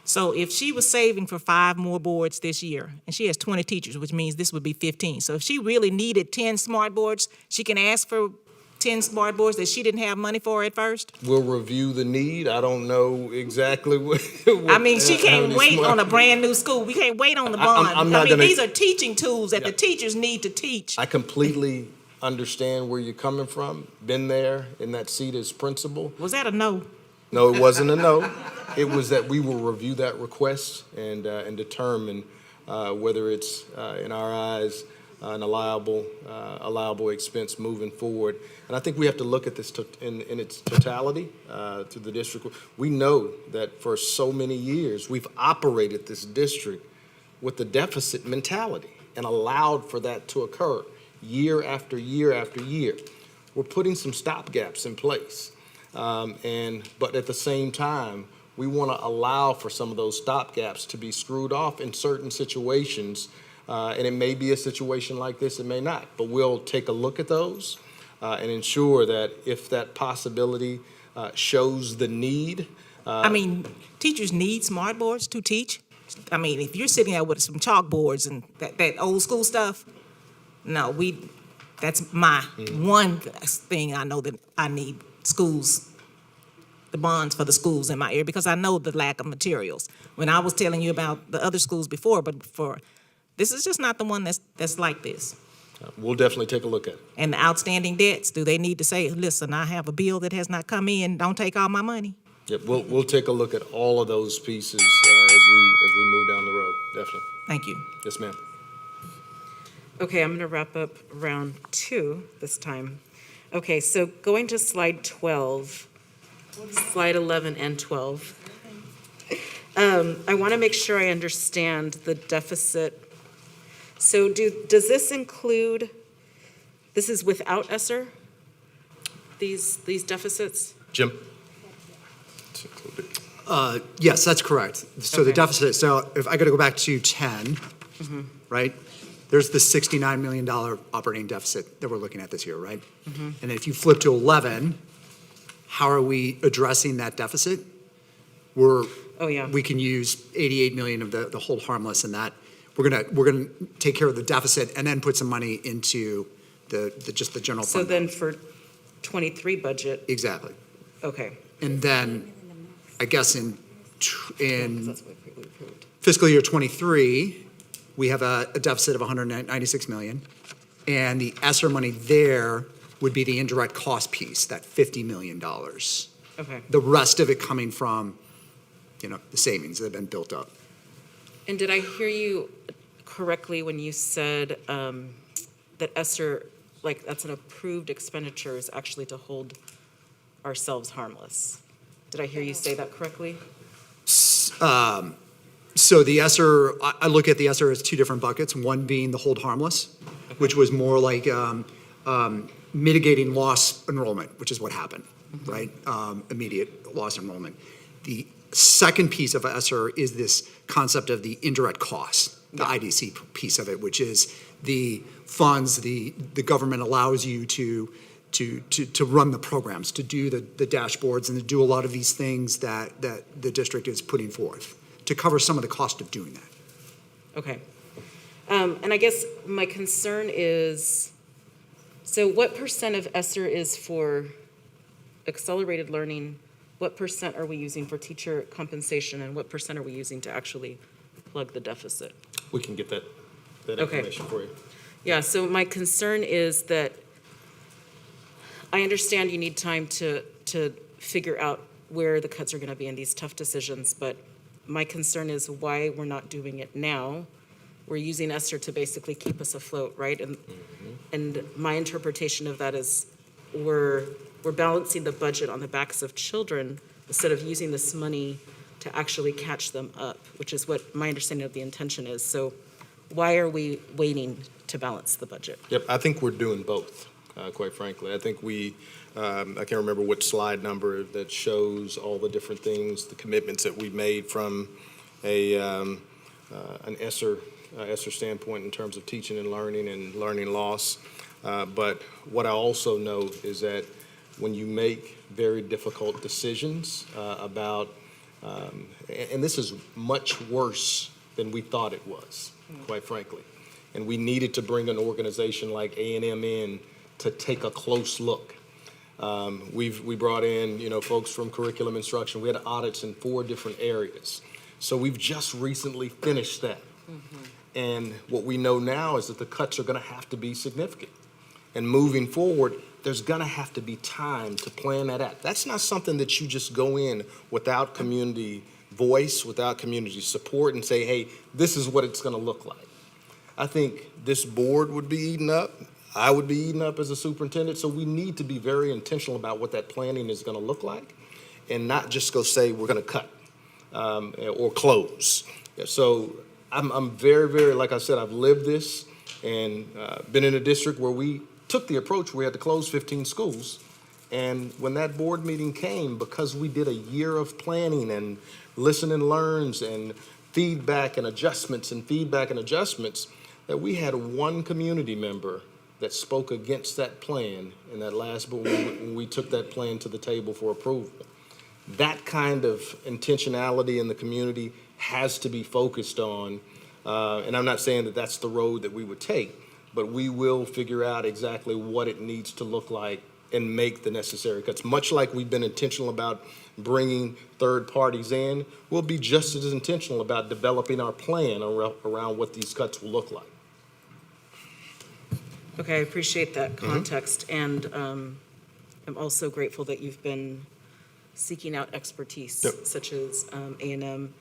So if she was saving for 5 more boards this year, and she has 20 teachers, which means this would be 15. So if she really needed 10 smart boards, she can ask for 10 smart boards that she didn't have money for at first? We'll review the need. I don't know exactly what she can't wait on a brand new school. We can't wait on the bond. These are teaching tools that the teachers need to teach. I completely understand where you're coming from. Been there in that seat as principal. Was that a no? No, it wasn't a no. It was that we will review that request and determine whether it's, in our eyes, an allowable expense moving forward. And I think we have to look at this in its totality to the district. We know that for so many years, we've operated this district with the deficit mentality and allowed for that to occur year after year after year. We're putting some stopgaps in place. But at the same time, we want to allow for some of those stopgaps to be screwed off in certain situations. And it may be a situation like this, it may not. But we'll take a look at those and ensure that if that possibility shows the need. I mean, teachers need smart boards to teach. I mean, if you're sitting there with some chalkboards and that old school stuff, no, that's my one thing I know that I need schools, the bonds for the schools in my area, because I know the lack of materials. When I was telling you about the other schools before, this is just not the one that's like this. We'll definitely take a look at it. And the outstanding debts, do they need to say, listen, I have a bill that has not come in, don't take all my money? Yep, we'll take a look at all of those pieces as we move down the road, definitely. Thank you. Yes, ma'am. Okay, I'm going to wrap up round 2 this time. Okay, so going to slide 12, slide 11 and 12. I want to make sure I understand the deficit. So does this include, this is without ESSER, these deficits? Jim? Yes, that's correct. So the Okay. deficit, so if I got to go back to 10, right? There's the $69 million operating deficit that we're looking at this year, right? And if you flip to 11, how are we addressing that deficit? We can use 88 million of the hold harmless and that. We're gonna take care of the deficit and then put some money into just the general So fund. then for 23 budget, Exactly. okay. And then, I guess in fiscal year '23, we have a deficit of 196 million. And the ESSER money there would be the indirect cost piece, that $50 million. Okay. The rest of it coming from, the savings that have been built up. And did I hear you correctly when you said that ESSER, like that's an approved expenditure, is actually to hold ourselves harmless? Did I hear you say that correctly? So the ESSER, I look at the ESSER as 2 different buckets, one being the hold harmless, which was more like mitigating loss enrollment, which is what happened, right? Immediate loss enrollment. The second piece of ESSER is this concept of the indirect costs, the IDC piece of it, which is the funds the government allows you to run the programs, to do the dashboards and to do a lot of these things that the district is putting forth, to cover some of the cost of doing that. Okay. And I guess my concern is, so what % of ESSER is for accelerated learning? What % are we using for teacher compensation, and what % are we using to actually plug the deficit? We can get that Okay. information for you. Yeah, so my concern is that I understand you need time to figure out where the cuts are going to be in these tough decisions, but my concern is why we're not doing it now. We're using ESSER to basically keep us afloat, right? And my interpretation of that is we're balancing the budget on the backs of children instead of using this money to actually catch them up, which is what my understanding of the intention is. So why are we waiting to balance the budget? Yep, I think we're doing both, quite frankly. I think I can't remember what slide number that shows all the different things, the commitments that we made from an ESSER standpoint in terms of teaching and learning loss. But what I also know is that when you make very difficult decisions about, and this is much worse than we thought it was, quite frankly. And we needed to bring an organization like A&M in to take a close look. We brought in, folks from curriculum instruction. We had audits in 4 different areas. So we've just recently finished that. And what we know now is that the cuts are going to have to be significant. And moving forward, there's going to have to be time to plan that out. That's not something that you just go in without community voice, without community support and say, hey, this is what it's going to look like. I think this board would be eaten up. I would be eaten up as a superintendent. So we need to be very intentional about what that planning is going to look like and not just go say we're going to cut or close. So I'm very, very, like I said, I've lived this and been in a district where we took the approach where we had to close 15 schools. And when that board meeting came, because we did a year of planning and listen and learns and feedback and adjustments, that we had one community member that spoke against that plan in that last board when we took that plan to the table for approval. That kind of intentionality in the community has to be focused on. And I'm not saying that that's the road that we would take, but we will figure out exactly what it needs to look like and make the necessary cuts. Much like we've been intentional about bringing third parties in, we'll be just as intentional about developing our plan around what these cuts will look like. Okay, I appreciate that context, and I'm also grateful that you've been seeking out expertise, such as A&M.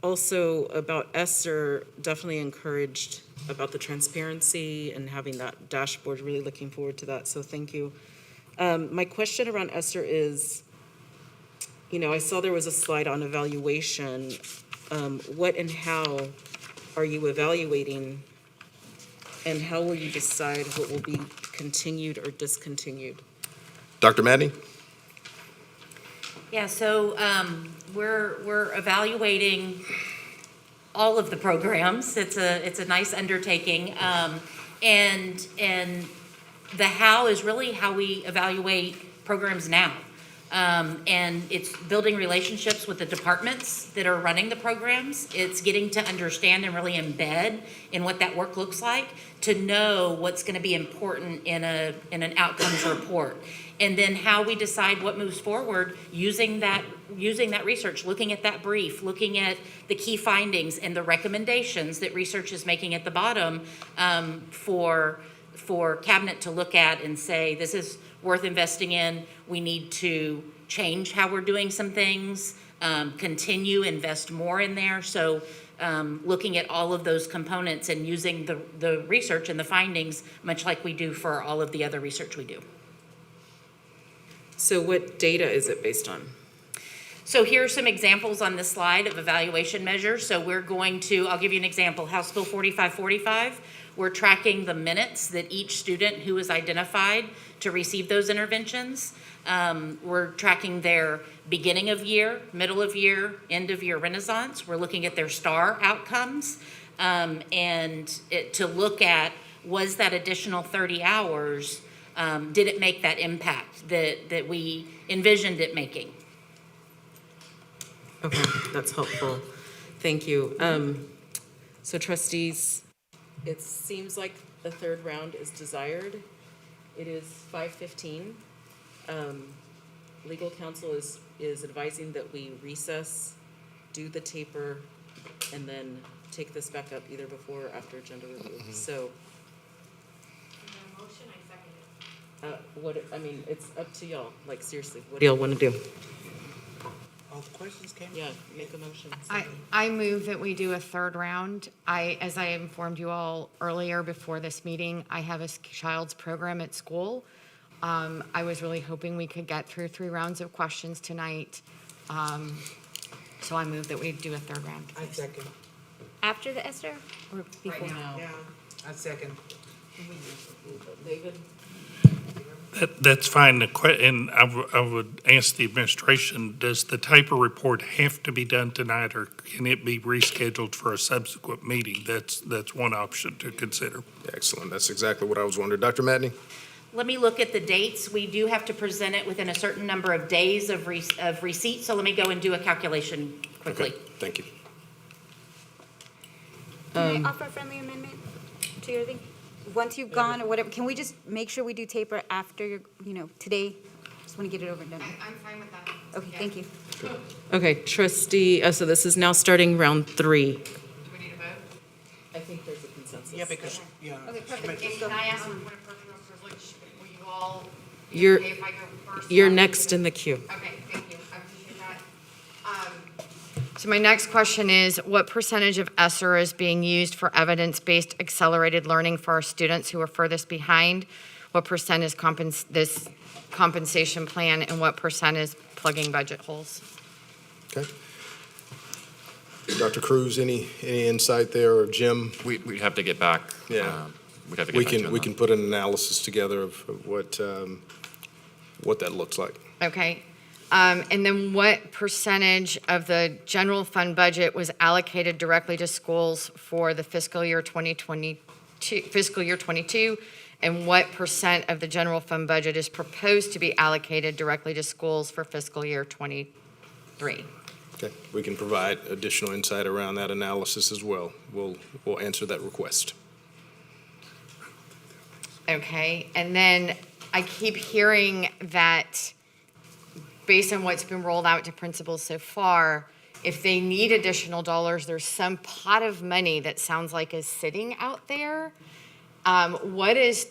Also, about ESSER, definitely encouraged about the transparency and having that dashboard, really looking forward to that, so thank you. My question around ESSER is, I saw there was a slide on evaluation. What and how are you evaluating, and how will you decide what will be continued or discontinued? Dr. Madney? Yeah, so we're evaluating all of the programs. It's a nice undertaking, and the how is really how we evaluate programs now, and it's building relationships with the departments that are running the programs. It's getting to understand and really embed in what that work looks like to know what's going to be important in an outcomes report. And then how we decide what moves forward using that research, looking at that brief, looking at the key findings and the recommendations that research is making at the bottom for cabinet to look at and say, this is worth investing in. We need to change how we're doing some things, continue, invest more in there. So looking at all of those components and using the research and the findings, much like we do for all of the other research we do. So what data is it based on? So here are some examples on this slide of evaluation measures. So I'll give you an example, House Bill 4545. We're tracking the minutes that each student who is identified to receive those interventions. We're tracking their beginning of year, middle of year, end of year renaissance. We're looking at their STAR outcomes to look at, was that additional 30 hours, did it make that impact that we envisioned it making? Okay, that's helpful. Thank you. So trustees, it seems like the third round is desired. It is 5:15. Legal counsel is advising that we recess, do the taper, and then take this back up either before or after agenda review. So. It's up to y'all, like seriously, what do y'all want to do? All the questions came? Yeah, make a motion. I move that we do a third round. As I informed you all earlier before this meeting, I have a child's program at school. I was really hoping we could get through 3 rounds of questions tonight. So I move that we do a third round. I second. After the ESSER or before? Right now. Yeah, I second. David? That's fine. And I would ask the administration, does the taper report have to be done tonight, or can it be rescheduled for a subsequent meeting? That's one option to consider. Excellent. That's exactly what I was wondering. Dr. Madney? Let me look at the dates. We do have to present it within a certain number of days of receipt, so let me go and do a calculation quickly. Okay, thank you. Can I offer a friendly amendment to your thing? Once you've gone or whatever, can we just make sure we do taper after, today? Just want to get it over and done. I'm fine with that. Okay, thank you. Okay, trustee, so this is now starting round 3. Do we need a vote? I think there's a consensus. Yeah, because, yeah. Okay, perfect. And can I ask for a point of personal privilege? Will you all be You're, okay if I go first? you're next in the queue. Okay, thank you. I appreciate that. So my next question is, what percentage of ESSER is being used for evidence-based accelerated learning for our students who are furthest behind? What percent is this compensation plan, and what percent is plugging budget holes? Okay. Dr. Cruz, any insight there, or Jim? We'd have to get back. Yeah. We'd have to get back to you on We that. can put an analysis together of what that looks like. Okay. And then what percentage of the general fund budget was allocated directly to schools for the fiscal year 22, and what percent of the general fund budget is proposed to be allocated directly to schools for fiscal year 23? Okay, we can provide additional insight around that analysis as well. We'll answer that request. Okay, and then I keep hearing that based on what's been rolled out to principals so far, if they need additional dollars, there's some pot of money that sounds like is sitting out there. What is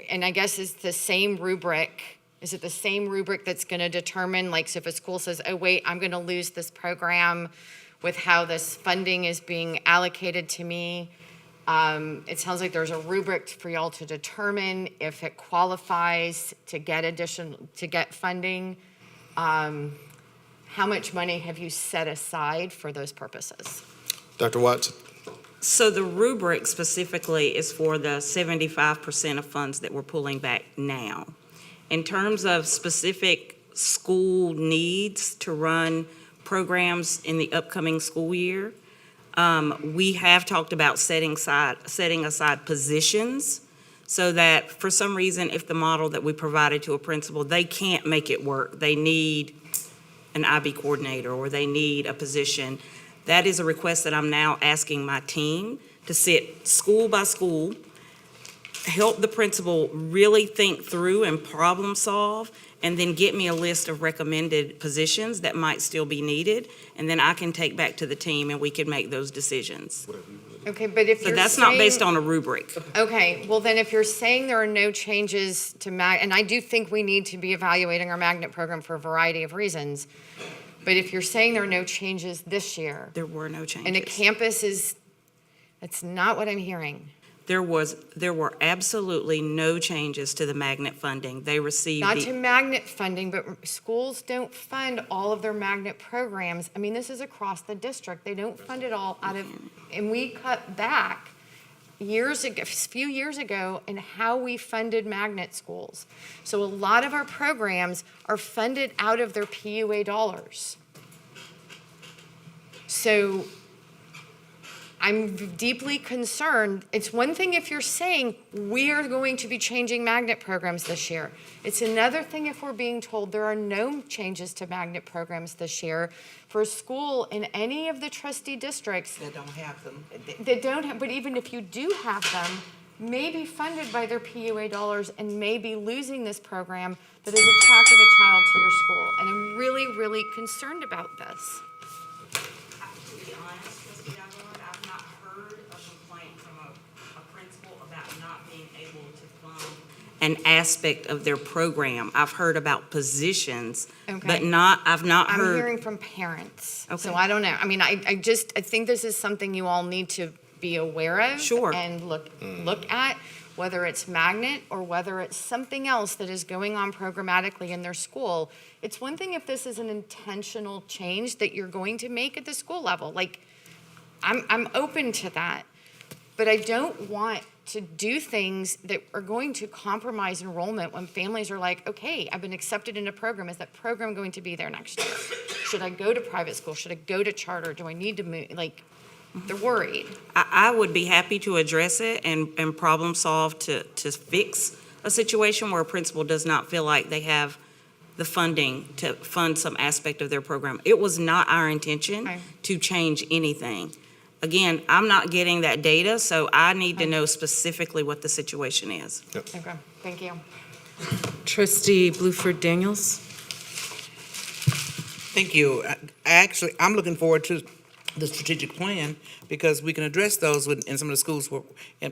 and I guess it's the same rubric. Is it the same rubric that's going to determine, like, so if a school says, oh, wait, I'm going to lose this program with how this funding is being allocated to me, it sounds like there's a rubric for y'all to determine if it qualifies to get funding. How much money have you set aside for those purposes? Dr. Watts? So the rubric specifically is for the 75% of funds that we're pulling back now. In terms of specific school needs to run programs in the upcoming school year, we have talked about setting aside positions so that for some reason, if the model that we provided to a principal, they can't make it work, they need an IB coordinator or they need a position, that is a request that I'm now asking my team to sit school by school, help the principal really think through and problem solve, and then get me a list of recommended positions that might still be needed, and then I can take back to the team and we can make those decisions. Okay, but if So you're that's not based saying- on a rubric. Okay, well then if you're saying there are no changes to and I do think we need to be evaluating our magnet program for a variety of reasons, but if you're saying there are no changes this year. There were no changes. And the campus that's not what I'm hearing. There were absolutely no changes to the magnet funding. They received Not to magnet funding, but schools don't fund all of their magnet programs. I mean, this is across the district. They don't fund it all out of, and we cut back a few years ago in how we funded magnet schools. So a lot of our programs are funded out of their PUA dollars. So I'm deeply concerned. It's one thing if you're saying we are going to be changing magnet programs this year. It's another thing if we're being told there are no changes to magnet programs this year for a school in any of the trustee districts. That don't have them. That don't have, but even if you do have them, may be funded by their PUA dollars and may be losing this program that has attracted a child to your school. And I'm really, really concerned about this. To be honest, Trustee Aguilar, I've not heard a complaint from a principal about not being able to fund an aspect of their program. I've heard about positions, Okay. but I've not I'm heard. hearing from parents. Okay. So I don't know. I mean, I think this is something you all need to be aware of. Sure. And look at, whether it's magnet or whether it's something else that is going on programmatically in their school. It's one thing if this is an intentional change that you're going to make at the school level. Like, I'm open to that. But I don't want to do things that are going to compromise enrollment when families are like, okay, I've been accepted in a program. Is that program going to be there next year? Should I go to private school? Should I go to charter? Do I need to move? Like, they're worried. I would be happy to address it and problem solve to fix a situation where a principal does not feel like they have the funding to fund some aspect of their program. It was not our intention to change anything. Again, I'm not getting that data, so I need to know specifically what the situation is. Okay, thank you. Trustee Bluford Daniels? Thank you. I'm looking forward to the strategic plan because we can address those in some of the schools,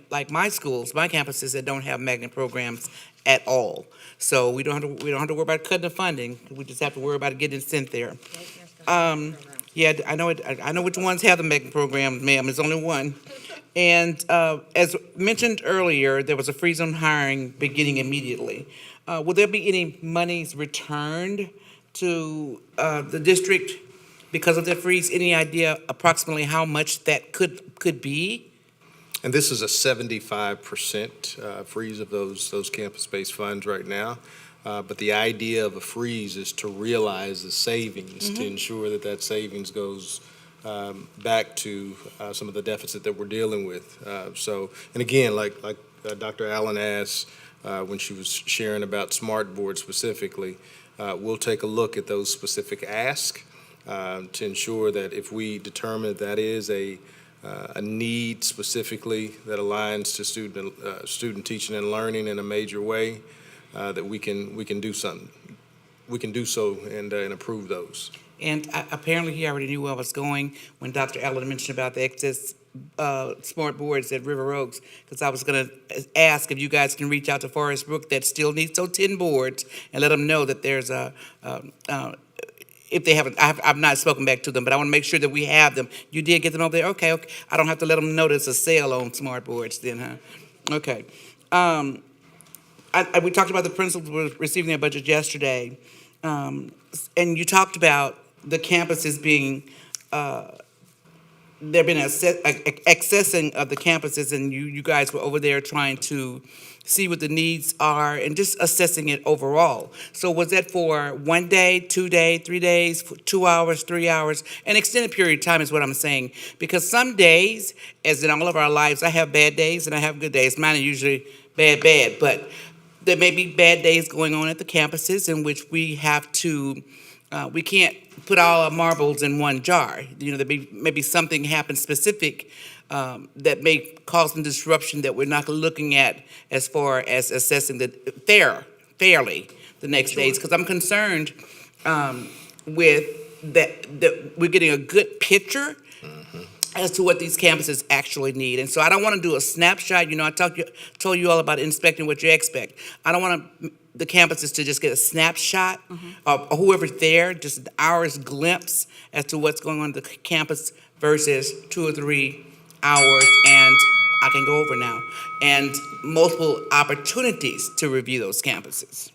like my schools, my campuses that don't have magnet programs at all. So we don't have to worry about cutting the funding. We just have to worry about getting it sent there. Yeah, I know it, I know which ones have the making programs, ma'am, there's only one. And as mentioned earlier, there was a freeze on hiring beginning immediately. Will there be any monies returned to the district because of that freeze? Any idea approximately how much that could be? And this is a 75% freeze of those campus-based funds right now. But the idea of a freeze is to realize the savings, to ensure that that savings goes back to some of the deficit that we're dealing with. So, and again, like Dr. Allen asked when she was sharing about Smart Board specifically, we'll take a look at those specific asks to ensure that if we determine that is a need specifically that aligns to student teaching and learning in a major way, that we can do something. We can do so and approve those. And apparently he already knew where I was going when Dr. Allen mentioned about the excess smart boards at River Oaks, because I was going to ask if you guys can reach out to Forest Brook that still needs those 10 boards and let them know that there's if they haven't, I've not spoken back to them, but I want to make sure that we have them. You did get them over there? Okay. I don't have to let them know there's a sale on smart boards then, huh? Okay. We talked about the principals receiving their budget yesterday, and you talked about the campuses being, there been accessing of the campuses, and you guys were over there trying to see what the needs are and just assessing it overall. So was that for 1 day, 2 days, 3 days, 2 hours, 3 hours? An extended period of time is what I'm saying. Because some days, as in all of our lives, I have bad days and I have good days. Mine are usually bad, but there may be bad days going on at the campuses in which we have to, we can't put all our marbles in one jar. You know, there may be something happen specific that may cause some disruption that we're not looking at as far as assessing the fairly the next days. Because I'm concerned with that we're getting a good picture as to what these campuses actually need. And so I don't want to do a snapshot. You know, I told you all about inspecting what you expect. I don't want the campuses to just get a snapshot of whoever's there, just an hour's glimpse as to what's going on at the campus versus 2 or 3 hours, and I can go over now, and multiple opportunities to review those campuses.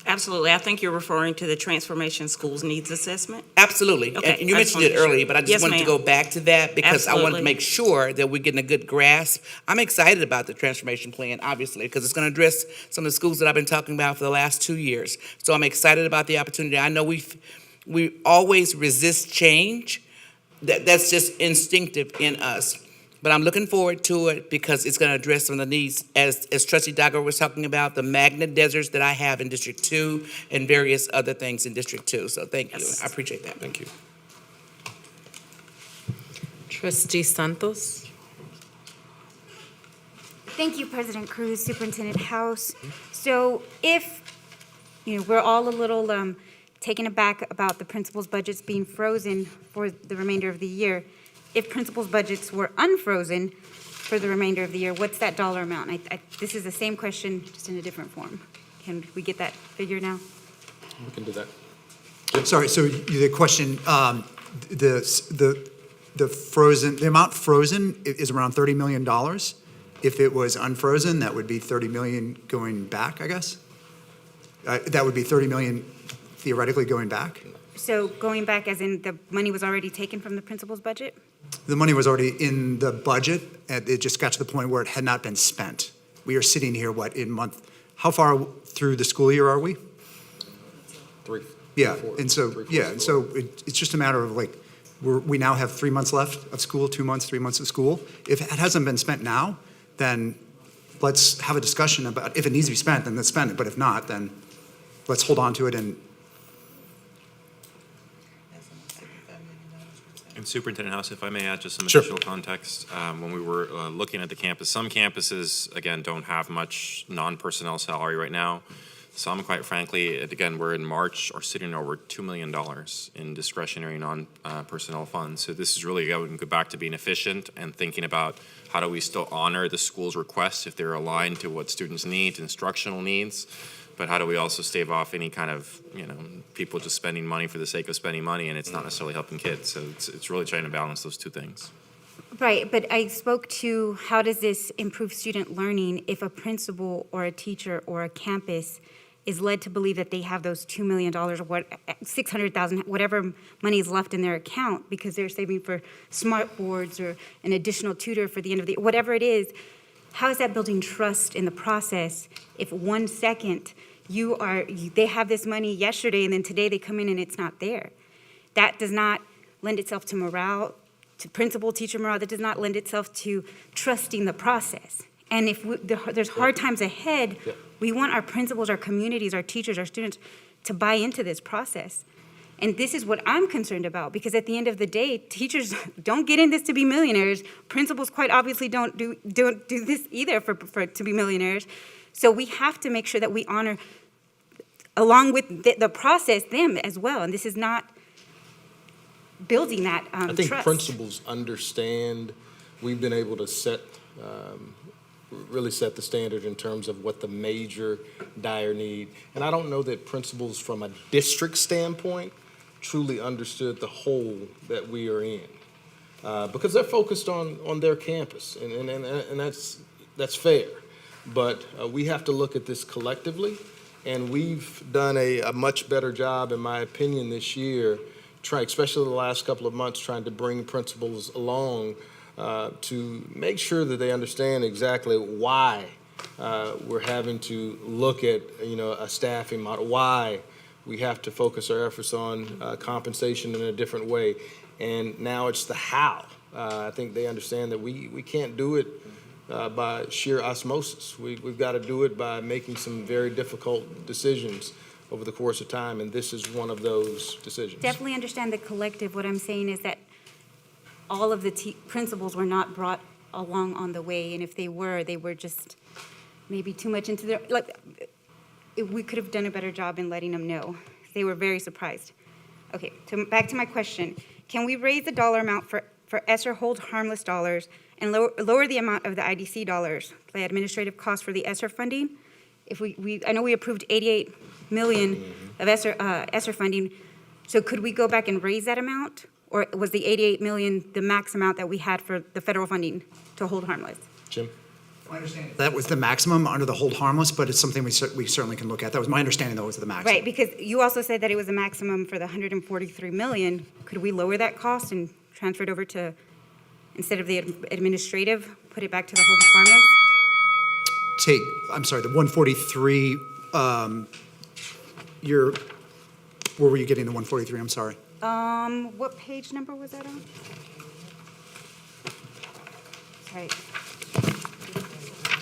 Absolutely. I think you're referring to the Transformation Schools Needs Assessment. Absolutely. Okay, And you I just mentioned it wanted to earlier, sure. but I just Yes, wanted to ma'am. go back to that because I wanted Absolutely. to make sure that we're getting a good grasp. I'm excited about the transformation plan, obviously, because it's going to address some of the schools that I've been talking about for the last 2 years. So I'm excited about the opportunity. I know we always resist change. That's just instinctive in us. But I'm looking forward to it because it's going to address some of the needs, as Trustee Dagger was talking about, the magnet deserts that I have in District 2 and various other things in District 2. So thank you. I appreciate that. Thank you. Trustee Santos? Thank you, President Cruz, Superintendent House. So if, we're all a little taken aback about the principals' budgets being frozen for the remainder of the year, if principals' budgets were unfrozen for the remainder of the year, what's that dollar amount? This is the same question, just in a different form. Can we get that figure now? We can do that. Sorry, so the question, the amount frozen is around $30 million. If it was unfrozen, that would be 30 million going back, I guess? That would be 30 million theoretically going back? So going back as in the money was already taken from the principal's budget? The money was already in the budget, and it just got to the point where it had not been spent. We are sitting here, how far through the school year are we? 3. Yeah, 4, and so, 3, 4, yeah, and so it's just a matter of we now have 3 months left of school, 2 months, 3 months of school. If it hasn't been spent now, then let's have a discussion about, if it needs to be spent, then let's spend it. But if not, then let's hold on to it and. And Superintendent House, if I may add just some Sure. additional context, when we were looking at the campus, some campuses, again, don't have much non-personnel salary right now. Some, quite frankly, again, we're in March, are sitting over $2 million in discretionary non-personnel funds. So this is really going to go back to being efficient and thinking about how do we still honor the school's requests if they're aligned to what students need, instructional needs, but how do we also stave off any kind of, people just spending money for the sake of spending money, and it's not necessarily helping kids. So it's really trying to balance those two things. Right, but I spoke to how does this improve student learning if a principal or a teacher or a campus is led to believe that they have those $2 million or what, 600,000, whatever money is left in their account because they're saving for smart boards or an additional tutor for the end of the, whatever it is. How is that building trust in the process if 1 second they have this money yesterday and then today they come in and it's not there? That does not lend itself to morale, to principal teacher morale. That does not lend itself to trusting the process. And if there's hard times ahead, we want our principals, our communities, our teachers, our students to buy into this process. And this is what I'm concerned about, because at the end of the day, teachers don't get in this to be millionaires. Principals quite obviously don't do this either for to be millionaires. So we have to make sure that we honor, along with the process, them as well. And this is not building that I think trust. principals understand. We've been able to really set the standard in terms of what the major dire need. And I don't know that principals from a district standpoint truly understood the hole that we are in, because they're focused on their campus, and that's fair. But we have to look at this collectively, and we've done a much better job, in my opinion, this year, especially the last couple of months, trying to bring principals along to make sure that they understand exactly why we're having to look at a staffing model, why we have to focus our efforts on compensation in a different way. And now it's the how. I think they understand that we can't do it by sheer osmosis. We've got to do it by making some very difficult decisions over the course of time, and this is one of those decisions. Definitely understand the collective. What I'm saying is that all of the principals were not brought along on the way, and if they were just maybe too much into their, we could have done a better job in letting them know. They were very surprised. Okay, back to my question. Can we raise the dollar amount for ESSER hold harmless dollars and lower the amount of the IDC dollars, the administrative costs for the ESSER funding? If I know we approved 88 million of ESSER funding, so could we go back and raise that amount? Or was the 88 million the max amount that we had for the federal funding to hold harmless? Jim? My understanding. That was the maximum under the hold harmless, but it's something we certainly can look at. That was my understanding, though, was the maximum. Right, because you also said that it was a maximum for the 143 million. Could we lower that cost and transfer it over to, instead of the administrative, put it back to the hold harmless? I'm sorry, the 143, where were you getting the 143? I'm sorry. What page number was that on? Sorry.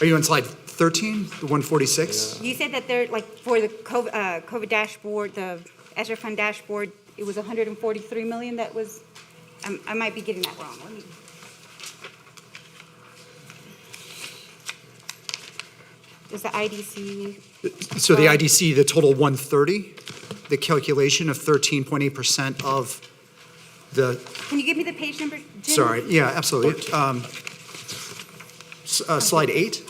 Are you on slide 13, the 146? You said that they're, for the COVID dashboard, the ESSER fund dashboard, it was 143 million that was, I might be getting that wrong. Let me. Is the IDC? So the IDC, the total 130, the calculation of 13.8% of the. Can you give me the page number, Jim? Sorry, yeah, absolutely. Slide 8.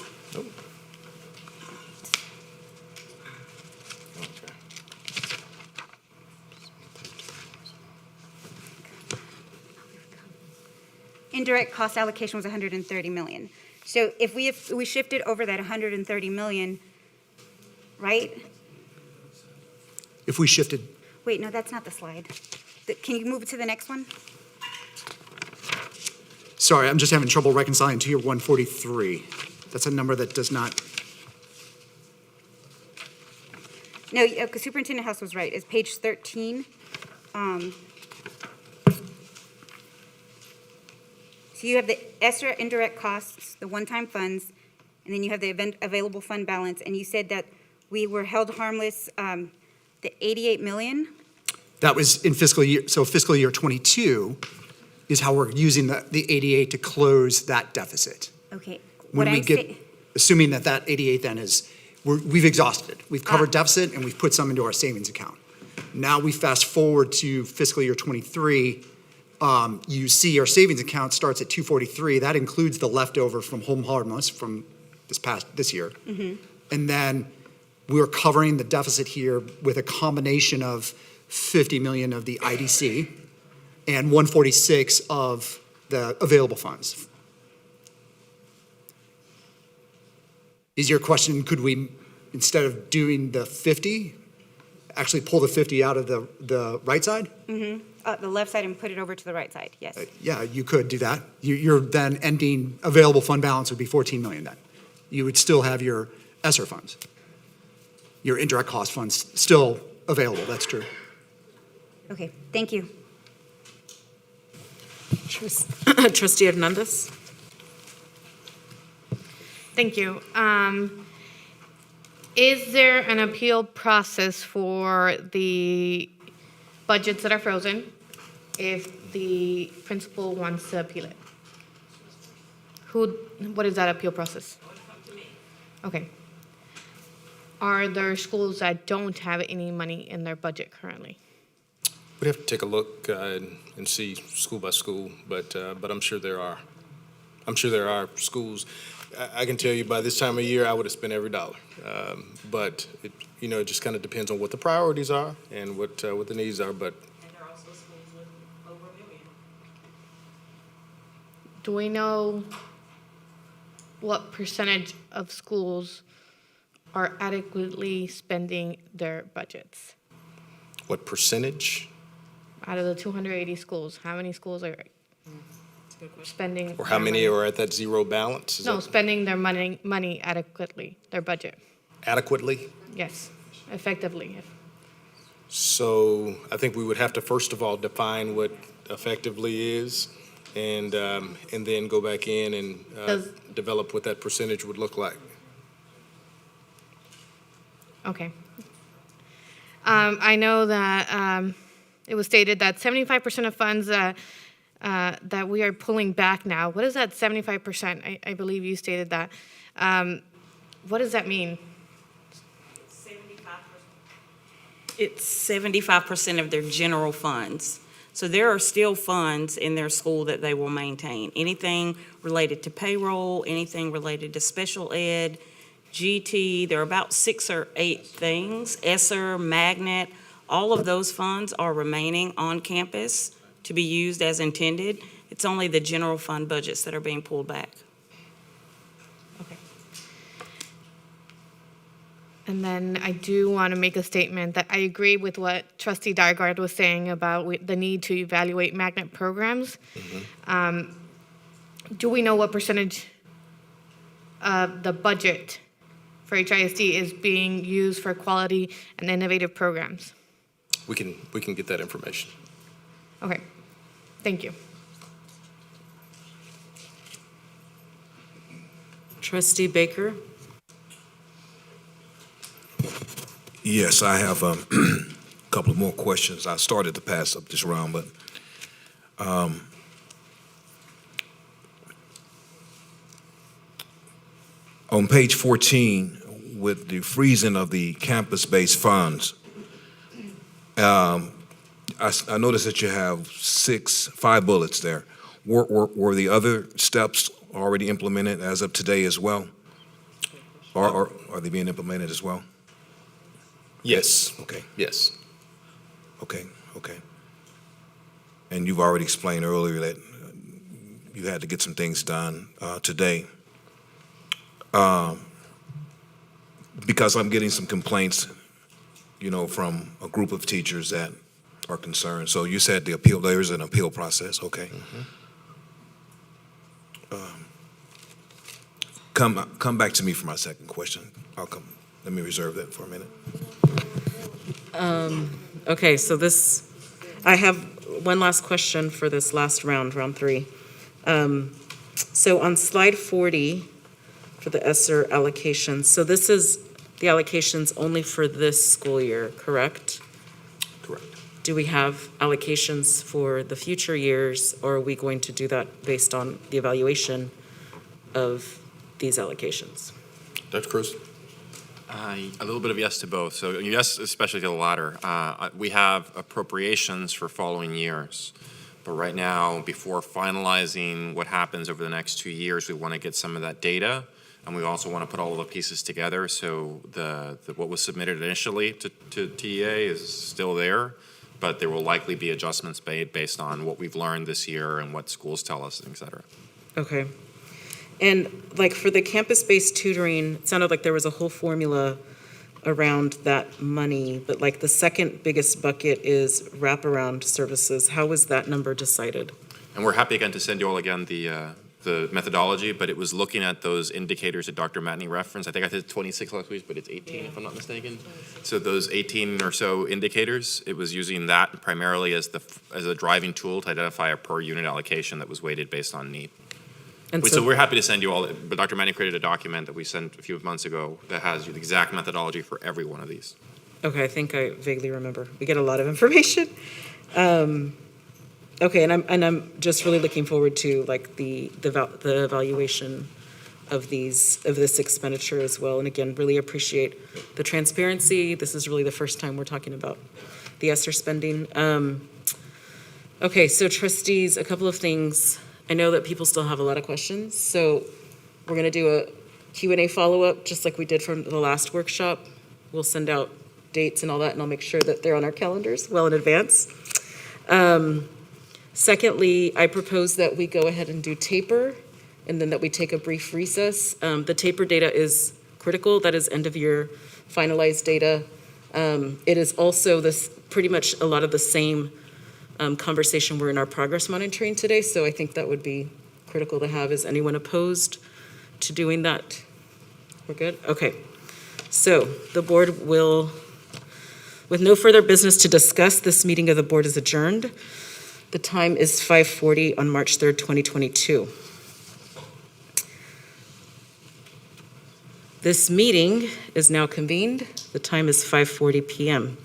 Indirect cost allocation was 130 million. So if we shifted over that 130 million, right? If we shifted. Wait, no, that's not the slide. Can you move it to the next one? Sorry, I'm just having trouble reconciling to your 143. That's a number that does not. No, Superintendent House was right. It's page 13. So you have the ESSER indirect costs, the one-time funds, and then you have the available fund balance. And you said that we were held harmless, the 88 million? That was in fiscal year, so fiscal year 22 is how we're using the 88 to close that deficit. Okay. When we get, assuming that 88 then is, we've exhausted it. We've covered deficit and we've put some into our savings account. Now we fast forward to fiscal year 23. You see our savings account starts at 243. That includes the leftover from home harmless from this year. Mm-hmm. And then we're covering the deficit here with a combination of 50 million of the IDC and 146 of the available funds. Is your question, could we, instead of doing the 50, actually pull the 50 out of the right side? Mm-hmm. The left side and put it over to the right side, yes. Yeah, you could do that. Your then ending available fund balance would be 14 million then. You would still have your ESSER funds. Your indirect cost funds still available, that's true. Okay, thank you. Trustee Hernandez? Thank you. Is there an appeal process for the budgets that are frozen if the principal wants to appeal it? What is that appeal process? Okay. Are there schools that don't have any money in their budget currently? We'd have to take a look and see school by school, but I'm sure there are. I'm sure there are schools. I can tell you by this time of year, I would have spent every dollar. But it just kind of depends on what the priorities are and what the needs are. But And there are also schools with over $1 million. Do we know what percentage of schools are adequately spending their budgets? what percentage? Out of the 280 schools, how many schools are spending? Or how their many money? are at that zero balance? Is No, that spending their money adequately, their budget. adequately? Yes, effectively. So I think we would have to first of all define what effectively is, and then go back in and develop what that percentage would look like. Okay. I know that it was stated that 75% of funds that we are pulling back now. What is that 75%? I believe you stated that. What does that mean? It's 75% of their general funds. So there are still funds in their school that they will maintain. Anything related to payroll, anything related to special ed, GT, there are about 6 or 8 things, ESSER, Magnet, all of those funds are remaining on campus to be used as intended. It's only the general fund budgets that are being pulled back. And then I do want to make a statement that I agree with what Trustee Dygard was saying about the need to evaluate magnet programs. Do we know what percentage of the budget for HISD is being used for quality and innovative programs? We can get that information. Okay, thank you. Trustee Baker? Yes, I have a couple of more questions. I started to pass up this round, but on page 14, with the freezing of the campus-based funds, I noticed that you have 5 bullets there. Were the other steps already implemented as of today as well? Or are they being implemented as well? Yes. Okay. Yes. Okay. And you've already explained earlier that you had to get some things done today. Because I'm getting some complaints, from a group of teachers that are concerned. So you said there's an appeal process, okay. Come back to me for my second question. Let me reserve that for a minute. Okay, so I have one last question for this last round 3. So on slide 40, for the ESSER allocations, so this is the allocations only for this school year, correct? Correct. Do we have allocations for the future years, or are we going to do that based on the evaluation of these allocations? Dr. Cruz? A little bit of yes to both. So yes, especially to the latter. We have appropriations for following years. But right now, before finalizing what happens over the next 2 years, we want to get some of that data and we also want to put all of the pieces together. So what was submitted initially to TEA is still there, but there will likely be adjustments made based on what we've learned this year and what schools tell us, et cetera. Okay. And like for the campus-based tutoring, it sounded like there was a whole formula around that money, but like the second biggest bucket is wraparound services. How was that number decided? And we're happy again to send you all again the methodology, but it was looking at those indicators that Dr. Matney referenced. I think I said 26 last week, but it's 18 if I'm not mistaken. So those 18 or so indicators, it was using that primarily as a driving tool to identify a per unit allocation that was weighted based on need. And So we're happy to send you all, but Dr. Manning created a document that we sent a few months ago that has the exact methodology for every one of these. Okay, I think I vaguely remember. We get a lot of information. Okay, and I'm just really looking forward to like the evaluation of this expenditure as well. And again, really appreciate the transparency. This is really the first time we're talking about the ESSER spending. Okay, so trustees, a couple of things. I know that people still have a lot of questions, so we're gonna do a Q&A follow-up, just like we did from the last workshop. We'll send out dates and all that, and I'll make sure that they're on our calendars well in advance. Secondly, I propose that we go ahead and do taper, and then that we take a brief recess. The taper data is critical. That is end-of-year finalized data. It is also pretty much a lot of the same conversation we're in our progress monitoring today, so I think that would be critical to have. Is anyone opposed to doing that? We're good? Okay. So the board will, with no further business to discuss, this meeting of the board is adjourned. The time is 5:40 on March 3rd, 2022. This meeting is now convened. The time is 5:40 p.m.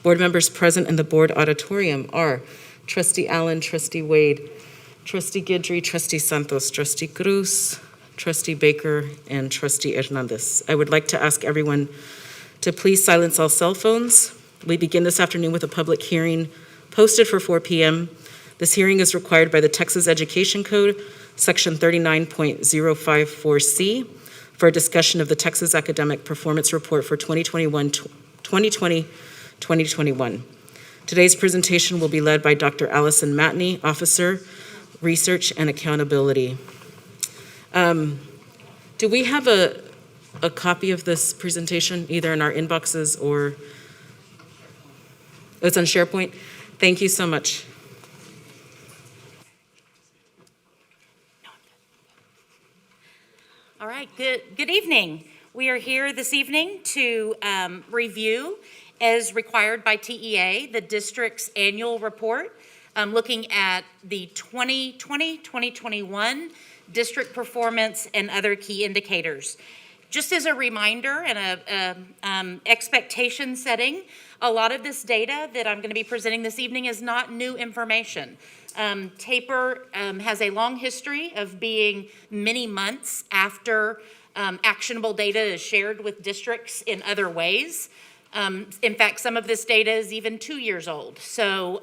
Board members present in the board auditorium are Trustee Allen, Trustee Wade, Trustee Guidry, Trustee Santos, Trustee Cruz, Trustee Baker, and Trustee Hernandez. I would like to ask everyone to please silence all cell phones. We begin this afternoon with a public hearing posted for 4 p.m. This hearing is required by the Texas Education Code, Section 39.054C, for a discussion of the Texas Academic Performance Report for 2020-2021. Today's presentation will be led by Dr. Allison Matney, Officer, Research and Accountability. Do we have a copy of this presentation, either in our inboxes or it's on SharePoint? Thank you so much. All right, good evening. We are here this evening to review, as required by TEA, the district's annual report, looking at the 2020-2021 district performance and other key indicators. Just as a reminder and a expectation setting, a lot of this data that I'm going to be presenting this evening is not new information. TAPER has a long history of being many months after actionable data is shared with districts in other ways. In fact, some of this data is even 2 years old. So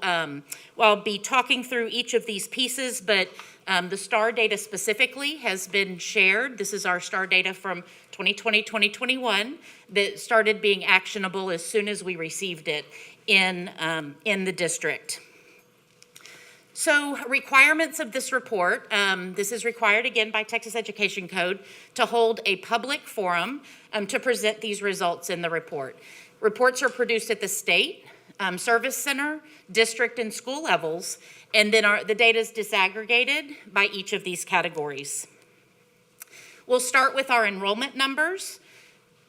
I'll be talking through each of these pieces, but the STAR data specifically has been shared. This is our STAR data from 2020-2021 that started being actionable as soon as we received it in the district. So requirements of this report, this is required again by Texas Education Code to hold a public forum to present these results in the report. Reports are produced at the state, service center, district, and school levels, and then the data is disaggregated by each of these categories. We'll start with our enrollment numbers.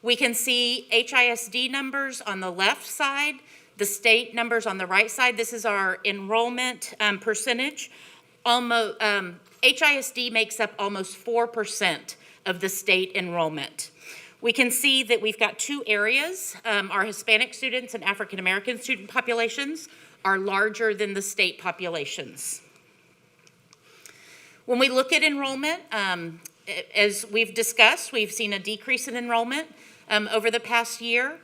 We can see HISD numbers on the left side, the state numbers on the right side. This is our enrollment percentage. HISD makes up almost 4% of the state enrollment. We can see that we've got two areas. Our Hispanic students and African American student populations are larger than the state populations. When we look at enrollment, as we've discussed, we've seen a decrease in enrollment over the past year.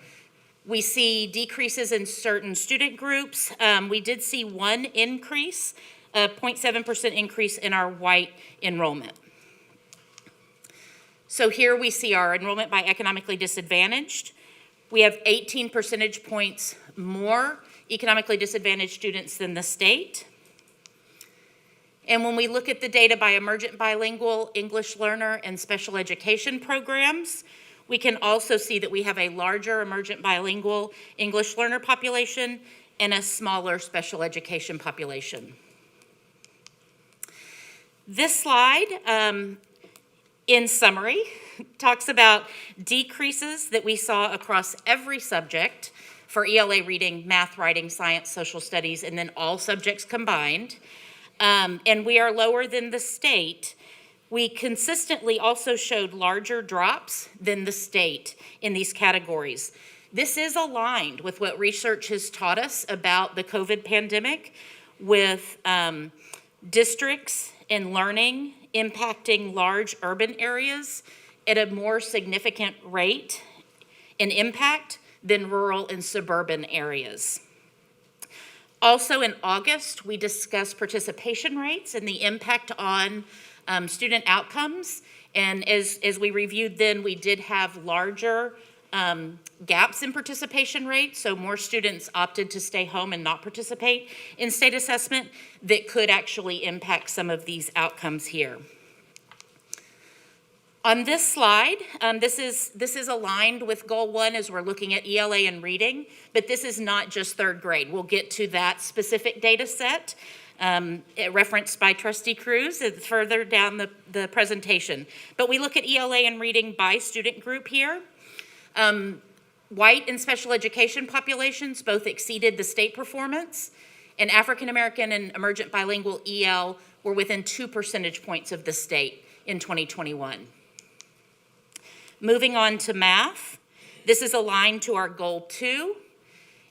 We see decreases in certain student groups. We did see one increase, a 0.7% increase in our white enrollment. So here we see our enrollment by economically disadvantaged. We have 18 percentage points more economically disadvantaged students than the state. And when we look at the data by emergent bilingual, English learner, and special education programs, we can also see that we have a larger emergent bilingual English learner population and a smaller special education population. This slide, in summary, talks about decreases that we saw across every subject for ELA reading, math, writing, science, social studies, and then all subjects combined. And we are lower than the state. We consistently also showed larger drops than the state in these categories. This is aligned with what research has taught us about the COVID pandemic, with districts and learning impacting large urban areas at a more significant rate and impact than rural and suburban areas. Also in August, we discussed participation rates and the impact on student outcomes. And as we reviewed then, we did have larger gaps in participation rates, so more students opted to stay home and not participate in state assessment that could actually impact some of these outcomes here. On this slide, this is aligned with Goal 1 as we're looking at ELA and reading, but this is not just third grade. We'll get to that specific data set referenced by Trustee Cruz further down the presentation. But we look at ELA and reading by student group here. White and special education populations both exceeded the state performance, and African American and emergent bilingual EL were within 2 percentage points of the state in 2021. Moving on to math, this is aligned to our Goal 2,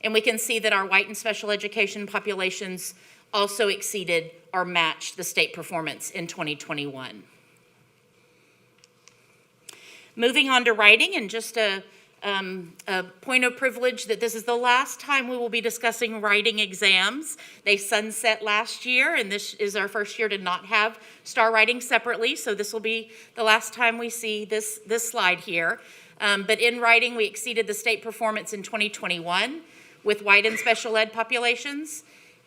and we can see that our white and special education populations also exceeded or matched the state performance in 2021. Moving on to writing, and just a point of privilege that this is the last time we will be discussing writing exams. They sunset last year, and this is our first year to not have star writing separately, so this will be the last time we see this slide here. But in writing, we exceeded the state performance in 2021 with white and special ed populations,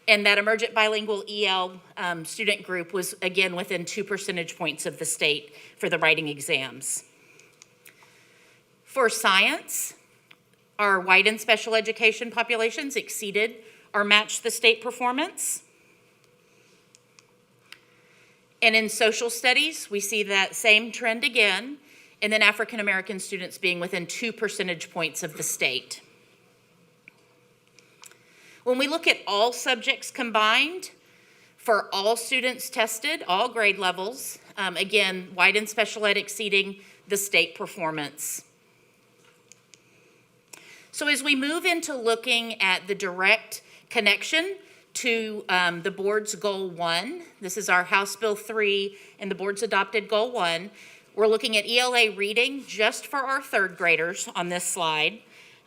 and that emergent bilingual EL student group was again within 2 percentage points of the state for the writing exams. For science, our white and special education populations exceeded or matched the state performance. And in social studies, we see that same trend again, and then African American students being within 2 percentage points of the state. When we look at all subjects combined, for all students tested, all grade levels, again, white and special ed exceeding the state performance. So as we move into looking at the direct connection to the board's Goal 1, this is our House Bill 3 and the board's adopted Goal 1, we're looking at ELA reading just for our third graders on this slide.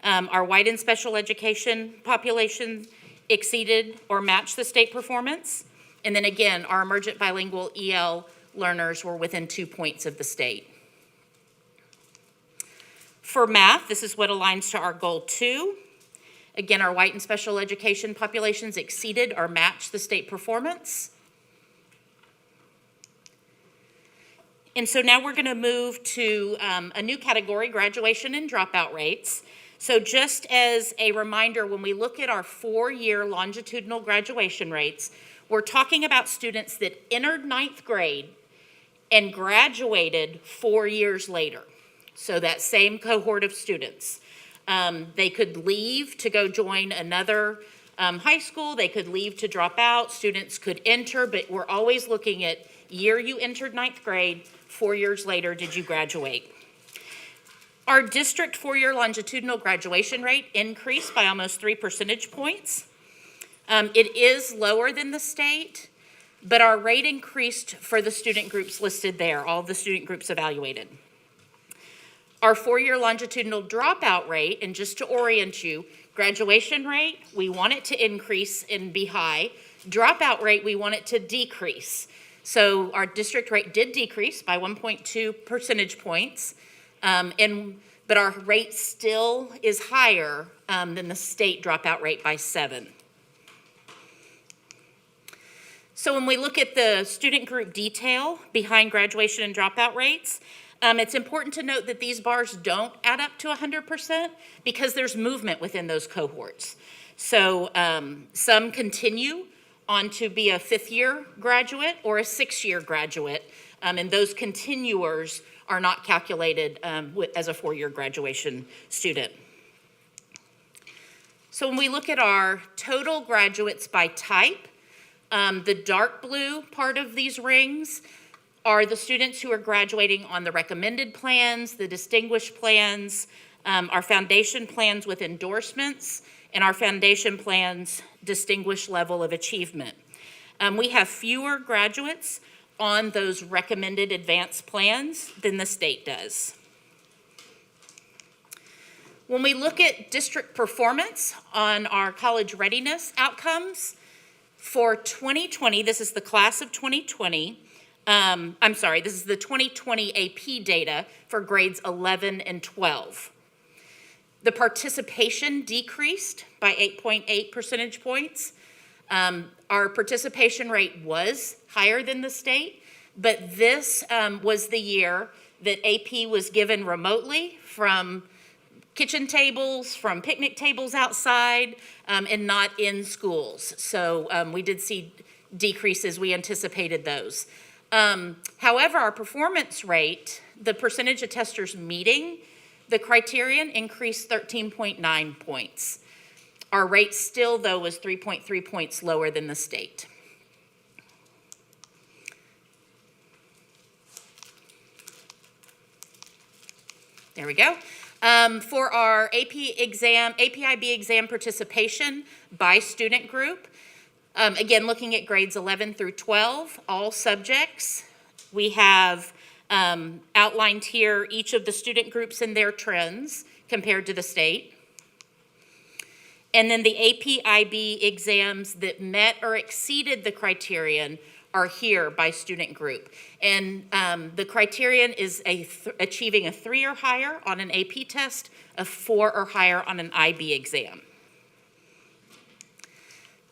Our white and special education population exceeded or matched the state performance. And then again, our emergent bilingual EL learners were within 2 points of the state. For math, this is what aligns to our Goal 2. Again, our white and special education populations exceeded or matched the state performance. And so now we're going to move to a new category, graduation and dropout rates. So just as a reminder, when we look at our 4-year longitudinal graduation rates, we're talking about students that entered 9th grade and graduated 4 years later. So that same cohort of students. They could leave to go join another high school. They could leave to drop out. Students could enter, but we're always looking at year you entered 9th grade, 4 years later, did you graduate? Our district 4-year longitudinal graduation rate increased by almost 3 percentage points. It is lower than the state, but our rate increased for the student groups listed there, all the student groups evaluated. Our 4-year longitudinal dropout rate, and just to orient you, graduation rate, we want it to increase and be high. Dropout rate, we want it to decrease. So our district rate did decrease by 1.2 percentage points, but our rate still is higher than the state dropout rate by 7. So when we look at the student group detail behind graduation and dropout rates, it's important to note that these bars don't add up to 100% because there's movement within those cohorts. So some continue on to be a 5th-year graduate or a 6th-year graduate, and those continuers are not calculated as a 4-year graduation student. So when we look at our total graduates by type, the dark blue part of these rings are the students who are graduating on the recommended plans, the distinguished plans, our foundation plans with endorsements, and our foundation plans distinguished level of achievement. We have fewer graduates on those recommended advanced plans than the state does. When we look at district performance on our college readiness outcomes, for 2020, this is the class of 2020, this is the 2020 AP data for grades 11 and 12. The participation decreased by 8.8 percentage points. Our participation rate was higher than the state, but this was the year that AP was given remotely from kitchen tables, from picnic tables outside, and not in schools. So we did see decreases. We anticipated those. However, our performance rate, the percentage of testers meeting the criterion, increased 13.9 points. Our rate still, though, was 3.3 points lower than the state. There we go. For our APIB exam participation by student group, again, looking at grades 11 through 12, all subjects, we have outlined here each of the student groups and their trends compared to the state. And then the APIB exams that met or exceeded the criterion are here by student group. And the criterion is achieving a 3 or higher on an AP test, a 4 or higher on an IB exam.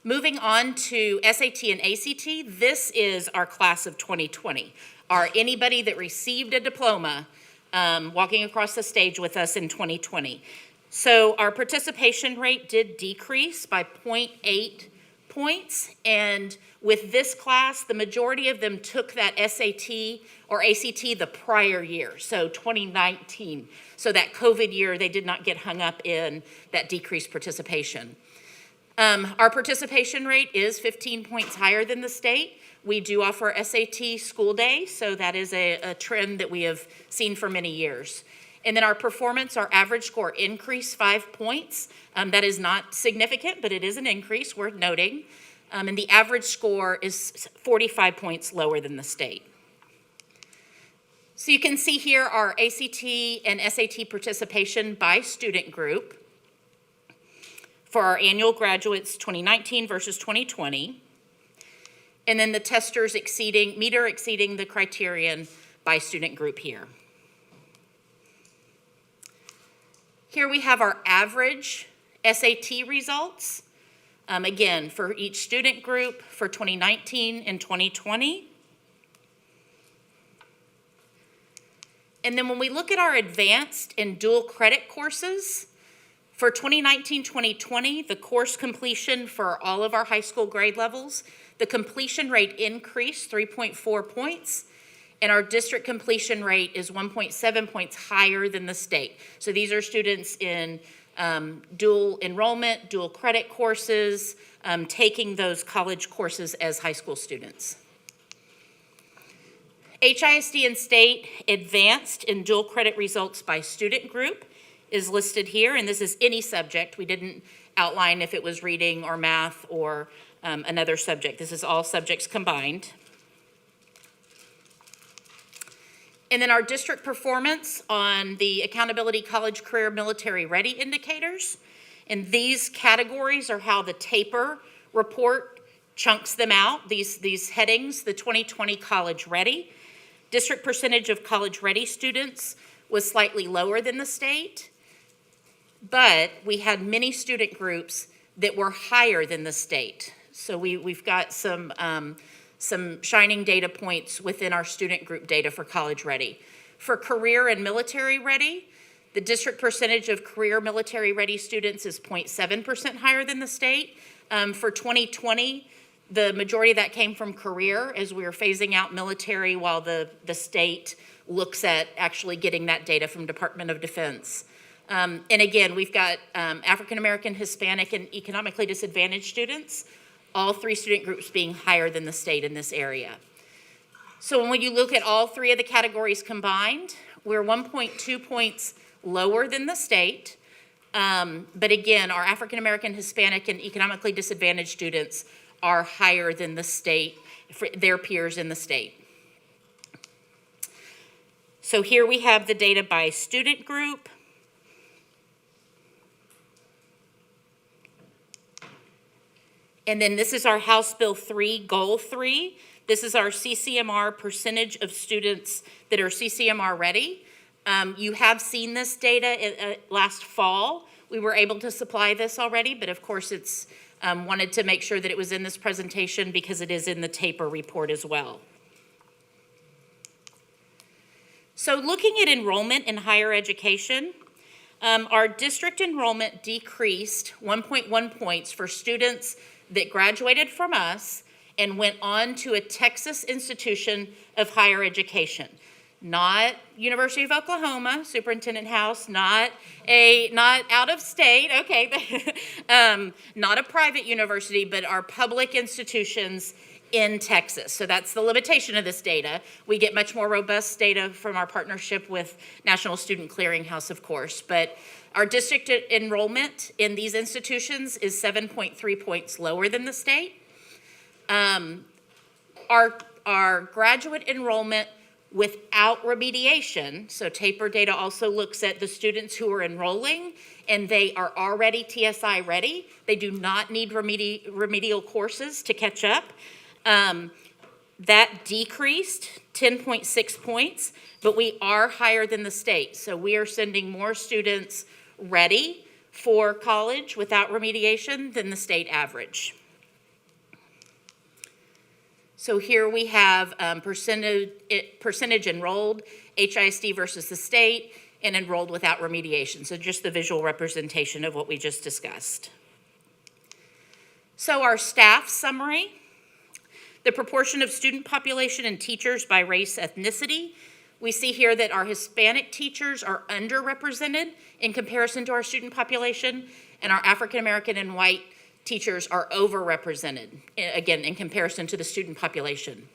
Moving on to SAT and ACT, this is our class of 2020. Anybody that received a diploma walking across the stage with us in 2020. So our participation rate did decrease by 0.8 points, and with this class, the majority of them took that SAT or ACT the prior year, so 2019. So that COVID year, they did not get hung up in that decreased participation. Our participation rate is 15 points higher than the state. We do offer SAT school day, so that is a trend that we have seen for many years. And then our performance, our average score increased 5 points. That is not significant, but it is an increase worth noting. And the average score is 45 points lower than the state. So you can see here our ACT and SAT participation by student group for our annual graduates 2019 versus 2020. And then the testers meet or exceeding the criterion by student group here. Here we have our average SAT results, again, for each student group for 2019 and 2020. And then when we look at our advanced and dual credit courses, for 2019-2020, the course completion for all of our high school grade levels, the completion rate increased 3.4 points. And our district completion rate is 1.7 points higher than the state. So these are students in dual enrollment, dual credit courses, taking those college courses as high school students. HISD and state advanced in dual credit results by student group is listed here, and this is any subject. We didn't outline if it was reading or math or another subject. This is all subjects combined. And then our district performance on the Accountability College Career Military Ready indicators. And these categories are how the TAPER report chunks them out, these headings, the 2020 College Ready. District percentage of College Ready students was slightly lower than the state, but we had many student groups that were higher than the state. So we've got some shining data points within our student group data for College Ready. For Career and Military Ready, the district percentage of career military ready students is 0.7% higher than the state. For 2020, the majority of that came from career as we were phasing out military while the state looks at actually getting that data from Department of Defense. And again, we've got African American, Hispanic, and economically disadvantaged students, all three student groups being higher than the state in this area. So when you look at all three of the categories combined, we're 1.2 points lower than the state. But again, our African American, Hispanic, and economically disadvantaged students are higher than the state, for their peers in the state. So here we have the data by student group. And then this is our House Bill 3, Goal 3. This is our CCMR percentage of students that are CCMR ready. You have seen this data last fall. We were able to supply this already, but of course it's wanted to make sure that it was in this presentation because it is in the TAPER report as well. So looking at enrollment in higher education, our district enrollment decreased 1.1 points for students that graduated from us and went on to a Texas institution of higher education. Not University of Oklahoma, Superintendent House, not out of state, okay, not a private university, but our public institutions in Texas. So that's the limitation of this data. We get much more robust data from our partnership with National Student Clearinghouse, of course, but our district enrollment in these institutions is 7.3 points lower than the state. Our graduate enrollment without remediation, so TAPER data also looks at the students who are enrolling and they are already TSI ready. They do not need remedial courses to catch up. That decreased 10.6 points, but we are higher than the state. So we are sending more students ready for college without remediation than the state average. So here we have percentage enrolled, HISD versus the state, and enrolled without remediation. So just the visual representation of what we just discussed. So our staff summary, the proportion of student population and teachers by race, ethnicity. We see here that our Hispanic teachers are underrepresented in comparison to our student population, and our African American and white teachers are overrepresented, again, in comparison to the student population.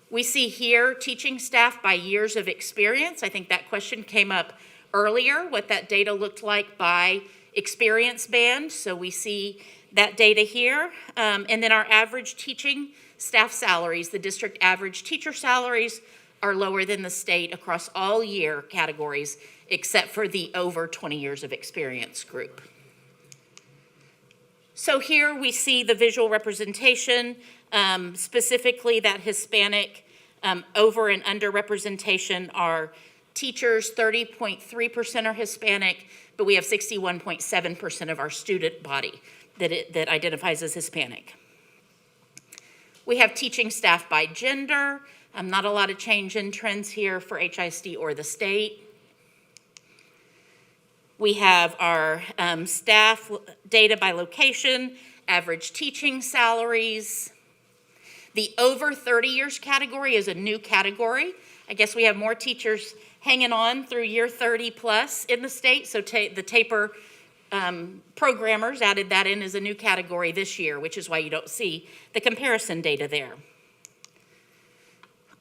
We see here teaching staff by years of experience. I think that question came up earlier, what that data looked like by experience band. So we see that data here. And then our average teaching staff salaries, the district average teacher salaries are lower than the state across all year categories, except for the over 20 years of experience group. So here we see the visual representation, specifically that Hispanic over and under representation are teachers, 30.3% are Hispanic, but we have 61.7% of our student body that identifies as Hispanic. We have teaching staff by gender, not a lot of change in trends here for HISD or the state. We have our staff data by location, average teaching salaries. The over 30 years category is a new category. I guess we have more teachers hanging on through year 30 plus in the state, so the TAPER programmers added that in as a new category this year, which is why you don't see the comparison data there.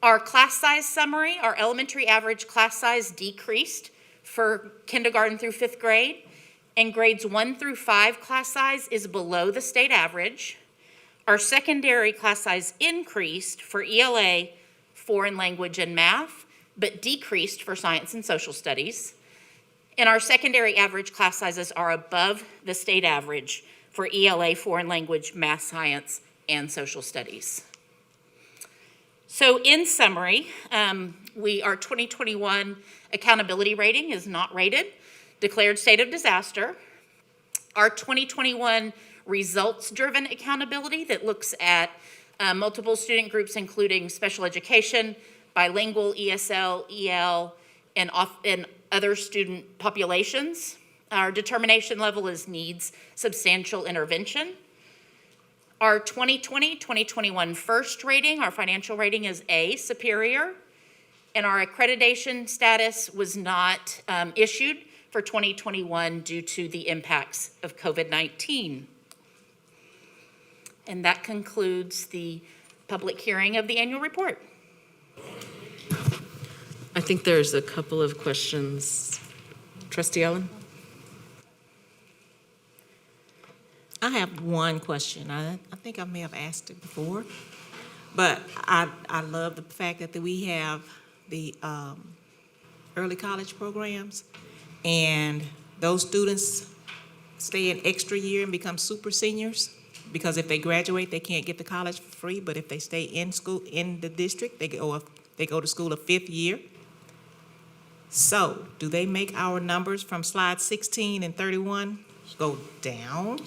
Our class size summary, our elementary average class size decreased for kindergarten through 5th grade, and grades 1 through 5 class size is below the state average. Our secondary class size increased for ELA, foreign language, and math, but decreased for science and social studies. And our secondary average class sizes are above the state average for ELA, foreign language, math, science, and social studies. So in summary, our 2021 accountability rating is not rated, declared state of disaster. Our 2021 results-driven accountability that looks at multiple student groups, including special education, bilingual, ESL, EL, and other student populations. Our determination level is needs substantial intervention. Our 2020-2021 first rating, our financial rating is A, superior, and our accreditation status was not issued for 2021 due to the impacts of COVID-19. And that concludes the public hearing of the annual report. I think there's a couple of questions. Trustee Allen? I have one question. I think I may have asked it before, but I love the fact that we have the early college programs, and those students stay an extra year and become super seniors, because if they graduate, they can't get to college for free, but if they stay in school in the district, they go to school a fifth year. So, do they make our numbers from slide 16 and 31 go down?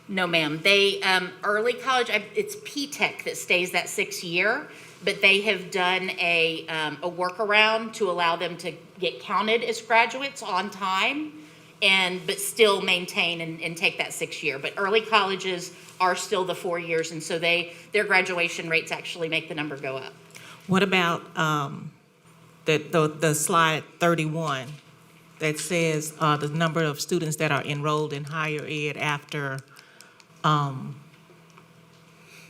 No, ma'am. They, early college, it's P-TECH that stays that 6 year, but they have done a workaround to allow them to get counted as graduates on time, but still maintain and take that 6 year. But early colleges are still the 4 years, and so their graduation rates actually make the number go up. What about the slide 31 that says the number of students that are enrolled in higher ed after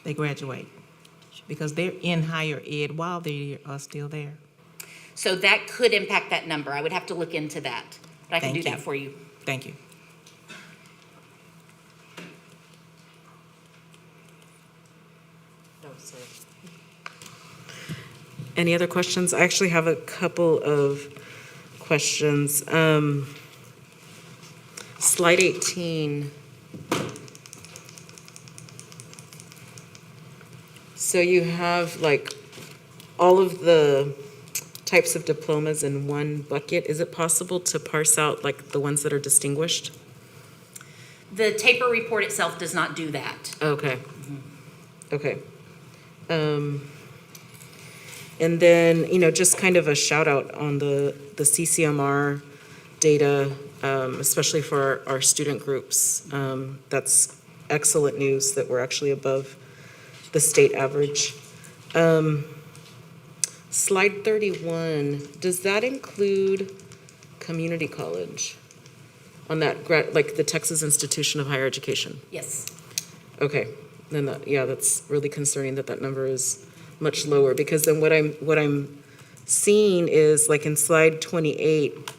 they graduate? Because they're in higher ed while they are still there. So that could impact that number. I would have to look into that, but I can do that for you. Thank you. No, sir. Any other questions? I actually have a couple of questions. Slide 18. So you have like all of the types of diplomas in one bucket. Is it possible to parse out like the ones that are distinguished? The taper report itself does not do that. Okay. Okay. And then, just kind of a shout out on the CCMR data, especially for our student groups. That's excellent news that we're actually above the state average. Slide 31, does that include community college on that, like the Texas Institution of Higher Education? Yes. Okay, then that's really concerning that number is much lower, because then what I'm seeing is like in slide 28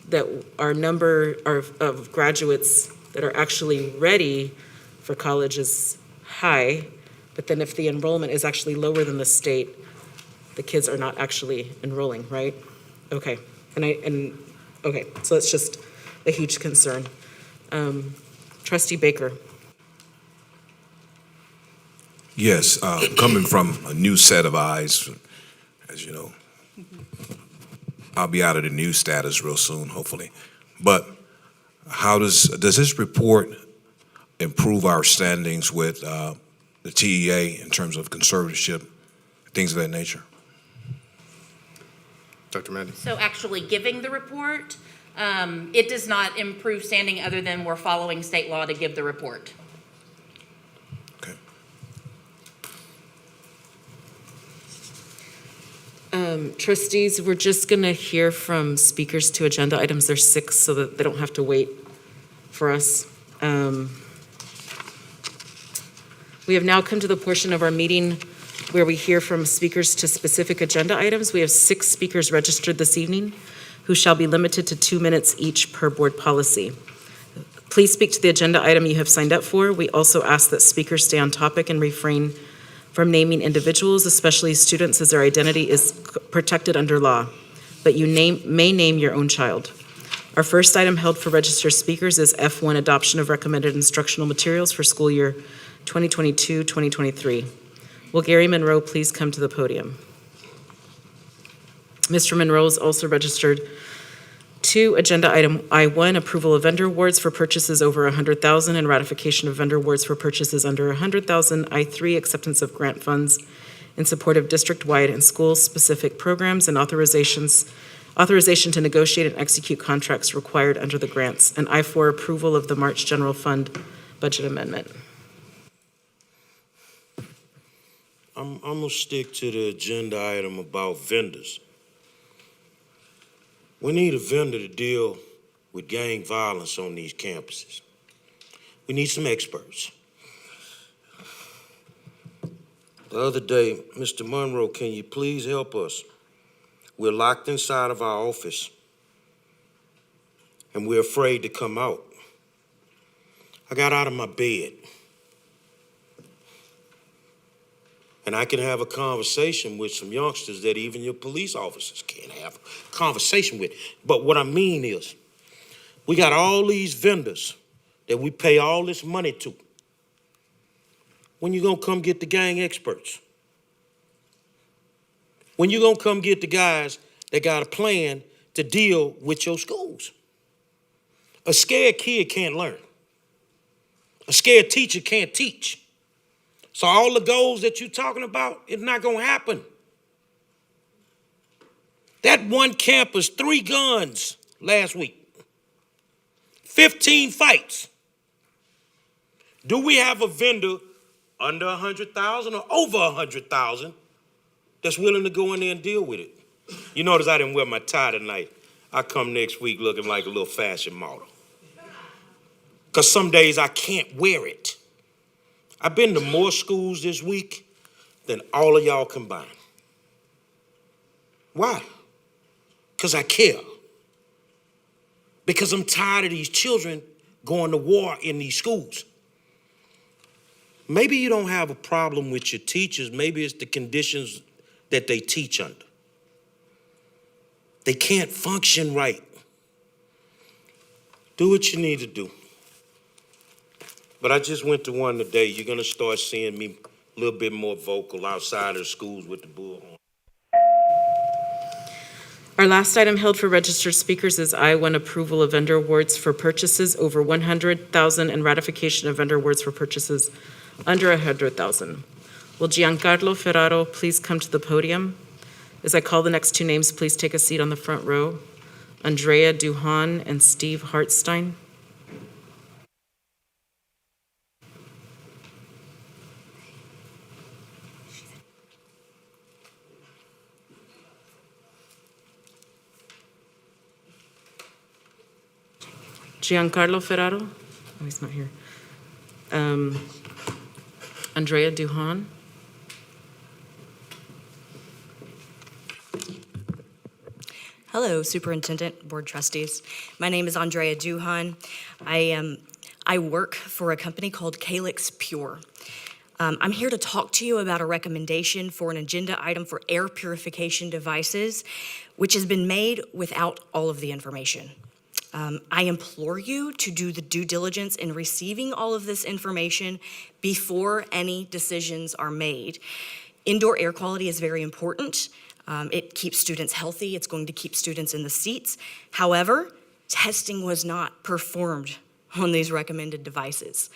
that our number of graduates that are actually ready for college is high, but then if the enrollment is actually lower than the state, the kids are not actually enrolling, right? Okay, okay, so that's just a huge concern. Trustee Baker. Yes, coming from a new set of eyes, as you know, I'll be out of the new status real soon, hopefully. But how does this report improve our standings with the TEA in terms of conservatorship, things of that nature? Dr. Mandy? So actually giving the report, it does not improve standing other than we're following state law to give the report. Trustees, we're just going to hear from speakers to agenda items. There's 6, so that they don't have to wait for us. We have now come to the portion of our meeting where we hear from speakers to specific agenda items. We have 6 speakers registered this evening who shall be limited to 2 minutes each per board policy. Please speak to the agenda item you have signed up for. We also ask that speakers stay on topic and refrain from naming individuals, especially students, as their identity is protected under law, but you may name your own child. Our first item held for registered speakers is F1, adoption of recommended instructional materials for school year 2022-2023. Will Gary Monroe please come to the podium? Mr. Monroe is also registered to agenda item I1, approval of vendor awards for purchases over $100,000 and ratification of vendor awards for purchases under $100,000. I3, acceptance of grant funds in support of district-wide and school-specific programs and authorization to negotiate and execute contracts required under the grants. And I4, approval of the March General Fund budget amendment. I'm gonna stick to the agenda item about vendors. We need a vendor to deal with gang violence on these campuses. We need some experts. The other day, Mr. Monroe, can you please help us? We're locked inside of our office, and we're afraid to come out. I got out of my bed, and I can have a conversation with some youngsters that even your police officers can't have a conversation with. But what I mean is, we got all these vendors that we pay all this money to. When you gonna come get the gang experts? When you gonna come get the guys that got a plan to deal with your schools? A scared kid can't learn. A scared teacher can't teach. So all the goals that you're talking about, it's not gonna happen. That one campus, 3 guns last week, 15 fights. Do we have a vendor under 100,000 or over 100,000 that's willing to go in there and deal with it? You notice I didn't wear my tie tonight. I come next week looking like a little fashion model. Because some days I can't wear it. I've been to more schools this week than all of y'all combined. Why? Because I care. Because I'm tired of these children going to war in these schools. Maybe you don't have a problem with your teachers. Maybe it's the conditions that they teach under. They can't function right. Do what you need to do. But I just went to one today. You're going to start seeing me a little bit more vocal outside of the schools with the bullhorn. Our last item held for registered speakers is I1, approval of vendor awards for purchases over $100,000 and ratification of vendor awards for purchases under $100,000. Will Giancarlo Ferraro please come to the podium? As I call the next 2 names, please take a seat on the front row. Andrea Duhan and Steve Hartstein. Giancarlo Ferraro? Oh, he's not here. Andrea Duhan. Hello, Superintendent, Board Trustees. My name is Andrea Duhan. I work for a company called Calyx Pure. I'm here to talk to you about a recommendation for an agenda item for air purification devices, which has been made without all of the information. I implore you to do the due diligence in receiving all of this information before any decisions are made. Indoor air quality is very important. It keeps students healthy. It's going to keep students in the seats. However, testing was not performed on these recommended devices.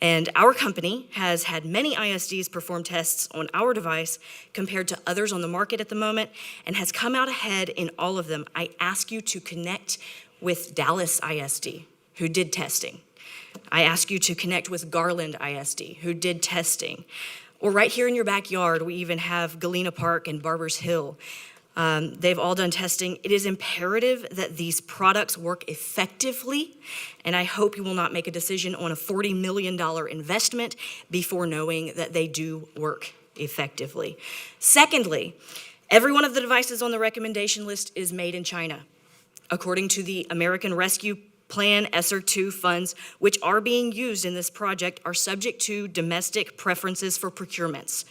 And our company has had many ISDs perform tests on our device compared to others on the market at the moment and has come out ahead in all of them. I ask you to connect with Dallas ISD, who did testing. I ask you to connect with Garland ISD, who did testing. Or right here in your backyard, we even have Galena Park and Barbers Hill. They've all done testing. It is imperative that these products work effectively, and I hope you will not make a decision on a $40 million investment before knowing that they do work effectively. Secondly, every one of the devices on the recommendation list is made in China. According to the American Rescue Plan ESSER II funds, which are being used in this project, are subject to domestic preferences for procurements.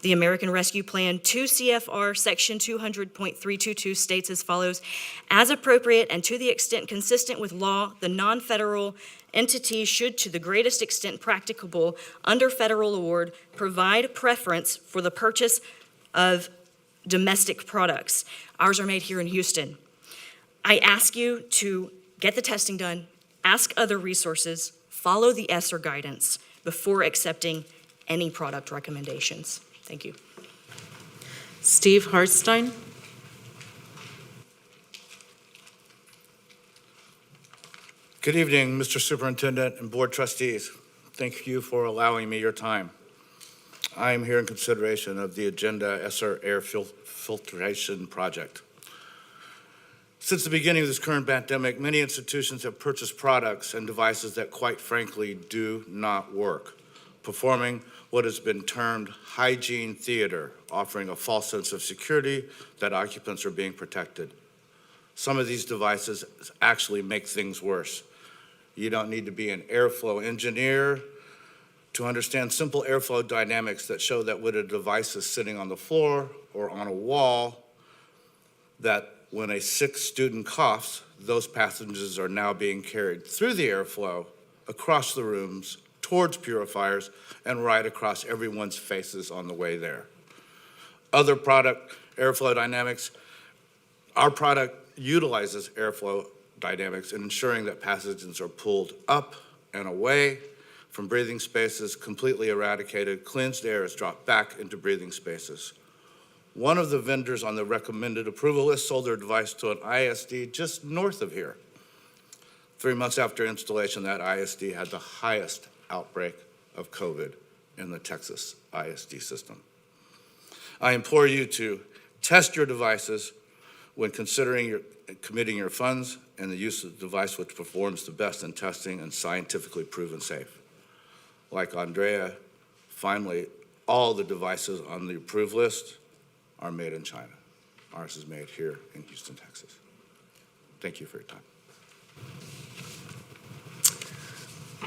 The American Rescue Plan 2 CFR Section 200.322 states as follows: as appropriate and to the extent consistent with law, the non-federal entity should, to the greatest extent practicable under federal award, provide preference for the purchase of domestic products. Ours are made here in Houston. I ask you to get the testing done, ask other resources, follow the ESSER guidance before accepting any product recommendations. Thank you. Steve Hartstein. Good evening, Mr. Superintendent and Board Trustees. Thank you for allowing me your time. I am here in consideration of the Agenda ESSER Air Filtration Project. Since the beginning of this current pandemic, many institutions have purchased products and devices that, quite frankly, do not work, performing what has been termed hygiene theater, offering a false sense of security that occupants are being protected. Some of these devices actually make things worse. You don't need to be an airflow engineer to understand simple airflow dynamics that show that when a device is sitting on the floor or on a wall, that when a sick student coughs, those pathogens are now being carried through the airflow, across the rooms, towards purifiers, and right across everyone's faces on the way there. Other product airflow dynamics, our product utilizes airflow dynamics in ensuring that pathogens are pulled up and away from breathing spaces, completely eradicated, cleansed air is dropped back into breathing spaces. One of the vendors on the recommended approval list sold their device to an ISD just north of here. 3 months after installation, that ISD had the highest outbreak of COVID in the Texas ISD system. I implore you to test your devices when considering committing your funds and the use of the device which performs the best in testing and scientifically proven safe. Like Andrea, finally, all the devices on the approved list are made in China. Ours is made here in Houston, Texas. Thank you for your time.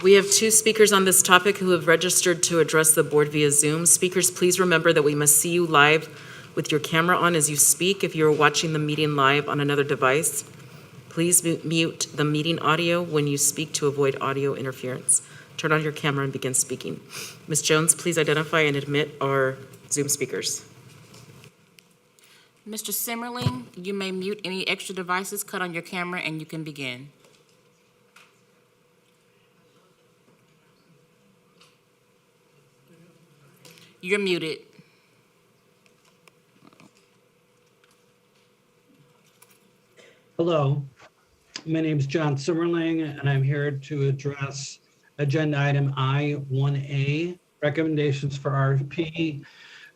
We have 2 speakers on this topic who have registered to address the board via Zoom. Speakers, please remember that we must see you live with your camera on as you speak. If you're watching the meeting live on another device, please mute the meeting audio when you speak to avoid audio interference. Turn on your camera and begin speaking. Ms. Jones, please identify and admit our Zoom speakers. Mr. Simmerling, you may mute any extra devices, cut on your camera, and you can begin. You're muted. Hello, my name is John Simmerling, and I'm here to address agenda item I-1A, recommendations for RFP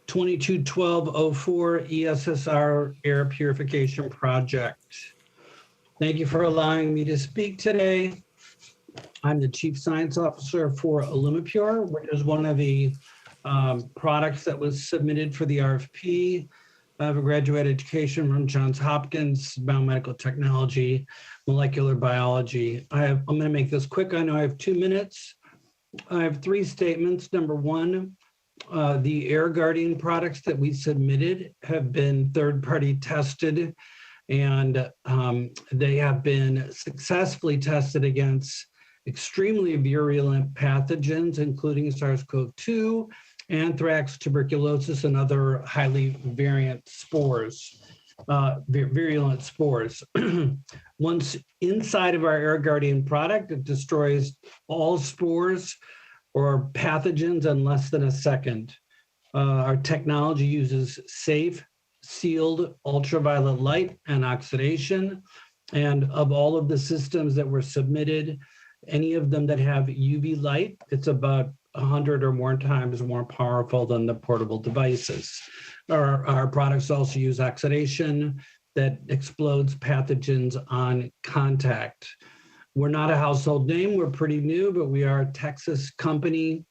221204 ESSR Air Purification Project. Thank you for allowing me to speak today. I'm the Chief Science Officer for Illumipure, which is one of the products that was submitted for the RFP. I have a graduate education from Johns Hopkins, biomedical technology, molecular biology. I'm going to make this quick. I know I have 2 minutes. I have 3 statements. Number 1, the Air Guardian products that we submitted have been third-party tested, and they have been successfully tested against extremely virulent pathogens, including SARS-CoV-2, anthrax, tuberculosis, and other highly virulent spores. Once inside of our Air Guardian product, it destroys all spores or pathogens in less than a second. Our technology uses safe, sealed ultraviolet light and oxidation. And of all of the systems that were submitted, any of them that have UV light, it's about 100 or more times more powerful than the portable devices. Our products also use oxidation that explodes pathogens on contact. We're not a household name, we're pretty new, but we are a Texas company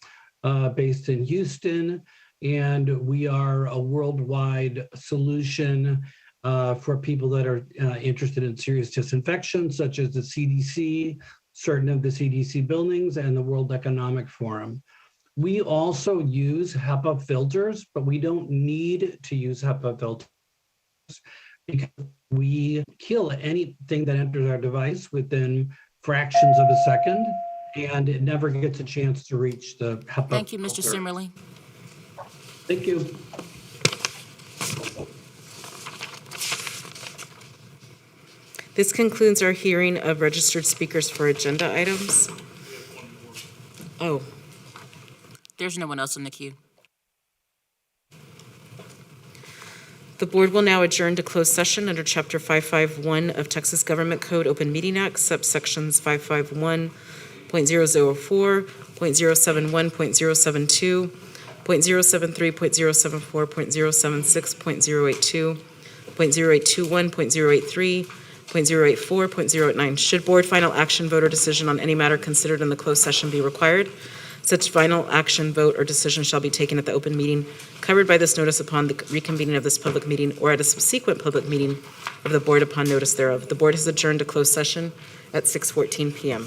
based in Houston, and we are a worldwide solution for people that are interested in serious disinfection, such as the CDC, certain of the CDC buildings, and the World Economic Forum. We also use HEPA filters, but we don't need to use HEPA filters because we kill anything that enters our device within fractions of a second, and it never gets a chance to reach the HEPA Thank you, Mr. filter. Simmerly. Thank you. This concludes our hearing of registered speakers for agenda items. Oh, There's no one else in the queue. the board will now adjourn to closed session under Chapter 551 of Texas Government Code Open Meeting Act, subsections 551.004, .071.072, .073, .074, .076, .082, .0821, .083, .084, .089. Should board final action, vote, or decision on any matter considered in the closed session be required, such final action, vote, or decision shall be taken at the open meeting covered by this notice upon the reconvening of this public meeting or at a subsequent public meeting of the board upon notice thereof. The board has adjourned to closed session at 6:14 PM.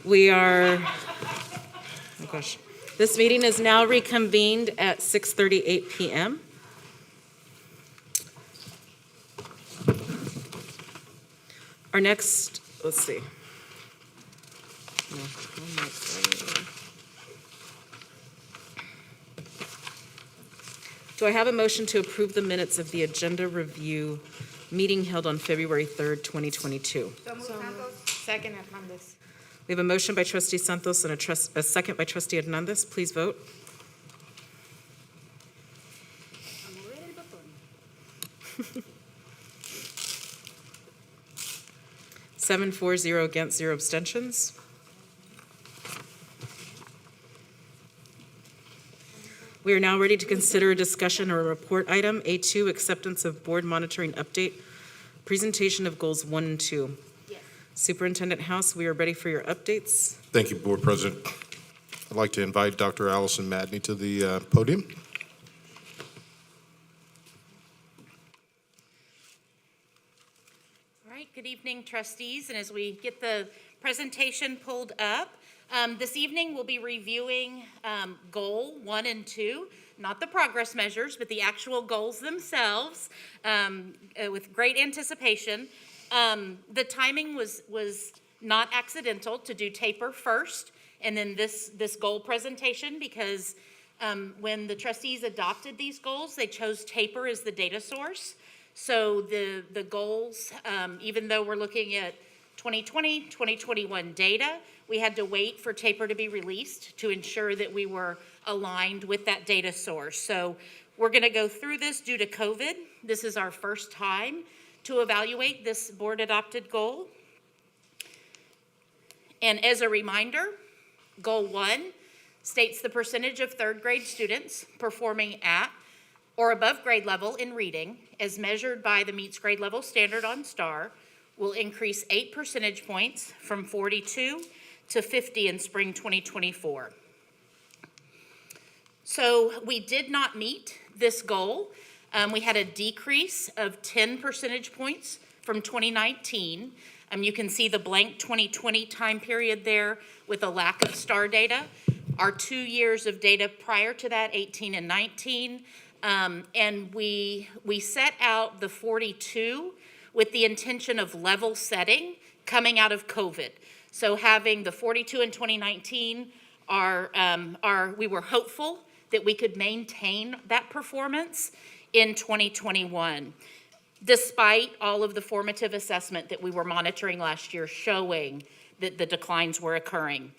We are, oh gosh, this meeting is now reconvened at 6:38 PM. Our next, let's see. Do I have a motion to approve the minutes of the agenda review meeting held on February 3rd, 2022? Second, Hernandez. We have a motion by trustee Santos and a second by trustee Hernandez. Please vote. Seven, 4-0 against, 0 abstentions. We are now ready to consider a discussion or a report item. A2, acceptance of board monitoring update, presentation of goals 1 and 2. Yes. Superintendent House, we are ready for your updates. Thank you, Board President. I'd like to invite Dr. Allison Madney to the podium. All right, good evening, trustees. And as we get the presentation pulled up, this evening we'll be reviewing goal 1 and 2, not the progress measures, but the actual goals themselves with great anticipation. The timing was not accidental to do taper first and then this goal presentation because when the trustees adopted these goals, they chose taper as the data source. So the goals, even though we're looking at 2020, 2021 data, we had to wait for taper to be released to ensure that we were aligned with that data source. So we're going to go through this due to COVID. This is our first time to evaluate this board adopted goal. And as a reminder, goal 1 states the percentage of third grade students performing at or above grade level in reading as measured by the meets grade level standard on STAR will increase 8 percentage points from 42 to 50 in spring 2024. So we did not meet this goal. We had a decrease of 10 percentage points from 2019. You can see the blank 2020 time period there with a lack of STAR data. Our 2 years of data prior to that, 18 and 19, and we set out the 42 with the intention of level setting coming out of COVID. So having the 42 in 2019 we were hopeful that we could maintain that performance in 2021, despite all of the formative assessment that we were monitoring last year showing that the declines were occurring.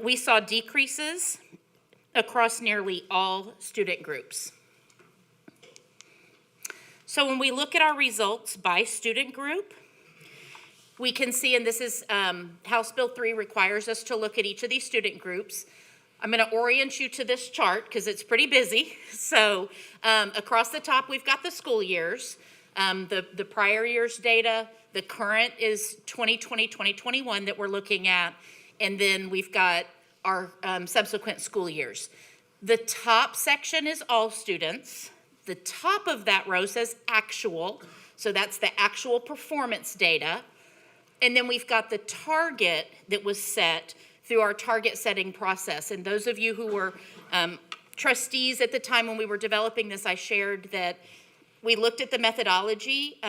We saw decreases across nearly all student groups. So when we look at our results by student group, we can see, and this is House Bill 3 requires us to look at each of these student groups. I'm going to orient you to this chart because it's pretty busy. So across the top, we've got the school years, the prior year's data, the current is 2020, 2021 that we're looking at, and then we've got our subsequent school years. The top section is all students. The top of that row says actual, so that's the actual performance data. And then we've got the target that was set through our target setting process. And those of you who were trustees at the time when we were developing this, I shared that we looked at the methodology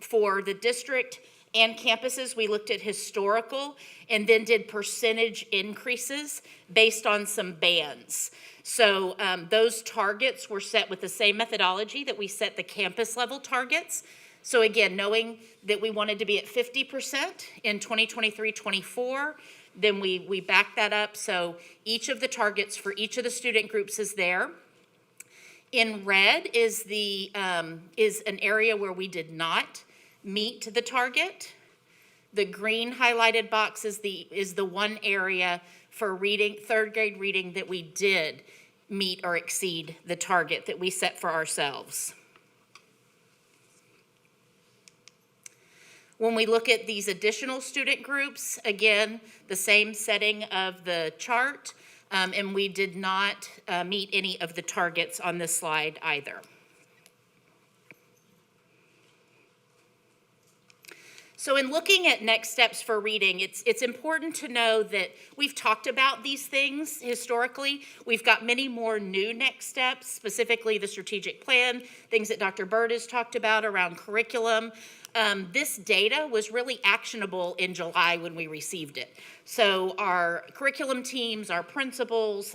for the district and campuses. We looked at historical and then did percentage increases based on some bands. So those targets were set with the same methodology that we set the campus level targets. So again, knowing that we wanted to be at 50% in 2023-24, then we backed that up. So each of the targets for each of the student groups is there. In red is an area where we did not meet the target. The green highlighted box is the one area for reading, third grade reading, that we did meet or exceed the target that we set for ourselves. When we look at these additional student groups, again, the same setting of the chart, and we did not meet any of the targets on this slide either. So in looking at next steps for reading, it's important to know that we've talked about these things historically. We've got many more new next steps, specifically the strategic plan, things that Dr. Bird has talked about around curriculum. This data was really actionable in July when we received it. So our curriculum teams, our principals,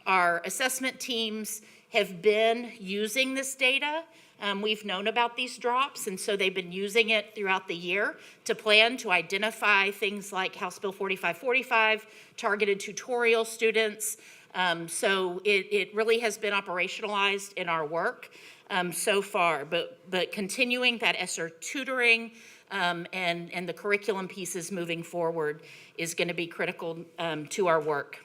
our assessment teams have been using this data. We've known about these drops, and so they've been using it throughout the year to plan to identify things like House Bill 4545, targeted tutorial students. So it really has been operationalized in our work so far, but continuing that ESSER tutoring and the curriculum pieces moving forward is going to be critical to our work.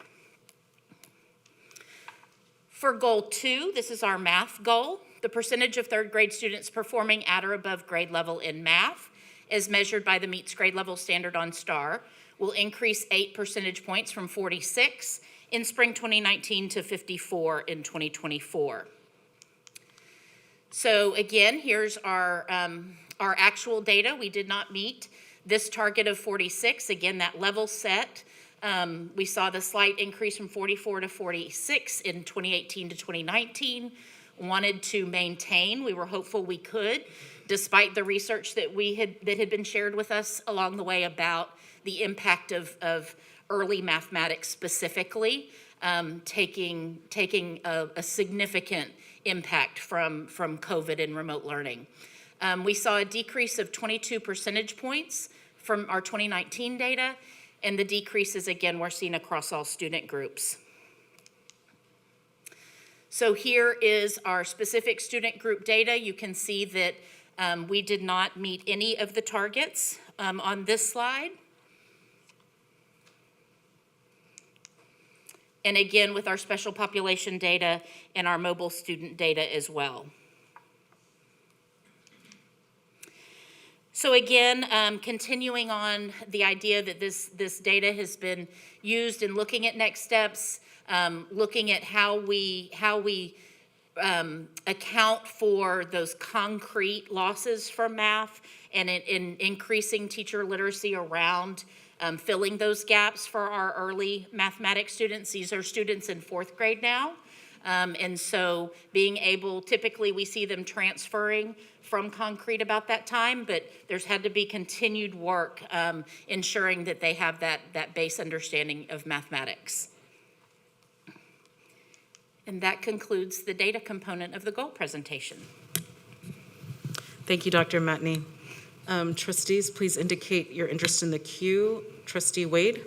For goal 2, this is our math goal. The percentage of third grade students performing at or above grade level in math, as measured by the Meets grade level standard on STAR, will increase 8 percentage points from 46 in spring 2019 to 54 in 2024. So again, here's our actual data. We did not meet this target of 46. Again, that level set. We saw the slight increase from 44 to 46 in 2018 to 2019. Wanted to maintain. We were hopeful we could, despite the research that had been shared with us along the way about the impact of early mathematics specifically, taking a significant impact from COVID and remote learning. We saw a decrease of 22 percentage points from our 2019 data, and the decreases again were seen across all student groups. So here is our specific student group data. You can see that we did not meet any of the targets on this slide. And again, with our special population data and our mobile student data as well. So again, continuing on the idea that this data has been used in looking at next steps, looking at how we account for those concrete losses from math and in increasing teacher literacy around filling those gaps for our early mathematics students. These are students in 4th grade now. And so being able, typically we see them transferring from concrete about that time, but there's had to be continued work ensuring that they have that base understanding of mathematics. And that concludes the data component of the goal presentation. Thank you, Dr. Matney. Trustees, please indicate your interest in the queue. Trustee Wade.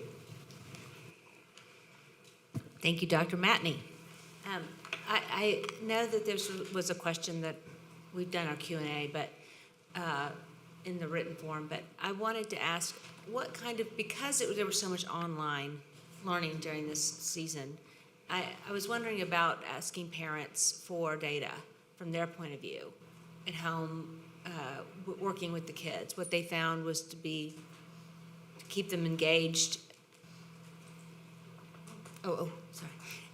Thank you, Dr. Matney. I know that there was a question that we've done our Q&A, but in the written form, but I wanted to ask what kind of, because there was so much online learning during this season, I was wondering about asking parents for data from their point of view at home, working with the kids. What they found was to keep them engaged. Sorry.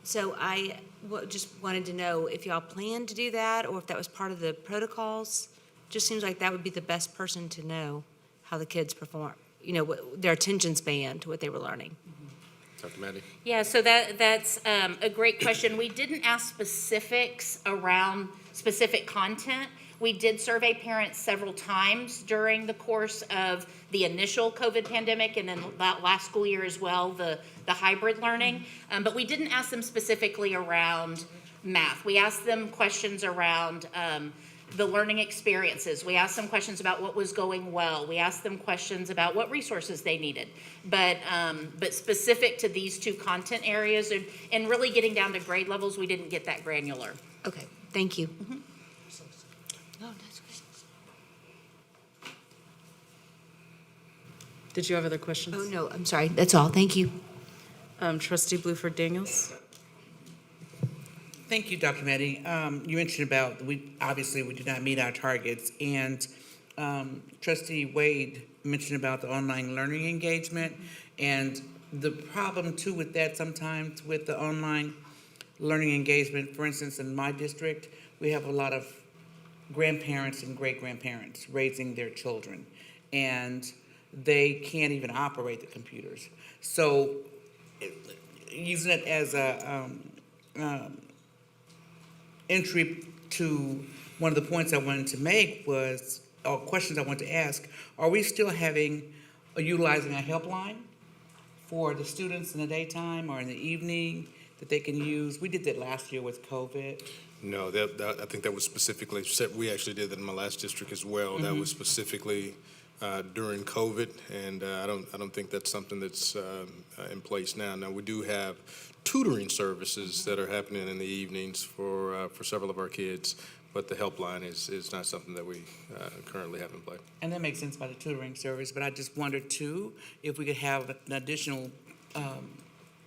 So I just wanted to know if y'all planned to do that or if that was part of the protocols. Just seems like that would be the best person to know how the kids perform, their attention span to what they were learning. Dr. Maddie? Yeah, so that's a great question. We didn't ask specifics around specific content. We did survey parents several times during the course of the initial COVID pandemic and then that last school year as well, the hybrid learning. But we didn't ask them specifically around math. We asked them questions around the learning experiences. We asked them questions about what was going well. We asked them questions about what resources they needed. But specific to these two content areas and really getting down to grade levels, we didn't get that granular. Okay, thank you. Mm-hmm. Oh, that's great. Did you have other questions? Oh, no, I'm sorry. That's all. Thank you. Trustee Bluford Daniels. Thank you, Dr. Meddy. You mentioned about we did not meet our targets, and Trustee Wade mentioned about the online learning engagement and the problem too with that sometimes with the online learning engagement. For instance, in my district, we have a lot of grandparents and great-grandparents raising their children, and they can't even operate the computers. So using it as a entry to one of the points I wanted to make was, or questions I wanted to ask, are we still utilizing a helpline for the students in the daytime or in the evening that they can use? We did that last year with COVID. No, I think that was specifically, we actually did that in my last district as well. That was specifically during COVID, and I don't think that's something that's in place now. Now, we do have tutoring services that are happening in the evenings for several of our kids, but the helpline is not something that we currently have in play. And that makes sense by the tutoring service, but I just wondered too, if we could have an additional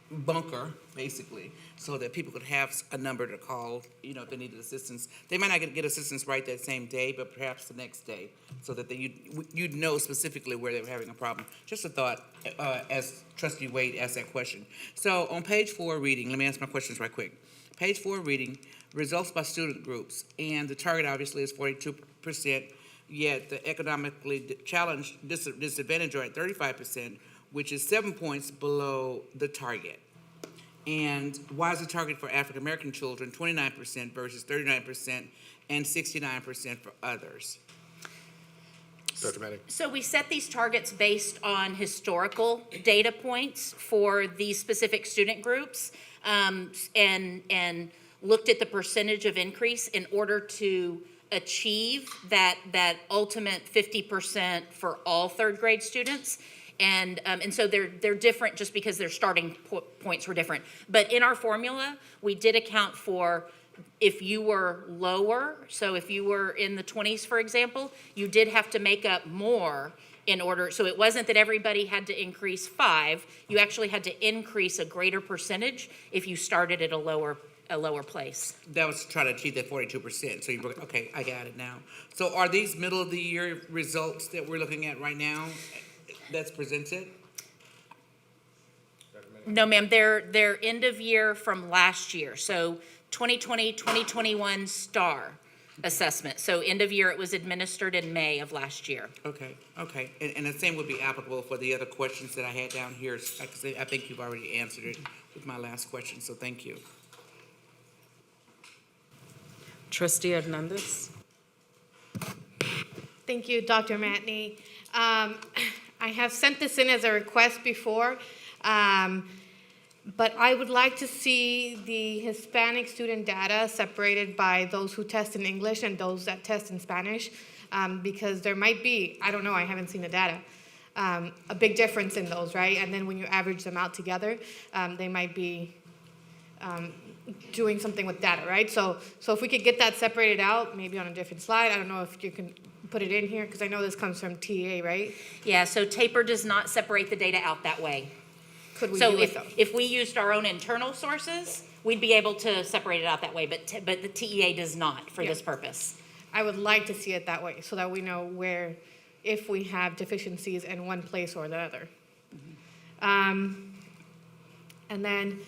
bunker, basically, so that people could have a number to call, if they needed assistance. They might not get assistance right that same day, but perhaps the next day, so that you'd know specifically where they were having a problem. Just a thought, as Trustee Wade asked that question. So on page 4, reading, let me ask my questions right quick. Page 4, reading, results by student groups, and the target obviously is 42%, yet the economically challenged disadvantaged are at 35%, which is 7 points below the target. And why is the target for African American children 29% versus 39% and 69% for others? Dr. Manning. So we set these targets based on historical data points for these specific student groups, and looked at the percentage of increase in order to achieve that ultimate 50% for all third grade students. And so they're different just because their starting points were different. But in our formula, we did account for if you were lower, so if you were in the 20s, for example, you did have to make up more in order. So it wasn't that everybody had to increase 5. You actually had to increase a greater percentage if you started at a lower place. That was to try to achieve that 42%. So okay, I got it now. So are these middle of the year results that we're looking at right now that's presented? No, ma'am, they're end of year from last year. So 2020, 2021 STAR assessment. So end of year, it was administered in May of last year. Okay. And the same would be applicable for the other questions that I had down here. I think you've already answered it with my last question, so thank you. Trustee Hernandez. Thank you, Dr. Matney. I have sent this in as a request before, but I would like to see the Hispanic student data separated by those who test in English and those that test in Spanish, because there might be, I don't know, I haven't seen the data, a big difference in those, right? And then when you average them out together, they might be doing something with data, right? So if we could get that separated out, maybe on a different slide, I don't know if you can put it in here, because I know this comes from TA, right? Yeah, so TAPER does not separate the data out that way. Could we So do it though? if we used our own internal sources, we'd be able to separate it out that way, but the TEA does not for this purpose. I would like to see it that way, so that we know where, if we have deficiencies in one place or the other. And then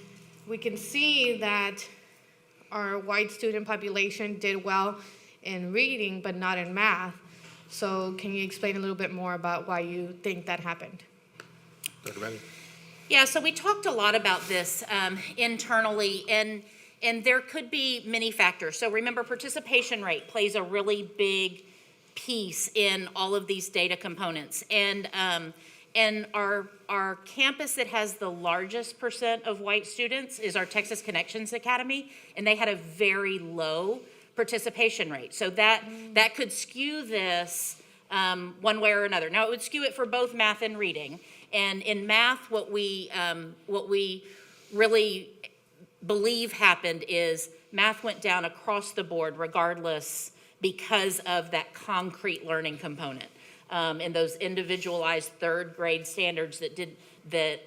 we can see that our white student population did well in reading, but not in math. So can you explain a little bit more about why you think that happened? Dr. Manning. Yeah, so we talked a lot about this internally, and there could be many factors. So remember, participation rate plays a really big piece in all of these data components. And our campus that has the largest percent of white students is our Texas Connections Academy, and they had a very low participation rate. So that could skew this one way or another. Now, it would skew it for both math and reading. And in math, what we really believe happened is math went down across the board regardless because of that concrete learning component and those individualized third grade standards that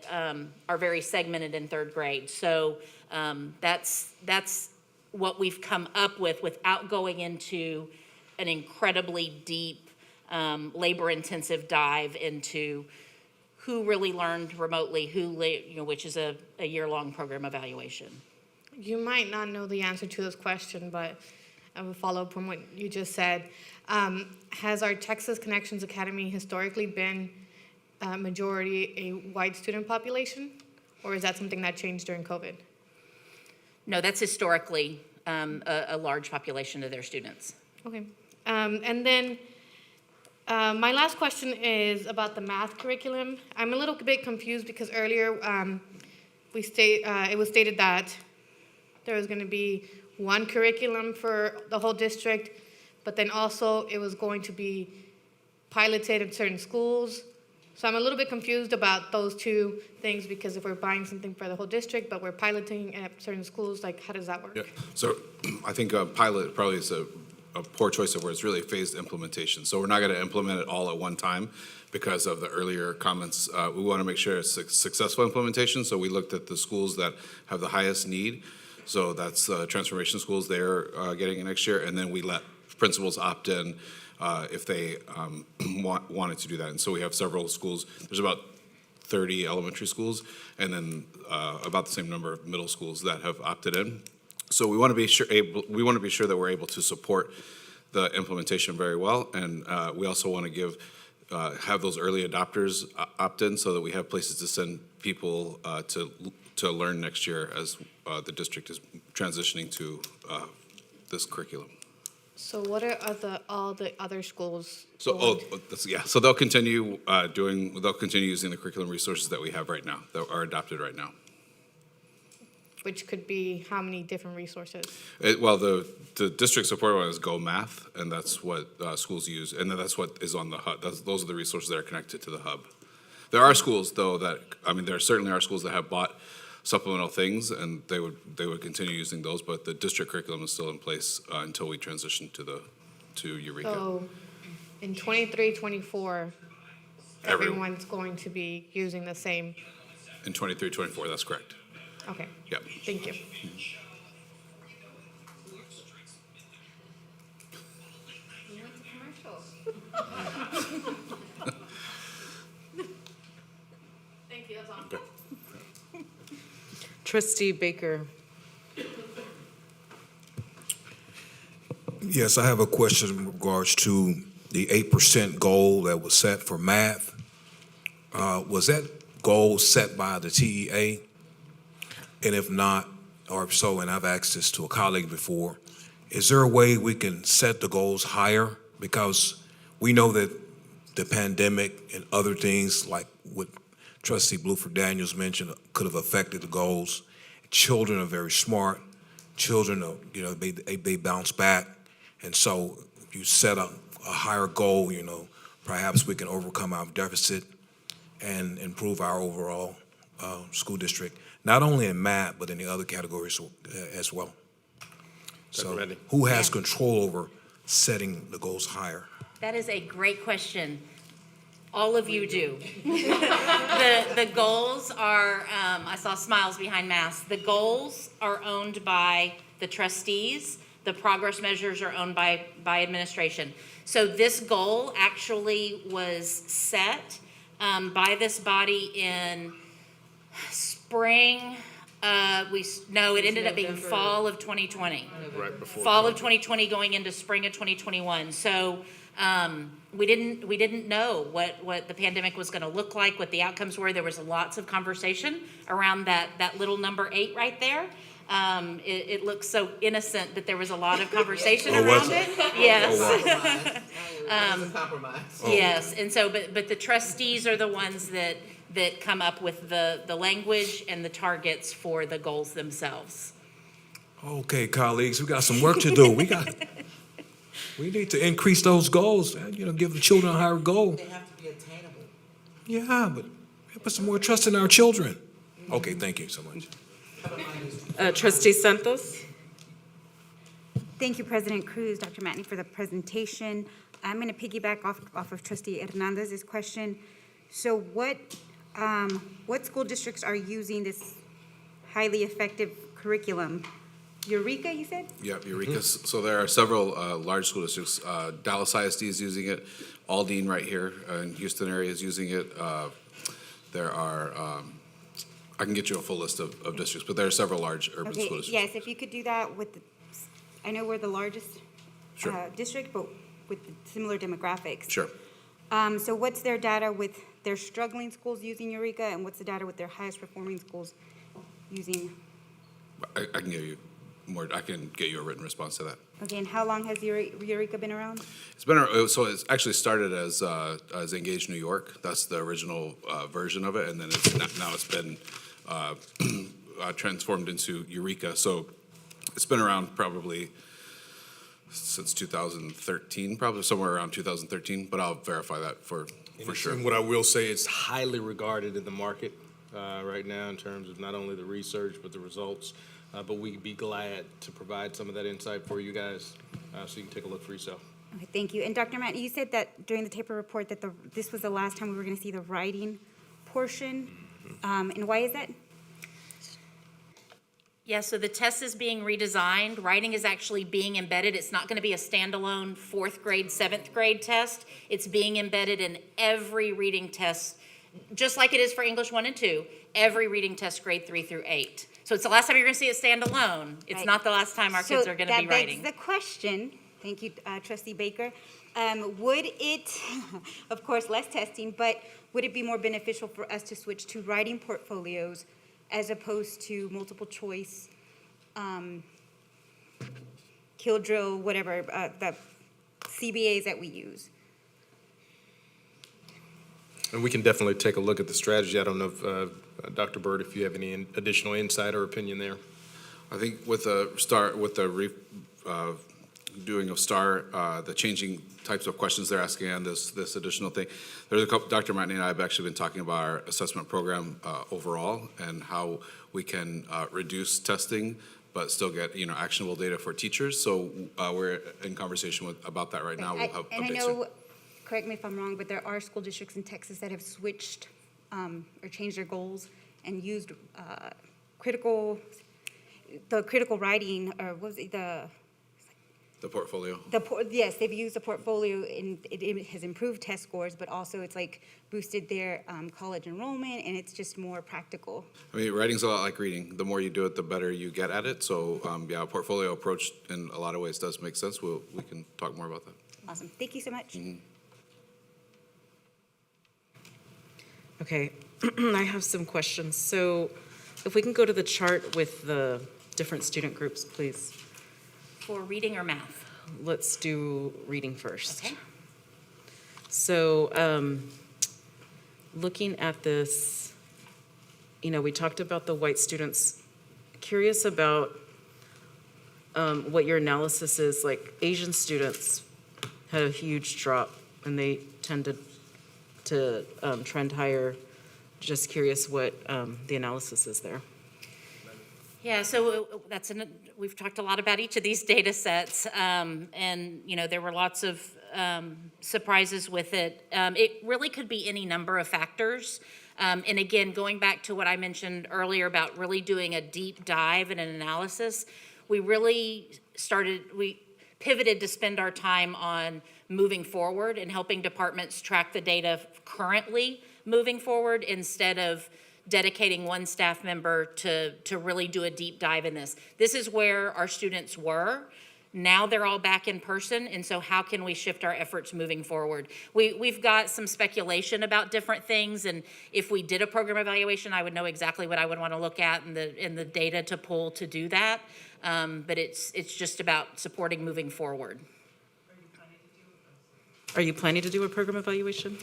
are very segmented in third grade. So that's what we've come up with without going into an incredibly deep, labor-intensive dive into who really learned remotely, which is a year-long program evaluation. You might not know the answer to this question, but of a follow-up from what you just said. Has our Texas Connections Academy historically been majority a white student population? Or is that something that changed during COVID? No, that's historically a large population of their students. Okay. And then my last question is about the math curriculum. I'm a little bit confused because earlier it was stated that there was going to be one curriculum for the whole district, but then also it was going to be piloted in certain schools. So I'm a little bit confused about those two things, because if we're buying something for the whole district, but we're piloting at certain schools, like how does that work? Yeah. So I think a pilot probably is a poor choice of words, really a phased implementation. So we're not going to implement it all at one time because of the earlier comments. We want to make sure it's a successful implementation. So we looked at the schools that have the highest need. So that's transformation schools they're getting it next year. And then we let principals opt in if they wanted to do that. And so we have several schools. There's about 30 elementary schools, and then about the same number of middle schools that have opted in. So we want to be sure that we're able to support the implementation very well, and we also want to have those early adopters opt in so that we have places to send people to learn next year as the district is transitioning to this curriculum. So what are all the other schools? So so they'll continue using the curriculum resources that we have right now, that are adopted right now. Which could be how many different resources? The district support one is Go Math, and that's what schools use, and then that's what is on the hub. Those are the resources that are connected to the hub. There are schools, though, there certainly are schools that have bought supplemental things, and they would continue using those, but the district curriculum is still in place until we transition to Eureka. So in 23, 24, everyone's going to be using the same? In 23, 24, that's correct. Okay. Yep. Thank you. Thank you, that's all. Trustee Baker. Yes, I have a question in regards to the 8% goal that was set for math. Was that goal set by the TEA? And if not, or if so, and I've asked this to a colleague before, is there a way we can set the goals higher? Because we know that the pandemic and other things, like what Trustee Bluford Daniels mentioned, could have affected the goals. Children are very smart. Children are, they bounce back. And so if you set up a higher goal, perhaps we can overcome our deficit and improve our overall school district, not only in math, but in the other categories as well. So who has control over setting the goals higher? That is a great question. All of you do. The goals are, I saw smiles behind masks. The goals are owned by the trustees. The progress measures are owned by administration. So this goal actually was set by this body in spring. It ended up being fall of 2020. Right before. Fall of 2020 going into spring of 2021. So we didn't know what the pandemic was going to look like, what the outcomes were. There was lots of conversation around that little number 8 right there. It looks so innocent that there was a lot of conversation around it. Yes. Yes, and so, but the trustees are the ones that come up with the language and the targets for the goals themselves. Okay, colleagues, we got some work to do. We need to increase those goals, give the children a higher goal. They have to be attainable. Yeah, but put some more trust in our children. Okay, thank you so much. Trustee Santos. Thank you, President Cruz, Dr. Matney, for the presentation. I'm going to piggyback off of Trustee Hernandez's question. So what school districts are using this highly effective curriculum? Eureka, you said? Yep, Eureka. So there are several large school districts. Dallas ISD is using it. Aldine right here in Houston area is using it. There are, I can get you a full list of districts, but there are several large urban school districts. Yes, if you could do that with I know we're the largest Sure. district, but with similar demographics. Sure. So what's their data with their struggling schools using Eureka, and what's the data with their highest performing schools using? I can give you more, I can get you a written response to that. Okay, and how long has Eureka been around? It's been, so it's actually started as Engage New York. That's the original version of it, and then now it's been transformed into Eureka. So it's been around probably since 2013, probably somewhere around 2013, but I'll verify that for sure. And what I will say, it's highly regarded in the market right now in terms of not only the research, but the results. But we'd be glad to provide some of that insight for you guys so you can take a look for yourself. Okay, thank you. And Dr. Matt, you said that during the taper report that this was the last time we were going to see the writing portion. And why is that? Yeah, so the test is being redesigned. Writing is actually being embedded. It's not going to be a standalone 4th grade, 7th grade test. It's being embedded in every reading test, just like it is for English 1 and 2, every reading test grade 3 through 8. So it's the last time you're going to see it stand alone. It's Right. not the last time our kids are going to be writing. So that begs the question, thank you, Trustee Baker, would it, of course, less testing, but would it be more beneficial for us to switch to writing portfolios as opposed to multiple choice, kill drill, whatever, the CBAs that we use? And we can definitely take a look at the strategy. I don't know if, Dr. Byrd, if you have any additional insight or opinion there. I think with the doing of STAR, the changing types of questions they're asking and this additional thing, there's a couple, Dr. Matney and I have actually been talking about our assessment program overall and how we can reduce testing but still get, actionable data for teachers. So we're in conversation about that right now. We'll have And I updates know, soon. correct me if I'm wrong, but there are school districts in Texas that have switched or changed their goals and used the critical writing, or what was it, The portfolio. yes, they've used the portfolio and it has improved test scores, but also it's like boosted their college enrollment, and it's just more practical. I mean, writing's a lot like reading. The more you do it, the better you get at it. So, a portfolio approach in a lot of ways does make sense. We can talk more about that. Awesome. Thank you so much. Okay, I have some questions. So if we can go to the chart with the different student groups, please. For reading or math? Let's do reading first. Okay. So looking at this, we talked about the white students. Curious about what your analysis is. Like Asian students had a huge drop and they tended to trend higher. Just curious what the analysis is there. Yeah, so we've talked a lot about each of these data sets, and there were lots of surprises with it. It really could be any number of factors. And again, going back to what I mentioned earlier about really doing a deep dive and an analysis, we pivoted to spend our time on moving forward and helping departments track the data currently moving forward instead of dedicating one staff member to really do a deep dive in this. This is where our students were. Now they're all back in person, and so how can we shift our efforts moving forward? We've got some speculation about different things, and if we did a program evaluation, I would know exactly what I would want to look at and the data to pull to do that. But it's just about supporting moving forward. Are you planning to do a program evaluation?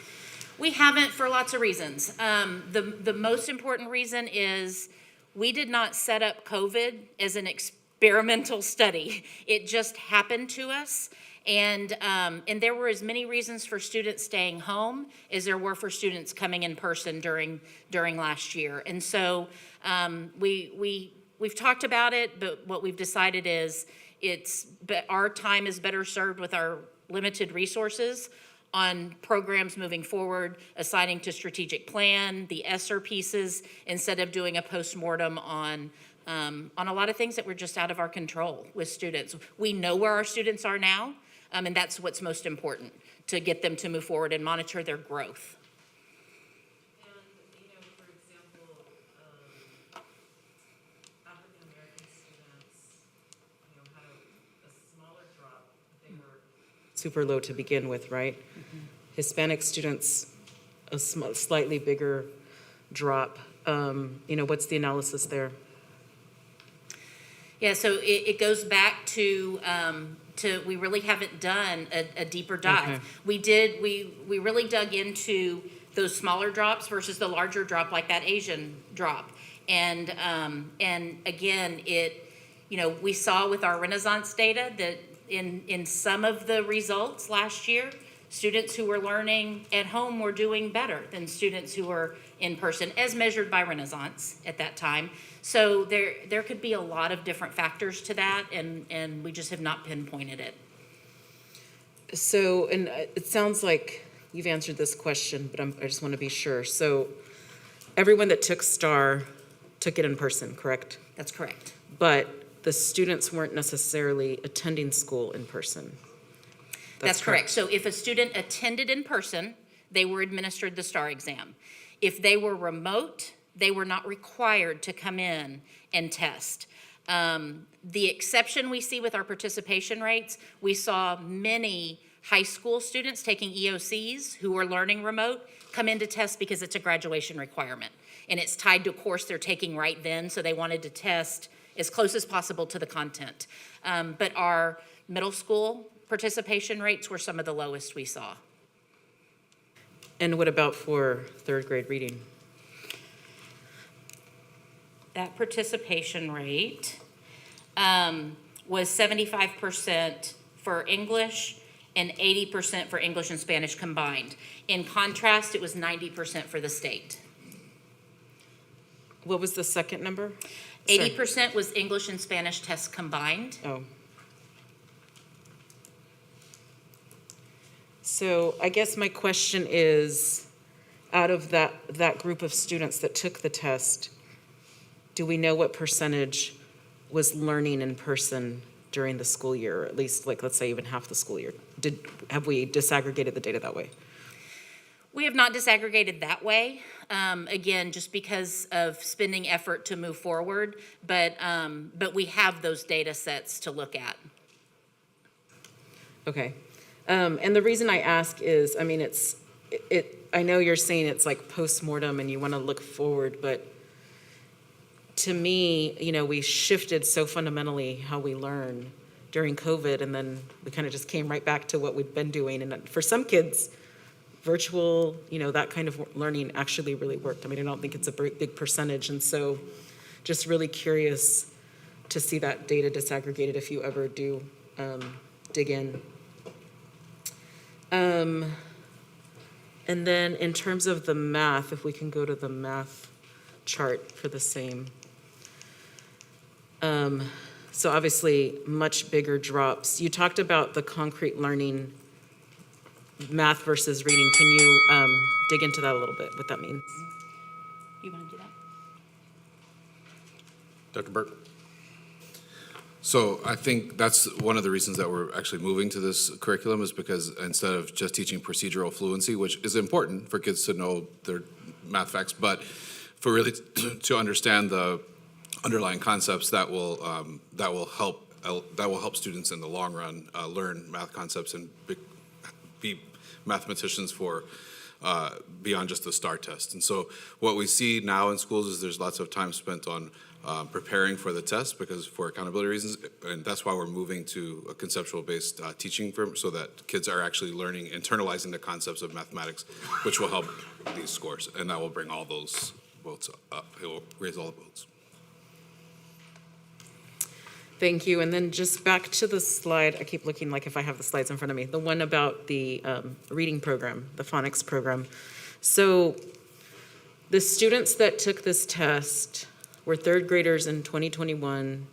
We haven't for lots of reasons. The most important reason is we did not set up COVID as an experimental study. It just happened to us. And there were as many reasons for students staying home as there were for students coming in person during last year. And so we've talked about it, but what we've decided is our time is better served with our limited resources on programs moving forward, assigning to strategic plan, the ESSER pieces, instead of doing a postmortem on a lot of things that were just out of our control with students. We know where our students are now, and that's what's most important, to get them to move forward and monitor their growth. African American students, had a super low to begin with, right? Hispanic students, a slightly bigger drop. What's the analysis there? Yeah, so it goes back to we really haven't done a deeper dive. Okay. We really dug into those smaller drops versus the larger drop, like that Asian drop. And again, we saw with our Renaissance data that in some of the results last year, students who were learning at home were doing better than students who were in person, as measured by Renaissance at that time. So there could be a lot of different factors to that, and we just have not pinpointed it. So, and it sounds like you've answered this question, but I just want to be sure. So everyone that took STAR took it in person, correct? That's correct. But the students weren't necessarily attending school in person. That's correct. So if a student attended in person, they were administered the STAR exam. If they were remote, they were not required to come in and test. The exception we see with our participation rates, we saw many high school students taking EOCs who were learning remote come in to test because it's a graduation requirement. And it's tied to a course they're taking right then, so they wanted to test as close as possible to the content. But our middle school participation rates were some of the lowest we saw. And what about for third grade reading? That participation rate was 75% for English and 80% for English and Spanish combined. In contrast, it was 90% for the state. What was the second number? 80% was English and Spanish tests combined. Oh. So I guess my question is, out of that group of students that took the test, do we know what percentage was learning in person during the school year, or at least, like, let's say even half the school year? Have we disaggregated the data that way? We have not disaggregated that way, again, just because of spending effort to move forward, but we have those data sets to look at. Okay. And the reason I ask is, I mean, I know you're saying it's like post-mortem and you want to look forward, but to me, we shifted so fundamentally how we learn during COVID, and then we kind of just came right back to what we'd been doing. And for some kids, virtual, that kind of learning actually really worked. I mean, I don't think it's a big percentage. And so just really curious to see that data disaggregated if you ever do dig in. And then in terms of the math, if we can go to the math chart for the same. So obviously much bigger drops. You talked about the concrete learning, math versus reading. Can you dig into that a little bit, what that means? You want to do that? Dr. Burke? So I think that's one of the reasons that we're actually moving to this curriculum, is because instead of just teaching procedural fluency, which is important for kids to know their math facts, but for really to understand the underlying concepts that will help students in the long run learn math concepts and be mathematicians for beyond just the STAR test. And so what we see now in schools is there's lots of time spent on preparing for the test, because for accountability reasons, and that's why we're moving to a conceptual-based teaching firm, so that kids are actually learning, internalizing the concepts of mathematics, which will help these scores, and that will bring all those votes up. It will raise all the votes. Thank you. And then just back to the slide, I keep looking like if I have the slides in front of me, the one about the reading program, the phonics program. So the students that took this test were third graders in 2021.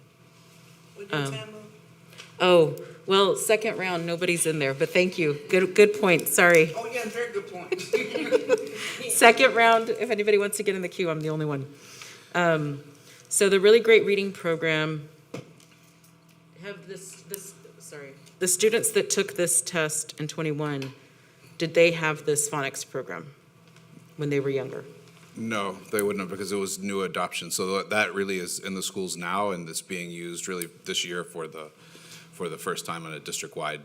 Oh, well, second round, nobody's in there, but thank you. Good point, sorry. Oh, yeah, very good point. Second round, if anybody wants to get in the queue, I'm the only one. So the really great reading program, have the students that took this test in 21, did they have this phonics program when they were younger? No, they wouldn't have, because it was new adoption. So that really is in the schools now, and it's being used really this year for the first time on a district-wide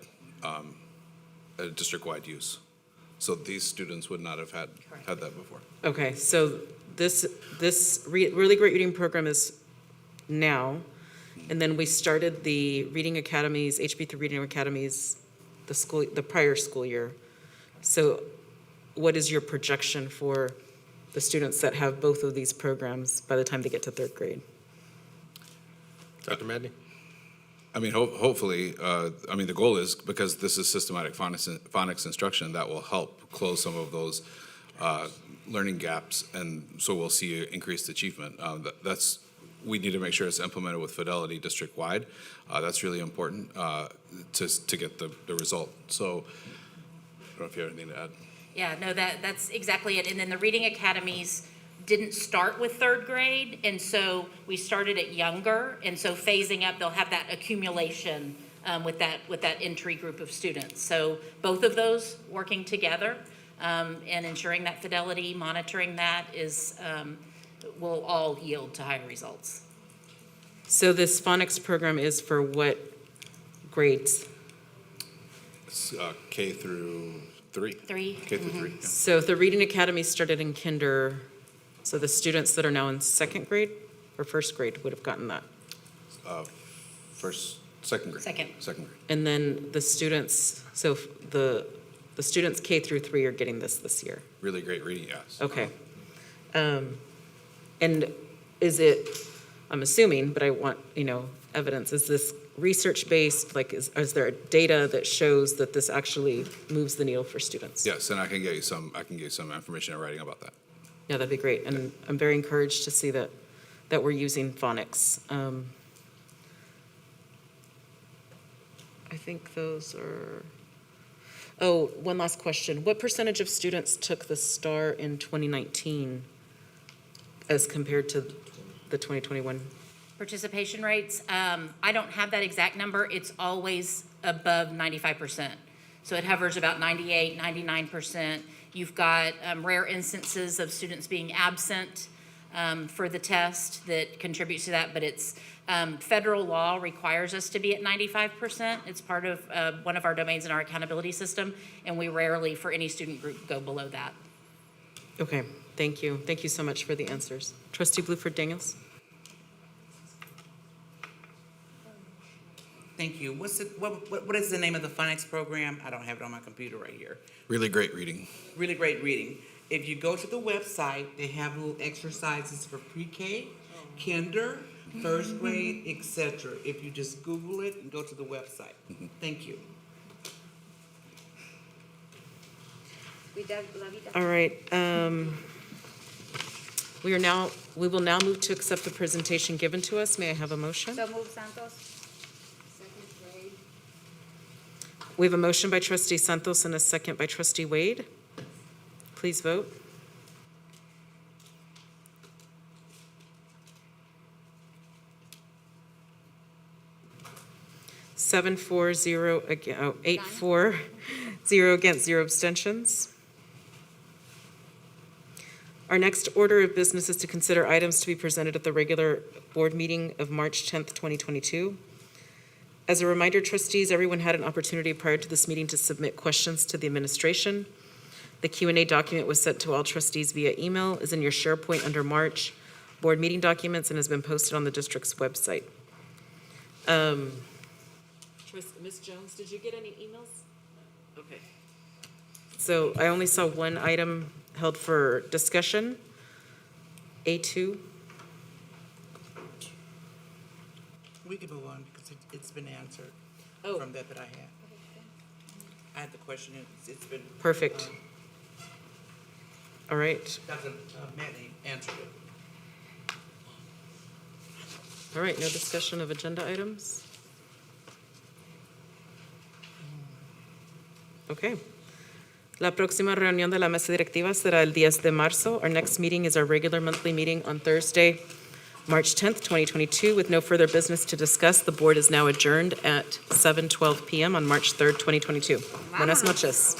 a district-wide use. So these students would not have had that before. Okay, so this really great reading program is now, and then we started the reading academies, HB3 reading academies, the prior school year. So what is your projection for the students that have both of these programs by the time they get to third grade? Dr. Madney? I mean, hopefully, I mean, the goal is, because this is systematic phonics instruction, that will help close some of those learning gaps, and so we'll see increased achievement. We need to make sure it's implemented with fidelity district-wide. That's really important to get the result. So, I don't know if you have anything to add. Yeah, no, that's exactly it. And then the reading academies didn't start with third grade, and so we started it younger, and so phasing up, they'll have that accumulation with that entry group of students. So both of those working together and ensuring that fidelity, monitoring that is will all yield to higher results. So this phonics program is for what grades? It's K through 3. K through 3. Yeah. So if the reading academy started in kinder, so the students that are now in second grade or first grade would have gotten that? Second grade. Second grade. And then the students, so the students K through 3 are getting this year? Really great reading, yes. Okay. And is it, I'm assuming, but I want, evidence, is this research-based, like, is there data that shows that this actually moves the needle for students? Yes, and I can get you some information in writing about that. Yeah, that'd be great, and I'm very encouraged to see that we're using phonics. I think those are, one last question. What percentage of students took the STAR in 2019 as compared to the 2021? Participation rates, I don't have that exact number. It's always above 95%. So it hovers about 98, 99%. You've got rare instances of students being absent for the test that contributes to that, but it's federal law requires us to be at 95%. It's part of one of our domains in our accountability system, and we rarely, for any student group, go below that. Okay, thank you. Thank you so much for the answers. Trustee Bluford-Daniels? Thank you. What is the name of the phonics program? I don't have it on my computer right here. Really great reading. Really great reading. If you go to the website, they have little exercises for pre-K, kinder, first grade, etc. If you just Google it and go to the website. Thank you. All right. We will now move to accept the presentation given to us. May I have a motion? So move, Santos. We have a motion by Trustee Santos and a second by Trustee Wade. Please vote. Seven, 4-0 again, 8-4, 0 against, 0 abstentions. Our next order of business is to consider items to be presented at the regular board meeting of March 10th, 2022. As a reminder, trustees, everyone had an opportunity prior to this meeting to submit questions to the administration. The Q&A document was sent to all trustees via email, is in your SharePoint under March board meeting documents, and has been posted on the district's website. Ms. Jones, did you get any emails? Okay. So I only saw one item held for discussion, A2. We can move on because it's been answered from that I had. I had the question, it's been. Perfect. All right. Dr. Matney answered it. All right, no discussion of agenda items? Okay. La próxima reunión de la mesa directiva será el 10 de marzo. Our next meeting is our regular monthly meeting on Thursday, March 10th, 2022. With no further business to discuss, the board is now adjourned at 7:12 p.m. on March 3rd, 2022. Buenas noches.